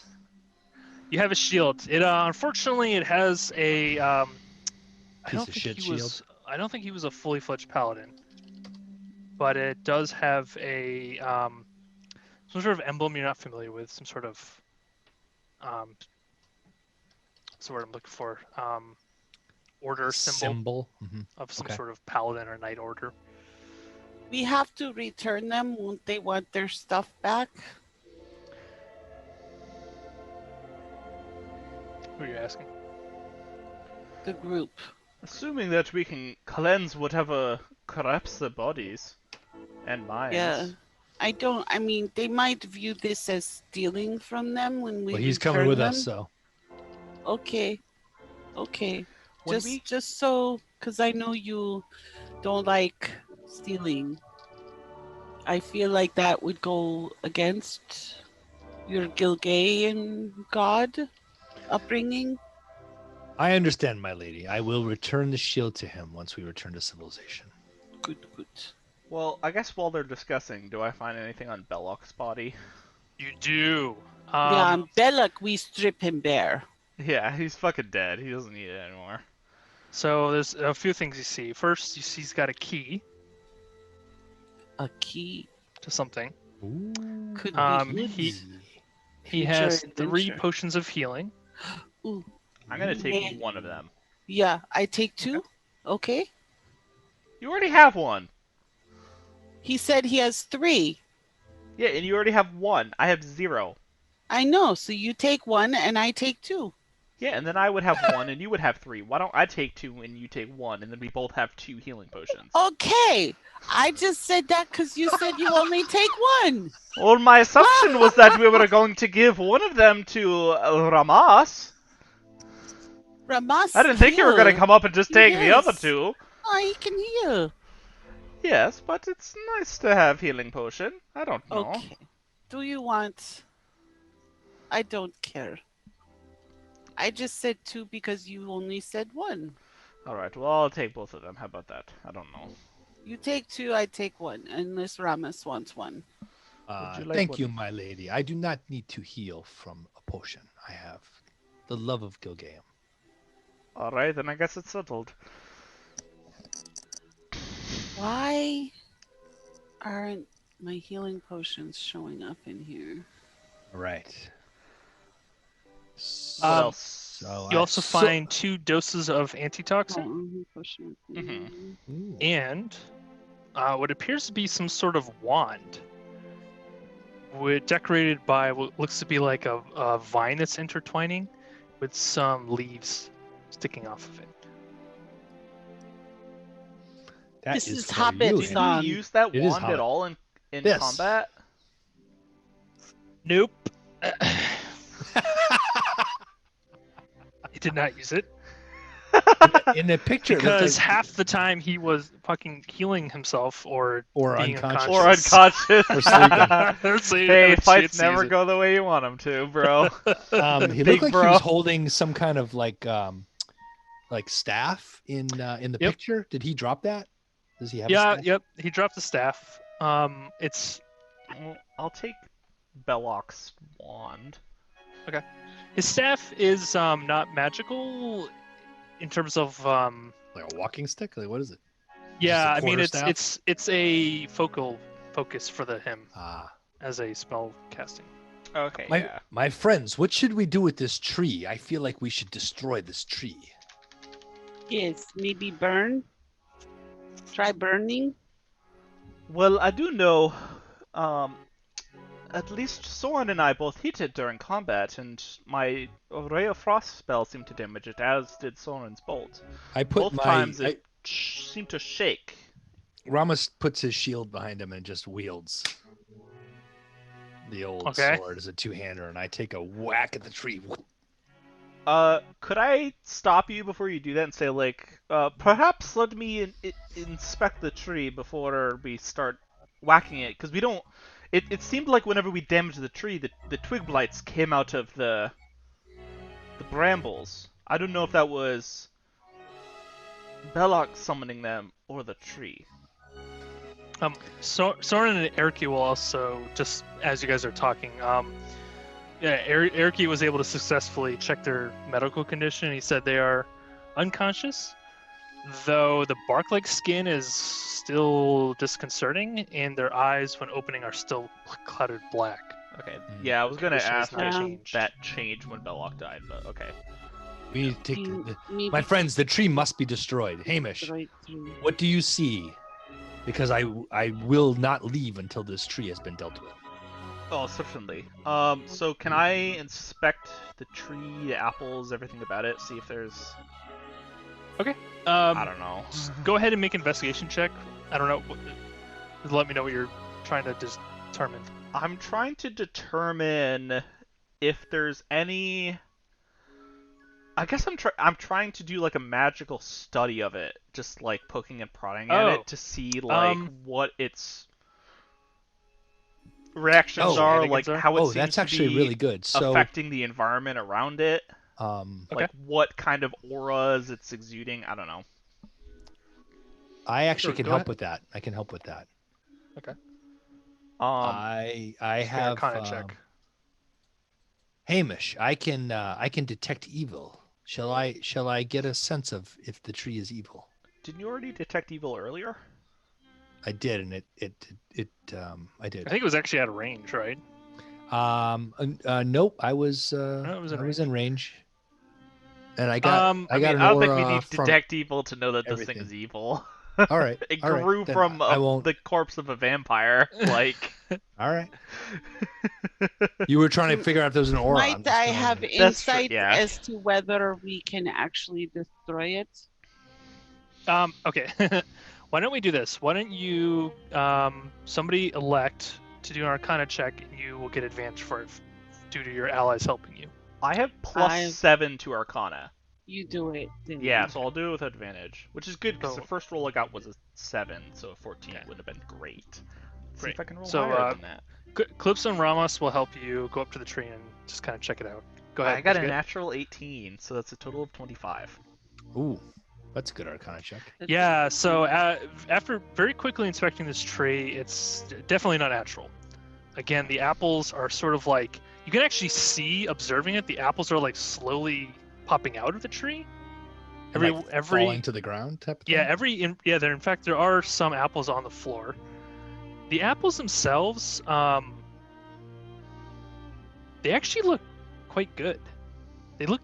You have a shield. It unfortunately it has a I Piece don't of think shit he shield. was. I don't think he was a fully fledged paladin, but it does have a some sort of emblem you're not familiar with. Some sort of what's the word I'm looking for? Order symbol Mhm. of some Okay. sort of paladin or knight order. We have to return them. Won't they want their stuff back? Who are you asking? The group. Assuming that we can cleanse whatever corrupts their bodies and minds. Yeah. I mean, they might view this as stealing from them when we Well, he's coming return with them. us, so Okay. Okay. When Just so, because I know you don't like stealing. I feel like that would go against your Gilgayan god upbringing. I understand, my lady. I will return the shield to him once we return to civilization. Good, good. Well, I guess while they're discussing, do I find anything on Belloc's body? You do. Yeah, on Belloc, we strip him bare. Yeah, he's fucking dead. He doesn't need it anymore. So there's a few things you see. First, you see he's got a key A key to something. could be good. He Future has 3 adventure. potions of healing. Ooh. I'm gonna take Yeah. one of them. Yeah, I take 2. Okay. You already have one. He said he has 3. Yeah, and you already have one. I have 0. I know. So you take 1 and I take 2. Yeah, and then I would have 1 and you would have 3. Why don't I take 2 and you take 1, and then we both have 2 healing potions? Okay. I just said that because you said you only take 1. Well, my assumption was that we were going to give one of them to Ramas. Ramas. I didn't think you were going to come up and just take the Yes. other 2. Oh, he can heal. Yes, but it's nice to have healing potion. I don't know. Okay. Do you want? I don't care. I just said 2 because you only said 1. Alright, well, I'll take both of them. How about that? I don't know. You take 2, I take 1, unless Ramas wants 1. Would you like Thank one? you, my lady. I do not need to heal from a potion. I have the love of Gilgaam. Alright, then I guess it's settled. Why aren't my healing potions showing up in here? All right. What Um, else? So You also find 2 doses of antitoxin Ooh. and what appears to be some sort of wand, decorated by what looks to be like a vine that's intertwining with some leaves sticking off of it. That This is for Hobbit you, Did song. you use that It is wand at Hobbit. all in Yes. combat? Nope. He did not use it in the picture. it looked because like, half the time he was fucking healing himself or being unconscious. Or unconscious. Or sleeping. Or sleeping. Hey, Shit, fights sees never it. go the way you want them to, bro. He Big looked like bro. he was holding some kind of like staff in the Yep. picture. Did he drop that? Does he have? a Yeah, staff? yep. He dropped the staff. It's Well, I'll take Belloc's wand. His staff is not magical in terms of Like a walking stick? Like what is it? yeah, I mean quarterstaff? it's a focal focus for him Ah. as a spell casting. Okay, My yeah. my friends, what should we do with this tree? I feel like we should destroy this tree. Yes, maybe burn. Try burning. Well, I do know, at least Soren and I both hit it during combat, and my Ray of Frost spell seemed to damage it, as did Soren's bolt. I put Both my times it seemed to shake. Ramos puts his shield behind him and just wields the old Okay. sword as a two-hander, and I take a whack at the tree. Could I stop you before you do that and say, like, perhaps let me inspect the tree before we start whacking it? Because we don't... It seemed like whenever we damaged the tree, the twig blights came out of the brambles. I don't know if that was Belloc summoning them or the tree. Soren and Eriki will also, just as you guys are talking, Eriki was able to successfully check their medical condition. He said they are unconscious, though the bark-like skin is still disconcerting, and their eyes, when opening, are still cluttered black. Okay, yeah, I was gonna Condition has ask not if changed. that changed when Belloc died, but okay. We need to take Maybe my friends. The tree must be destroyed. Hamish, destroy through. what do you see? Because I will not leave until this tree has been dealt with. Oh, certainly. So can I inspect the tree, the apples, everything about it, see if there's... I don't know. Just go ahead and make an investigation check. I don't know. Let me know what you're trying to determine. I'm trying to determine if there's any... I guess I'm trying to do like a magical study of it, just like poking and prodding at Oh. it to see like what its reactions Oh. are, Shenanigans like are? how it Oh, seems that's to actually be really good. So, affecting the environment around it, okay. like what kind of auras it's exuding. I don't know. I actually Sure, can go help ahead. with that. I can help with that. I Just an have Arcana check. Hamish. I can detect evil. Shall I get a sense of if the tree is evil? Didn't you already detect evil earlier? I did, and I did. I think it was actually out of range, right? Nope. I was it was in I was in range, and I got I got mean, an I don't think we aura need from detect evil to know that this thing everything. is evil. All right. It all right, grew then from I won't. the corpse of a vampire. Like, All right. You were trying to figure out if there was an aura. I'm Might just I telling have you. That's true, insight yeah. as to whether we can actually destroy it? Okay. Why don't we do this? Why don't you somebody elect to do an Arcana check, and you will get advantage for it due to your allies helping you. I have I've- +7 to Arcana. You do it. Then. Yeah, so I'll do it with advantage, which is good because So- the first roll I got was a 7, so a 14 Okay. would have been great. Let's see Great. if I can roll So, higher than that. Clipson and Ramos will help you go up to the tree and just kind of check it out. Go ahead. I got what'd a you get? natural 18, so that's a total of 25. Ooh, that's a good Arcana check. That's- Yeah, so after very quickly inspecting this tree, it's definitely not natural. Again, the apples are sort of like, you can actually see, observing it, the apples are like slowly popping out of the tree. Like falling to the ground type of Yeah, thing? there. In fact, there are some apples on the floor. The apples themselves, they actually look quite good. They look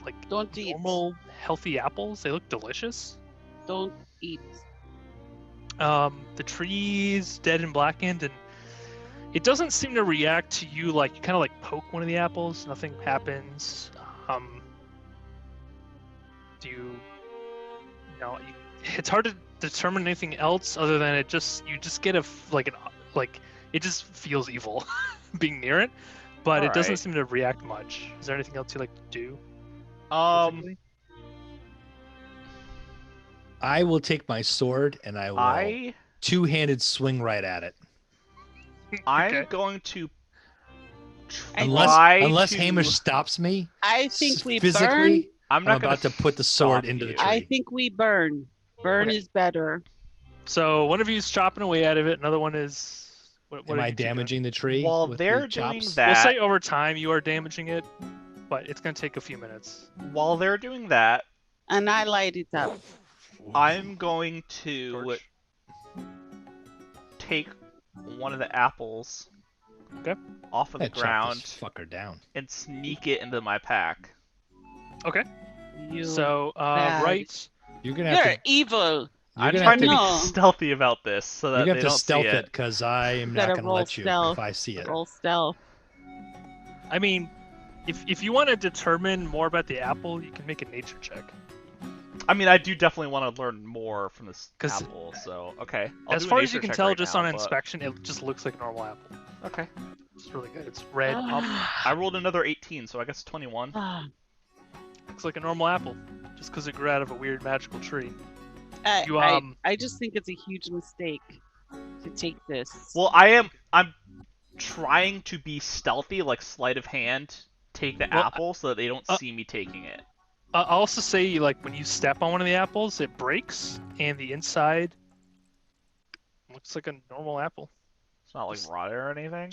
like Don't eat. normal, healthy apples. They look delicious. Don't eat. The tree's dead and blackened, and it doesn't seem to react to you. Like, you kind of like poke one of the apples, nothing happens. Do you? No, it's hard to determine anything else other than you just get it just feels evil being near it, but it doesn't Alright. seem to react much. Is there anything else you'd like to do? Um, I will take my sword and I will two-handed swing right at it. I'm Okay. going to Unless to... Hamish stops me I think we burn. physically, I'm I'm not gonna about to put the sword stop into the you. tree. I think we burn. Burn Okay. is better. So one of you is chopping away out of it. Another one is What Am are I you two doing? damaging the tree While with they're the doing chops? that, We'll say over time you are damaging it, but it's gonna take a few minutes. while they're doing that, And I light it up. I'm going to Torch. take one of the apples Okay. off of the Hey, chop this ground fucker down. and sneak it into my pack. Okay. You So bad. right. You're gonna have You're to. evil. You're I'm gonna trying have to to. be No. stealthy about this so You're that gonna they have to don't stealth see it it. because I am Gotta not gonna roll let you stealth. if I see it. Roll stealth. I mean, if you want to determine more about the apple, you can make a nature check. I mean, I do definitely want to learn more from this 'Cause apple, so okay. I'll As do a far as you nature can check tell, right just now, on but- inspection, it just looks like a normal apple. Okay. It's really good. It's red. I rolled another 18, so I guess 21. Looks like a normal apple, just because it grew out of a weird magical tree. I, You, I, I just think it's a huge mistake to take this. Well, I'm trying to be stealthy, like sleight of hand, take the Well, apple so that they don't see me taking it. I'll also say, like, when you step on one of the apples, it breaks, and the inside looks like a normal apple. It's not like rotted or anything.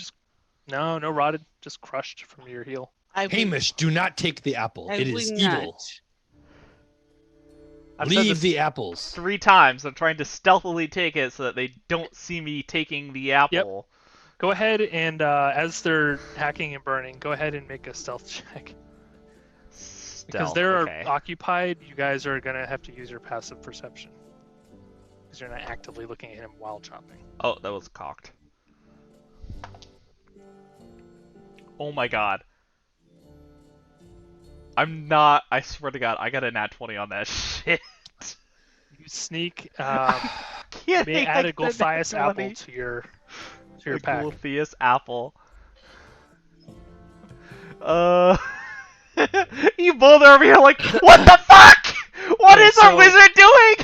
No rotted, just crushed from your heel. I would- Hamish, do not take the apple. I It is would evil. not. I've said Leave this the apples. 3 times. I'm trying to stealthily take it so that they don't see me taking the apple. Go ahead and, as they're hacking and burning, go ahead and make a stealth check. Because Stealth, they're okay. occupied, you guys are going to have to use your passive perception. Because you're not actively looking at him while chopping. Oh, that was cocked. Oh my god. I'm not. I swear to God, I got a nat 20 on that shit. You sneak, Can't may add a Gulthias apple to your pack. Gulthias apple. You both are over here like, what the fuck? What Okay, is our so- wizard doing?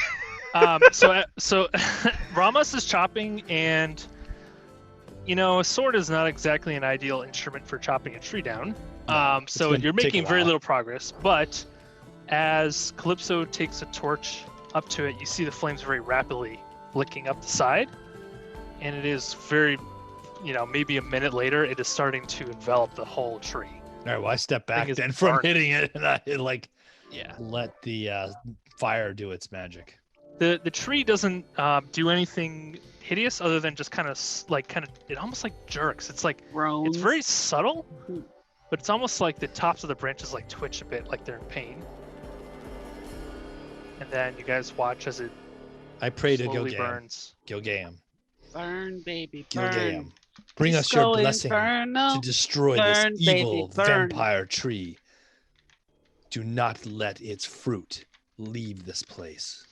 So Ramos is chopping, and a sword is not exactly an ideal instrument for chopping a tree down. So gonna you're take a making very while. little progress. But as Calypso takes a torch up to it, you see the flames very rapidly licking up the side, and it is very, maybe a minute later, it is starting to envelop the whole tree. All right, well, I step back is then from burning. hitting it, and I Yeah. let the fire do its magic. The tree doesn't do anything hideous other than just kind of it almost like jerks. It's like Groans. it's very subtle, Mhm. but it's almost like the tops of the branches like twitch a bit, like they're in pain. And then you guys watch as it I pray to slowly Gilgaam. burns. Gilgaam. Burn, baby, burn. Gilgaam. Bring us your Disco blessing Inferno. to destroy Burn, this baby, evil burn. vampire tree. Do not let its fruit leave this place.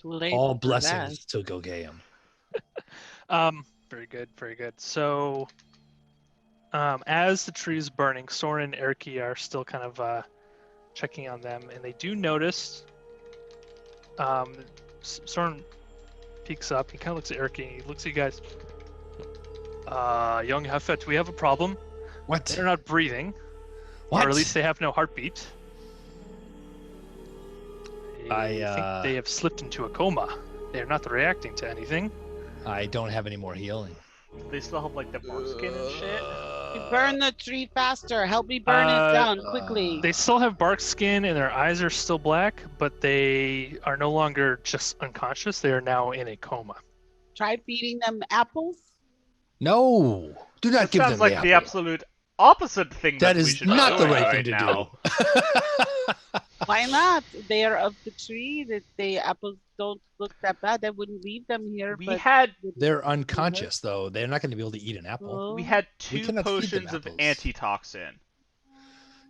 Too late All for blessings to Gilgaam. Very good, very good. So, as the tree is burning, Soren and Erky are still kind of checking on them, and they do notice. Soren peeks up. He kind of looks at Erky, and he looks at you guys. Young Hafet, we have a problem. What? They're not breathing, What? or at least they have no heartbeat. I think they have slipped into a coma. They are not reacting to anything. I don't have any more healing. They still have like the bark skin and shit. You burn the tree faster. Help me burn it down quickly. They still have bark skin and their eyes are still black, but they are no longer just unconscious. They are now in a coma. Try feeding them apples. No, do not That give sounds them like the the apple. absolute opposite thing That we is should not be the doing right thing to now. do. Why not? They are of the tree. That the apples don't look that bad. I wouldn't leave them here. We but had They're unconscious, though. They're not going to be able to eat an apple. Oh. we had We 2 cannot feed them potions of apples. antitoxin.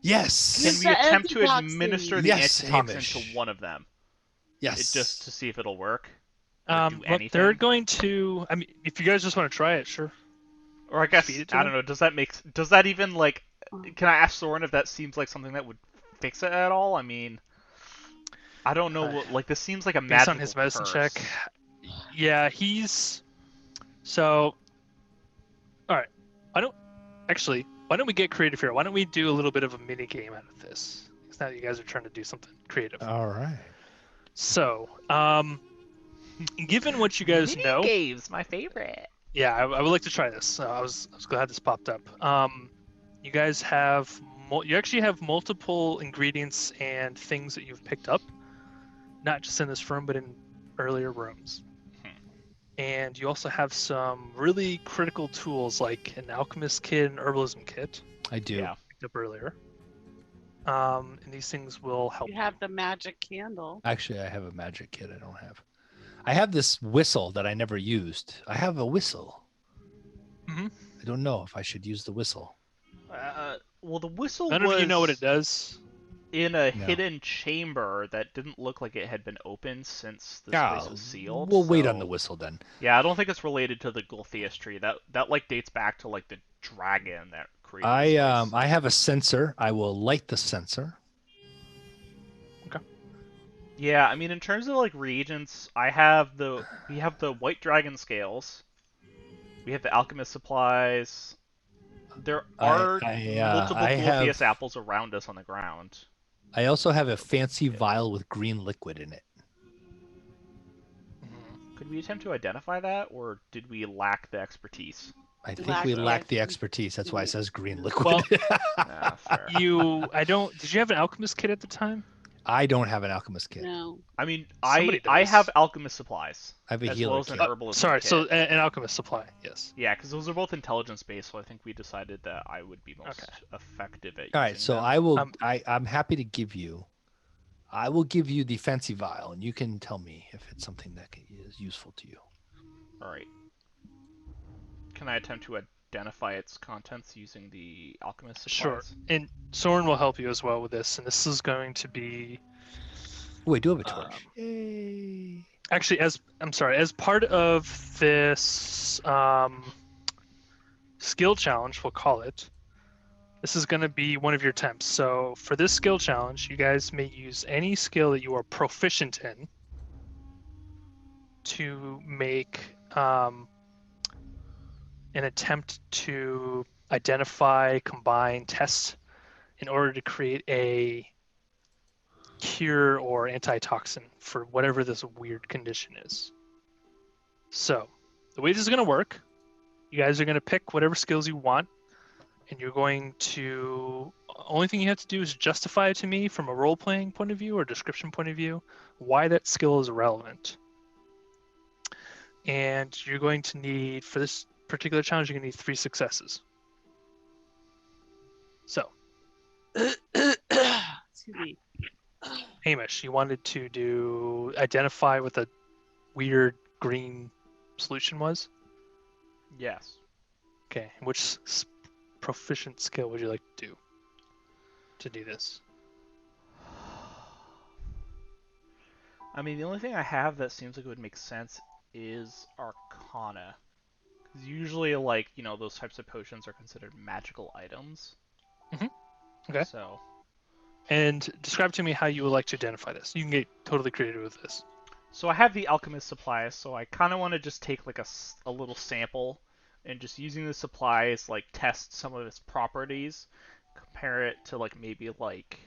Yes. Can Use we the attempt to antitoxin. administer the Yes, antitoxin Hamish. to one of them? Yes. Just to see if it'll work? Or do Well, they're anything? going to. I mean, if you guys just want to try it, sure. Or I guess feed it to I don't know. Does that even like? Can I ask Soren if that seems like something that would fix it at all? I mean, I don't know. What, like this seems like a Based magical on his medicine curse. check. Yeah, he's. So. All right. Why don't we get creative here? Why don't we do a little bit of a mini game out of this? Because now you guys are trying to do something creative. All right. So, given what you guys know, Games, my favorite. Yeah, I would like to try this. I was glad this popped up. You guys have you actually have multiple ingredients and things that you've picked up, not just in this room, but in earlier rooms. And you also have some really critical tools like an alchemist kit and herbalism kit I do. Yeah. picked up earlier. And these things will help You have the magic candle. Actually, I have a magic kit. I have this whistle that I never used. I have a whistle. Mhm. I don't know if I should use the whistle. Well, the whistle None was of you know what it does. in a No. hidden chamber that didn't look like it had been opened since this place was sealed. We'll wait on the so- whistle then. Yeah, I don't think it's related to the Gulthias tree. That like dates back to like the dragon that created this place. I have a sensor. I will light the sensor. Yeah, I mean in terms of like reagents, we have the white dragon scales. We have the alchemist supplies. There are multiple I Gulthias have- apples around us on the ground. I also have a fancy vial with green liquid in it. Could we attempt to identify that, or did we lack the expertise? I think Lack we of lack the expertise. expertise. That's why it says green liquid. Well, Fair. Did you have an alchemist kit at the time? I don't have an alchemist kit. No. I mean, Somebody I does. have alchemist supplies. I have a as healer well as kit. an herbalism Sorry, kit. so an alchemist supply, yes. Yeah, because those are both intelligence based, so I think we decided that I would be most Okay. effective at All right, using so them. I will. Um, I'm happy to give you. I will give you the fancy vial, and you can tell me if it's something that is useful to you. All right. Can I attempt to identify its contents using the alchemist Sure. supplies? And Soren will help you as well with this, and this is going to be Oh, I do have a torch. Um, Yay! actually as part of this skill challenge, we'll call it. This is going to be one of your attempts. So for this skill challenge, you guys may use any skill that you are proficient in to make an attempt to identify, combine, test in order to create a cure or antitoxin for whatever this weird condition is. So the way this is going to work, you guys are going to pick whatever skills you want, and you're going to, only thing you have to do is justify to me from a role-playing point of view or description point of view why that skill is relevant. And you're going to need, for this particular challenge, you're going to need 3 successes. So, Excuse me. Hamish, you wanted to identify what the weird green solution was? Yes. Okay, which proficient skill would you like to do this? I mean, the only thing I have that seems like it would make sense is Arcana. Because usually, like, you know, those types of potions are considered magical items. Okay. So, And describe to me how you would like to identify this. You can get totally creative with this. so I have the alchemist supplies, so I kind of want to just take like a little sample and just using the supplies, like test some of its properties, compare it to like maybe like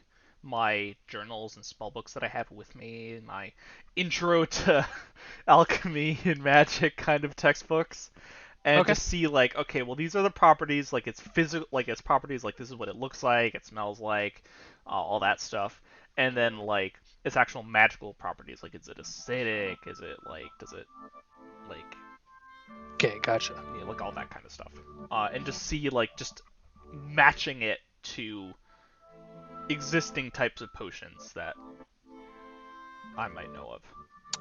my journals and spell books that I have with me, my intro to alchemy and magic kind of textbooks, and Okay. just see like, okay, well these are the properties, like its physical, like its properties, like this is what it looks like, it smells like, all that stuff, and then like its actual magical properties, like is it acidic, is it like, does it like, Okay, gotcha. yeah, like all that kind of stuff, and just see like just matching it to existing types of potions that I might know of.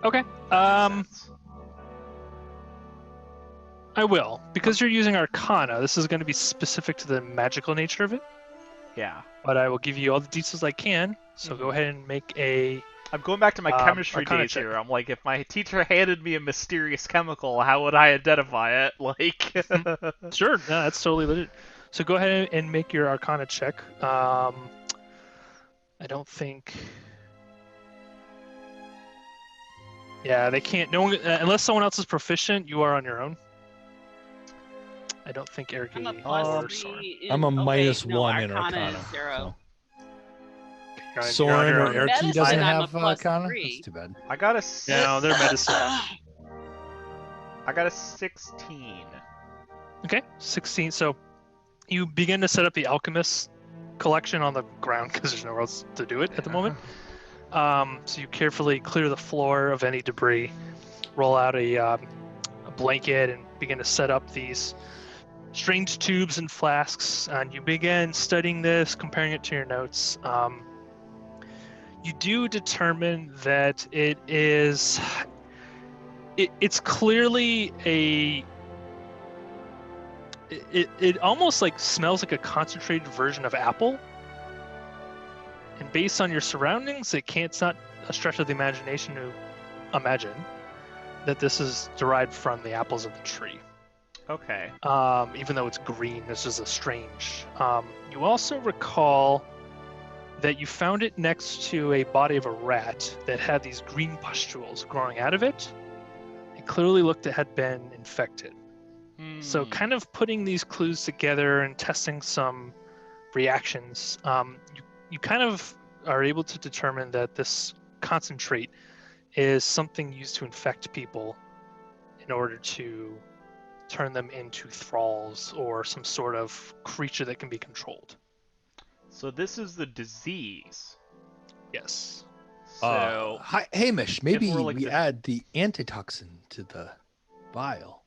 Okay. If that makes sense. I will. Because you're using Arcana, this is going to be specific to the magical nature of it, Yeah. but I will give you all the details I can. So go ahead and make a... I'm going back to my chemistry Arcana days check. here. I'm like, if my teacher handed me a mysterious chemical, how would I identify it? Like, Sure, no, that's totally legit. So go ahead and make your Arcana check. I don't think... Yeah, they can't... No one, unless someone else is proficient, you are on your own. I don't think Eric I'm a or plus Soren. 3. I'm a minus no, 1 in Arcana Arcana. is 0. You're on Soren your or own. Erky Medicine, doesn't I'm a have plus Arcana? 3. That's too bad. I got a No, they're medicine. I got a 16. Okay, 16. So you begin to set up the alchemist collection on the ground because there's nowhere else to do it at the moment. So you carefully clear the floor of any debris, roll out a blanket, and begin to set up these strange tubes and flasks. And you begin studying this, comparing it to your notes. You do determine that it's clearly it almost like smells like a concentrated version of apple. And based on your surroundings, it's not a stretch of the imagination to imagine that this is derived from the apples of the tree. Okay. Even though it's green, this is a strange. You also recall that you found it next to a body of a rat that had these green pustules growing out of it. It clearly looked it had been infected. So kind of putting these clues together and testing some reactions, you kind of are able to determine that this concentrate is something used to infect people in order to turn them into thralls or some sort of creature that can be controlled. So this is the disease. Yes. So Hi, Hamish, maybe we're like we the- add the antitoxin to the vial.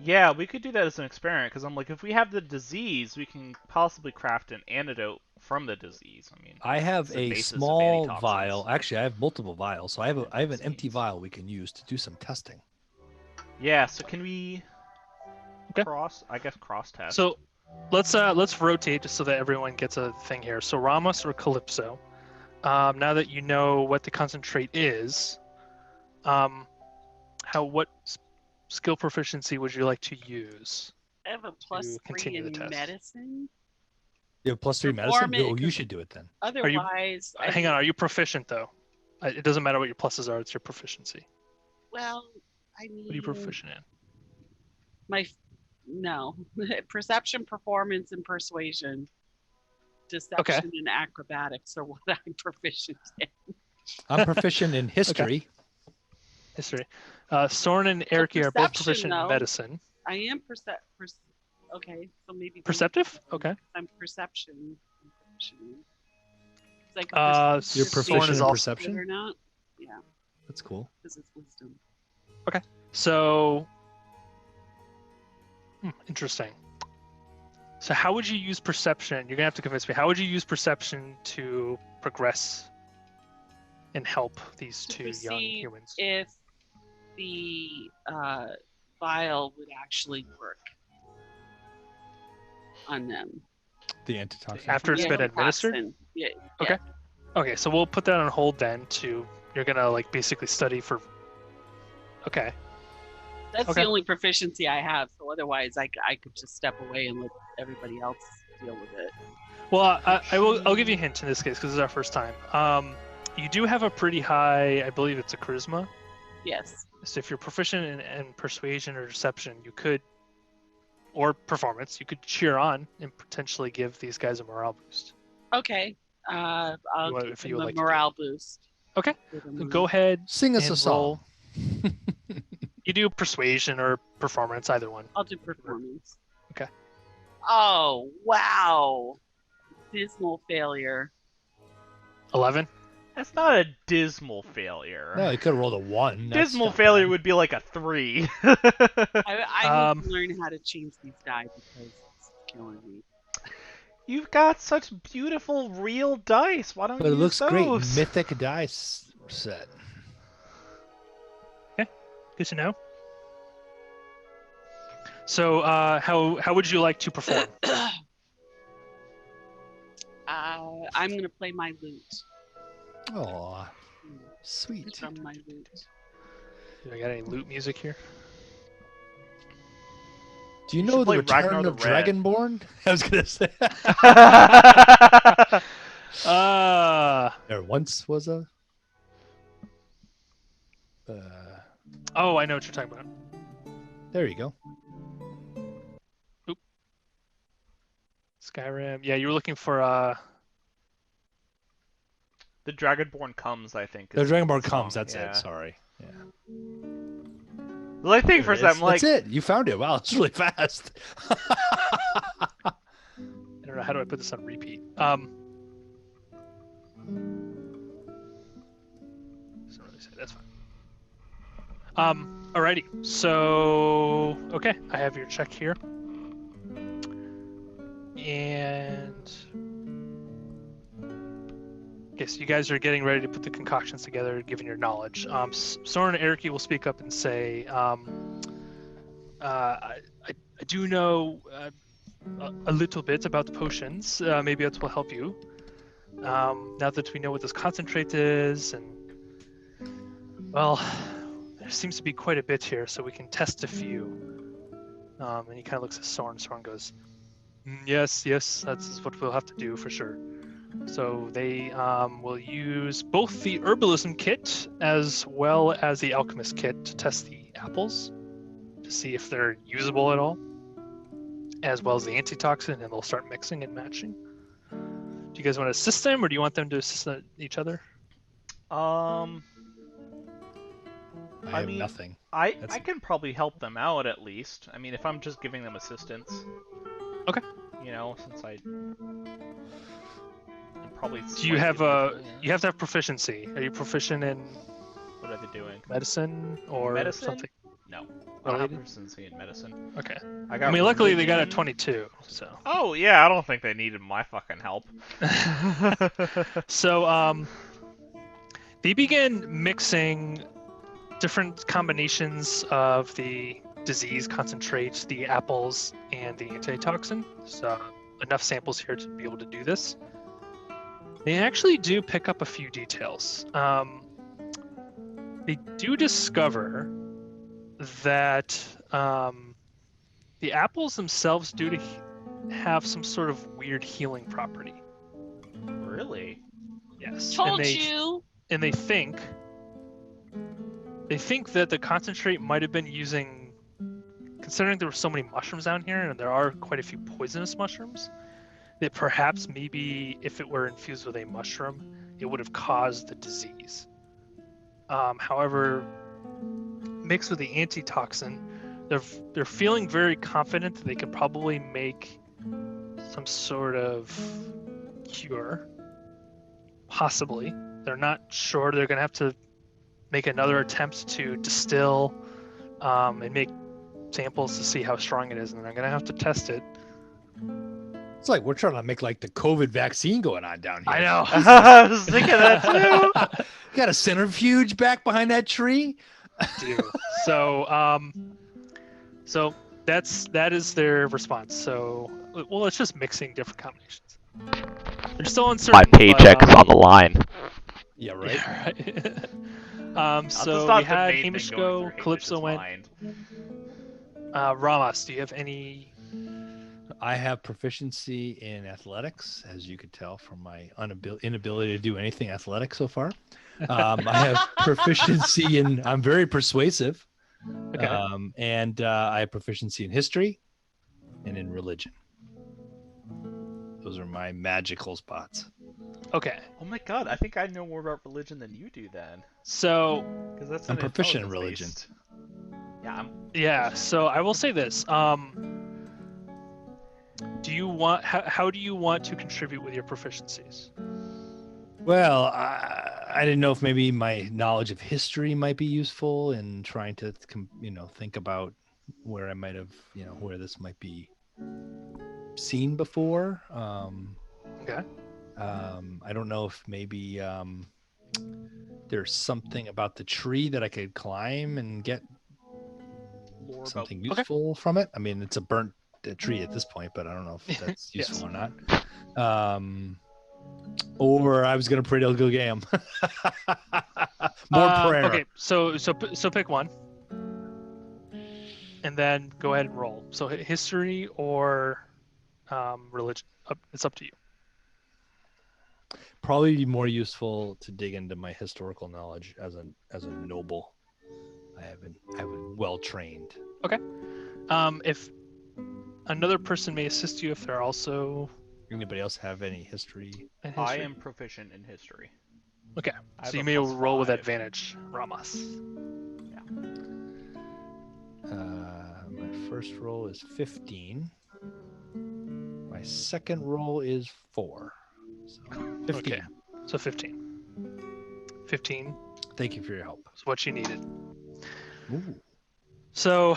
yeah, we could do that as an experiment because I'm like, if we have the disease, we can possibly craft an antidote from the disease. I mean, I have it's the a basis of small antitoxins. vial. Actually, I have multiple vials, so I have an empty Disease. vial we can use to do some testing. Yeah. So can we Okay. cross test? So let's rotate just so that everyone gets a thing here. So Ramos or Calypso, now that you know what the concentrate is, what skill proficiency would you like to use? I have a plus continue 3 the in test. medicine. You have +3 medicine? Performance- Oh, you should do it then. Otherwise, Hang on, are you proficient though? It doesn't matter what your pluses are; it's your proficiency. Well, I mean, What are you proficient in? No, perception, performance, and persuasion. Deception and acrobatics are what I'm proficient in. I'm proficient in history. History. Soren and Eric are both perception, proficient in though. medicine. I am okay, so maybe Perceptive? Okay. I'm perception. It's like You're proficient is in also- perception? or not? Yeah, That's cool. because it's wisdom. So, interesting. So, how would you use perception? You're gonna have to convince me. How would you use perception to progress and help these To two young perceive humans? if the vial would actually work on them. The antitoxin. After it's been administered? Antitoxin. Yeah. Okay. Okay, so we'll put that on hold then. You're gonna like basically study for. Okay. That's Okay. the only proficiency I have. So otherwise, I could just step away and let everybody else deal with it. Well, I'll give you a hint in this case because this is our first time. You do have a pretty high, I believe it's a charisma. Yes. So if you're proficient in persuasion or deception, you could, or performance, you could cheer on and potentially give these guys a morale boost. Okay. I'll If give you them would a like to do morale boost. Okay. Give them So a- go ahead. Sing us and a song. roll. You do persuasion or performance, either one. I'll do performance. Okay. Oh, wow. Dismal failure. 11. That's not a dismal failure. No, you could have rolled a 1. That's Dismal not failure bad. would be like a 3. I need to learn how to change these die because it's killing me. You've got such beautiful real dice. Why don't But you it looks use great. those? Mythic dice set. Good to know. So, how would you like to perform? I'm going to play my lute. Aw, sweet. From my lute. Do I got any loot music here? Do you You know should the play Return Ragnar the of Red. Dragonborn? I was gonna say. There once was a. Oh, I know what you're talking about. There you go. Skyrim. Yeah, you were looking for The Dragonborn comes, I think. The is Dragonborn the comes. song, That's yeah. it. Sorry. Yeah. Well, I think There for it some, is. like, That's it. You found it. Wow, it's really fast. I don't know, how do I put this on repeat? So that's fine. Alrighty. So okay, I have your check here, and okay, so you guys are getting ready to put the concoctions together, given your knowledge. Soren and Eriki will speak up and say, I do know a little bit about the potions. Maybe that will help you. Now that we know what this concentrate is, and well, there seems to be quite a bit here, so we can test a few. And he kind of looks at Soren. Soren goes, yes, that's what we'll have to do for sure. So they will use both the herbalism kit as well as the alchemist kit to test the apples to see if they're usable at all, as well as the antitoxin, and they'll start mixing and matching. Do you guys want to assist them, or do you want them to assist each other? I have mean, nothing. I That's- can probably help them out at least. I mean, if I'm just giving them assistance. Okay. You know, since I'm probably. Do you have slightly more you have to have proficiency? Are you proficient in What are they doing? medicine or Medicine? something No. I don't have related? proficiency in medicine. Okay. I got. I mean, luckily they got a religion. 22, so. Oh yeah, I don't think they needed my fucking help. So they begin mixing different combinations of the disease concentrate, the apples, and the antitoxin. So enough samples here to be able to do this. They actually do pick up a few details. They do discover that the apples themselves do have some sort of weird healing property. Really? Yes. Told you. And they think that the concentrate might have been using, considering there were so many mushrooms down here and there are quite a few poisonous mushrooms, that perhaps maybe if it were infused with a mushroom, it would have caused the disease. However, mixed with the antitoxin, they're feeling very confident that they can probably make some sort of cure. Possibly. They're not sure. They're going to have to make another attempt to distill and make samples to see how strong it is, and they're going to have to test it. It's like we're trying to make like the COVID vaccine going on down here. I know. I was thinking that too. You got a centrifuge back behind that tree? Do. So that is their response. So well, it's just mixing different combinations. They're still uncertain. My paycheck's on the line. Yeah, right. Yeah, right. That's So not we the had main Hamish thing going go, through Calypso Hamish's went. mind. Ramos, do you have any? I have proficiency in athletics, as you could tell from my inability to do anything athletic so far. I have proficiency in, I'm very persuasive. Okay. And I have proficiency in history and in religion. Those are my magical spots. Okay. Oh my god, I think I know more about religion than you do then. So Because that's I'm an proficient in religion. intelligence-based. yeah, so I will say this. Do you want? How do you want to contribute with your proficiencies? Well, I didn't know if maybe my knowledge of history might be useful in trying to, think about where I might have, where this might be seen before. Okay. I don't know if maybe there's something about the tree that I could climb and get Lore something Okay. useful from it. I mean, it's a burnt tree at this point, but I don't know if that's Yes. useful or not. Or I was gonna pray to Gilgam. More prayer. Okay, so pick one, and then go ahead and roll. So history or religion. It's up to you. Probably be more useful to dig into my historical knowledge as a noble. I have well trained. If another person may assist you, if they're also Anybody else have any history? in I history. am proficient in history. Okay, I so have you a may +5. roll with advantage, Ramos. first roll is 15. My second roll is 4. So 15. Okay. So 15. 15 Thank you for your help. is what you needed. Ooh. So,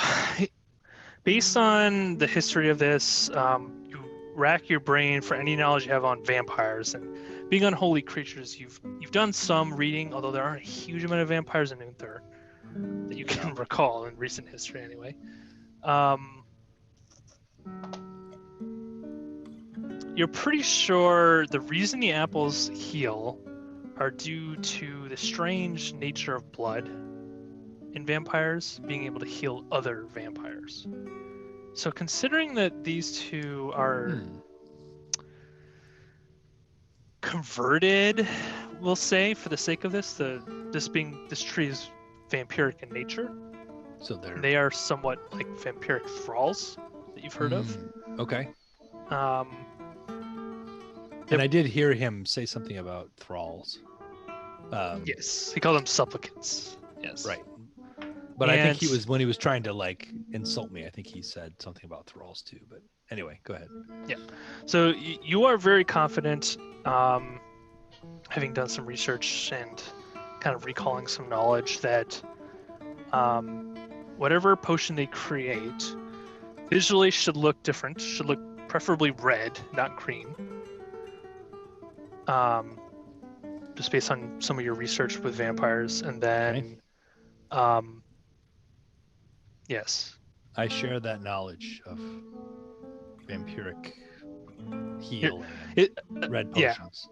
based on the history of this, you rack your brain for any knowledge you have on vampires and being unholy creatures. You've done some reading, although there aren't a huge amount of vampires in Uther that you can recall in recent history, anyway. You're pretty sure the reason the apples heal are due to the strange nature of blood in vampires being able to heal other vampires. So considering that these two are converted, we'll say for the sake of this, this tree is vampiric in nature. So they are somewhat like vampiric thralls that you've heard of. Okay. Yep. And I did hear him say something about thralls. Yes, he called them supplicants. Yes. Right. But I think when he was trying to like insult me, I think he said something about thralls too. But anyway, go ahead. Yeah. So you are very confident, having done some research and kind of recalling some knowledge that whatever potion they create visually should look different, should look preferably red, not green. Just based on some of your research with vampires, and then, yes, I share that knowledge of vampiric healing, red potions.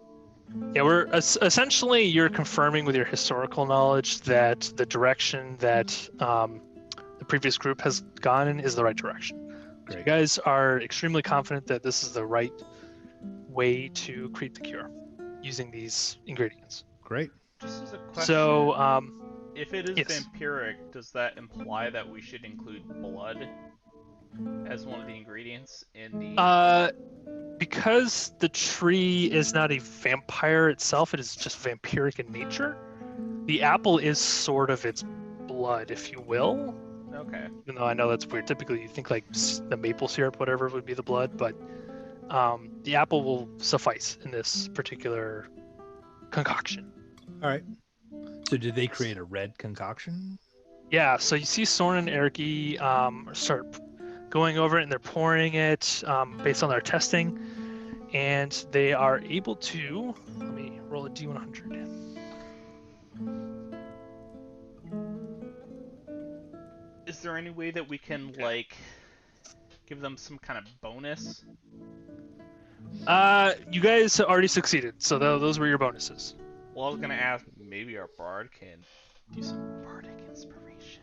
Yeah, we're essentially you're confirming with your historical knowledge that the direction that the previous group has gone in is the right direction. So you guys are extremely confident that this is the right way to create the cure using these ingredients. Great. Just as a question. So, if it is vampiric, does that imply that we should include blood as one of the ingredients in the... Because the tree is not a vampire itself, it is just vampiric in nature. The apple is sort of its blood, if you will. Okay. Even though I know that's weird. Typically, you think like the maple syrup, whatever, would be the blood, but the apple will suffice in this particular concoction. All right. So did they create a red concoction? Yeah. So you see Soren and Erky start going over it, and they're pouring it based on their testing, and they are able to. Let me roll a D100. Is there any way that we can like give them some kind of bonus? You guys already succeeded, so those were your bonuses. Well, I was gonna ask, maybe our bard can do some bardic inspiration.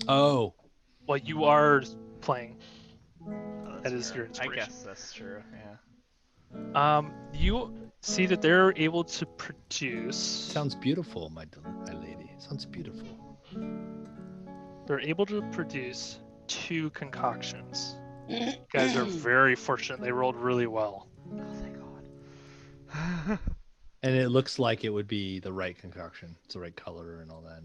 Oh. Well, you are playing. That is true. your inspiration. I guess that's true, yeah. You see that they're able to produce... Sounds beautiful, my lady. Sounds beautiful. They're able to produce 2 concoctions. You guys are very fortunate. They rolled really well. Oh, thank God. And it looks like it would be the right concoction. It's the right color and all that.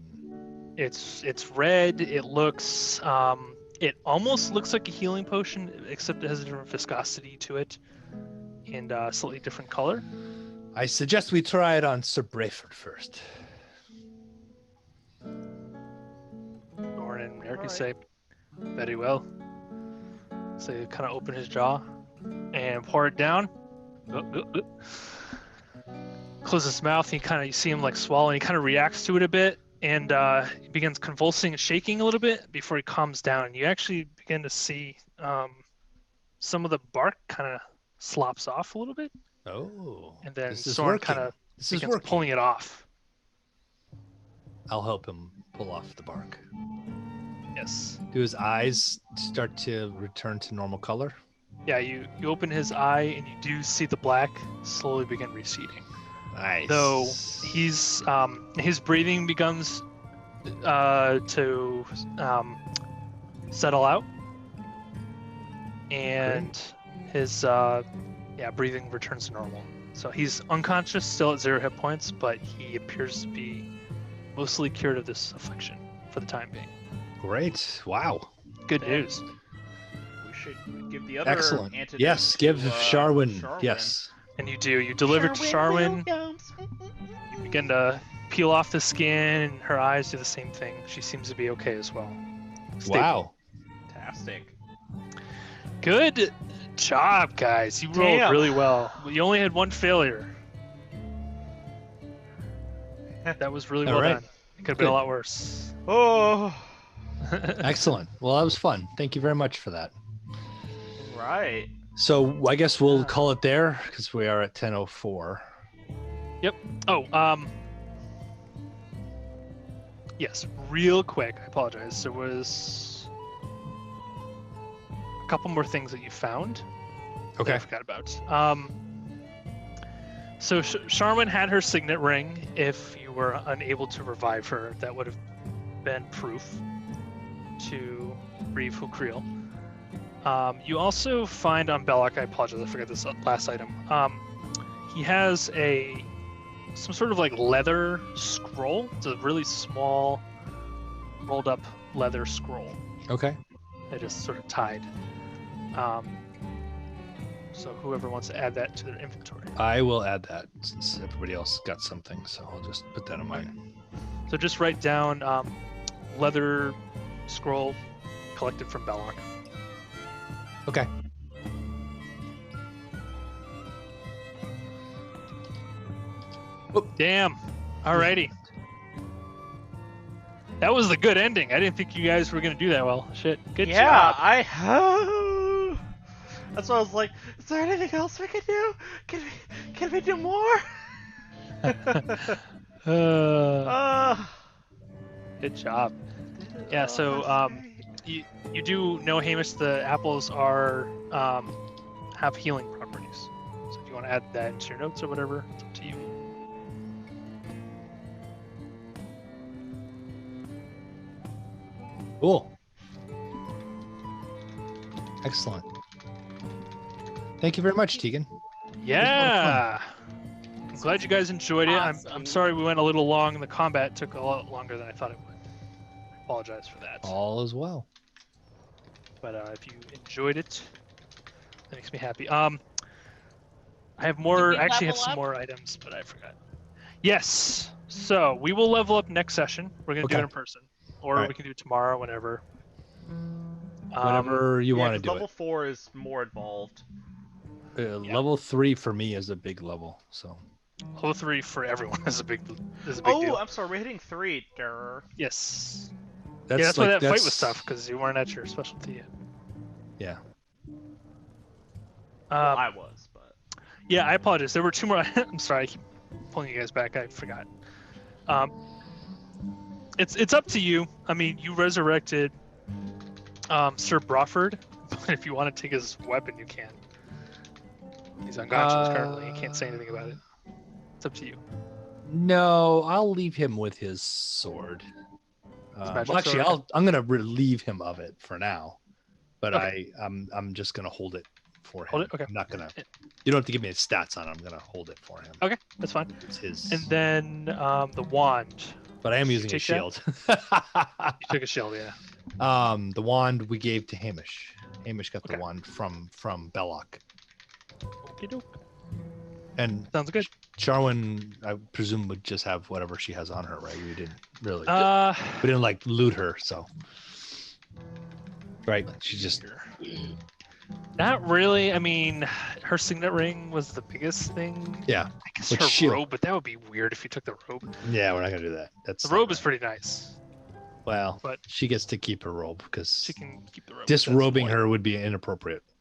It's red. It looks... it almost looks like a healing potion, except it has a different viscosity to it. And a slightly different color. I suggest we try it on Sir Brayford first. Norn and Eric say, very well. So you kind of open his jaw and pour it down. Close his mouth. And you see him like swallow. And he kind of reacts to it a bit, and he begins convulsing and shaking a little bit before he calms down. You actually begin to see some of the bark kind of slops off a little bit. Oh. And then this is Soren kind of begins pulling it off. I'll help him pull off the bark. Yes. Do his eyes start to return to normal color? Yeah, you open his eye and you do see the black slowly begin receding. Nice. Though he's his breathing begins to settle out, and his breathing returns to normal. So he's unconscious, still at 0 hit points, but he appears to be mostly cured of this affliction for the time being. Great. Wow. Good And news. We should give the other Excellent. antidote Yes, to, give Sharwin. Sharwin. Yes. And you do. You deliver to Sharwin. Williams. You begin to peel off the skin, and her eyes do the same thing. She seems to be okay as well. Stable. Wow. Fantastic. Good job, guys. You rolled Damn. really well. You only had one failure. That was really All well right. done. It could have been a Good. lot worse. Oh, Excellent. Well, that was fun. Thank you very much for that. right. So I guess we'll call it there because we are at 10:04. Oh, yes, real quick. I apologize. There was a couple more things that you found that I Okay. forgot about. So Sharwin had her signet ring. If you were unable to revive her, that would have been proof to Reeve Hukreel. You also find on Belloc, I apologize, I forgot this last item. He has some sort of like leather scroll. It's a really small, rolled up leather scroll Okay. that is sort of tied. So whoever wants to add that to their inventory. I will add that since everybody else got something, so I'll just put that in mine. So just write down leather scroll collected from Belloc. Okay. Damn. Alrighty. That was the good ending. I didn't think you guys were gonna do that well. Shit. Good Yeah, job. That's why I was like, is there anything else we can do? Can we do more? Good job. Yeah. So you do know, Hamish, the apples are have healing properties. So if you want to add that into your notes or whatever, it's up to you. Cool. Excellent. Thank you very much, Tegan. Yeah. I'm glad you guys enjoyed it. I'm Awesome. sorry we went a little long and the combat took a lot longer than I thought it would. I apologize for that. All is well. But if you enjoyed it, that makes me happy. I have more. Did we I actually have level some up? more items, but I forgot. Yes. So we will level up next session. We're gonna do Okay. it in person, or Alright. we can do it tomorrow, whenever. Whatever you want to do level 4 is more involved. it. yeah. Level 3 for me is a big level, so. Level 3 for everyone is a big Oh, deal. I'm sorry, we're hitting 3. Durr. Yes. That's Yeah, that's why like, that fight was tough, because you weren't at your specialty yet. Yeah. I was, but Yeah, I apologize. There were two more. I'm sorry, I keep pulling you guys back. I forgot. It's up to you. I mean, you resurrected Sir Brawford, but if you want to take his weapon, you can. He's unconscious currently. You can't say anything about it. It's up to you. No, I'll leave him with his sword. magic Well, actually, sword, I'm gonna relieve him of it for now, but Okay. I'm just gonna hold it for him. Hold it? Okay. I'm not gonna. You don't have to give me his stats on it. I'm gonna hold it for him. Okay, that's fine. It's his. And then the wand. But I am Did you using a take shield. You took a shield, yeah. The wand we gave to Hamish. Hamish got Okay. the wand from Belloc. Okey-doke. And Sounds good. Sharwin, I presume, would just have whatever she has on her, right? We didn't really. Uh, We didn't like loot her, so. Right? She just. not really. I mean, her signet ring was the biggest thing. Yeah. I guess With her shield. robe, but that would be weird if you took the robe. Yeah, we're not gonna do that. That's The not robe is right. pretty nice. Well, but- she gets to keep her robe because She can keep the robe. disrobing That's the her would be inappropriate. point.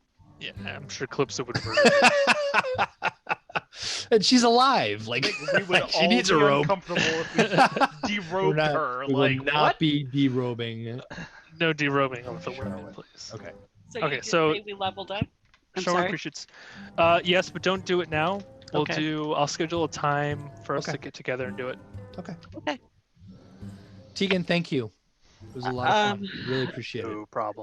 Yeah, I'm sure Calypso would murder her. And she's alive. Like we would she all needs be a robe. uncomfortable if we derobed her. We Like will not what? be derobing. No derobing of the women, Sure. please. Okay. So Okay, you did so- say we leveled up. I'm Sure, sorry. appreciates. Yes, but don't do it now. Okay. I'll schedule a time for us Okay. to get together and do it. Okay. Tegan, thank you. It was a lot of fun. Really appreciate it. No problem.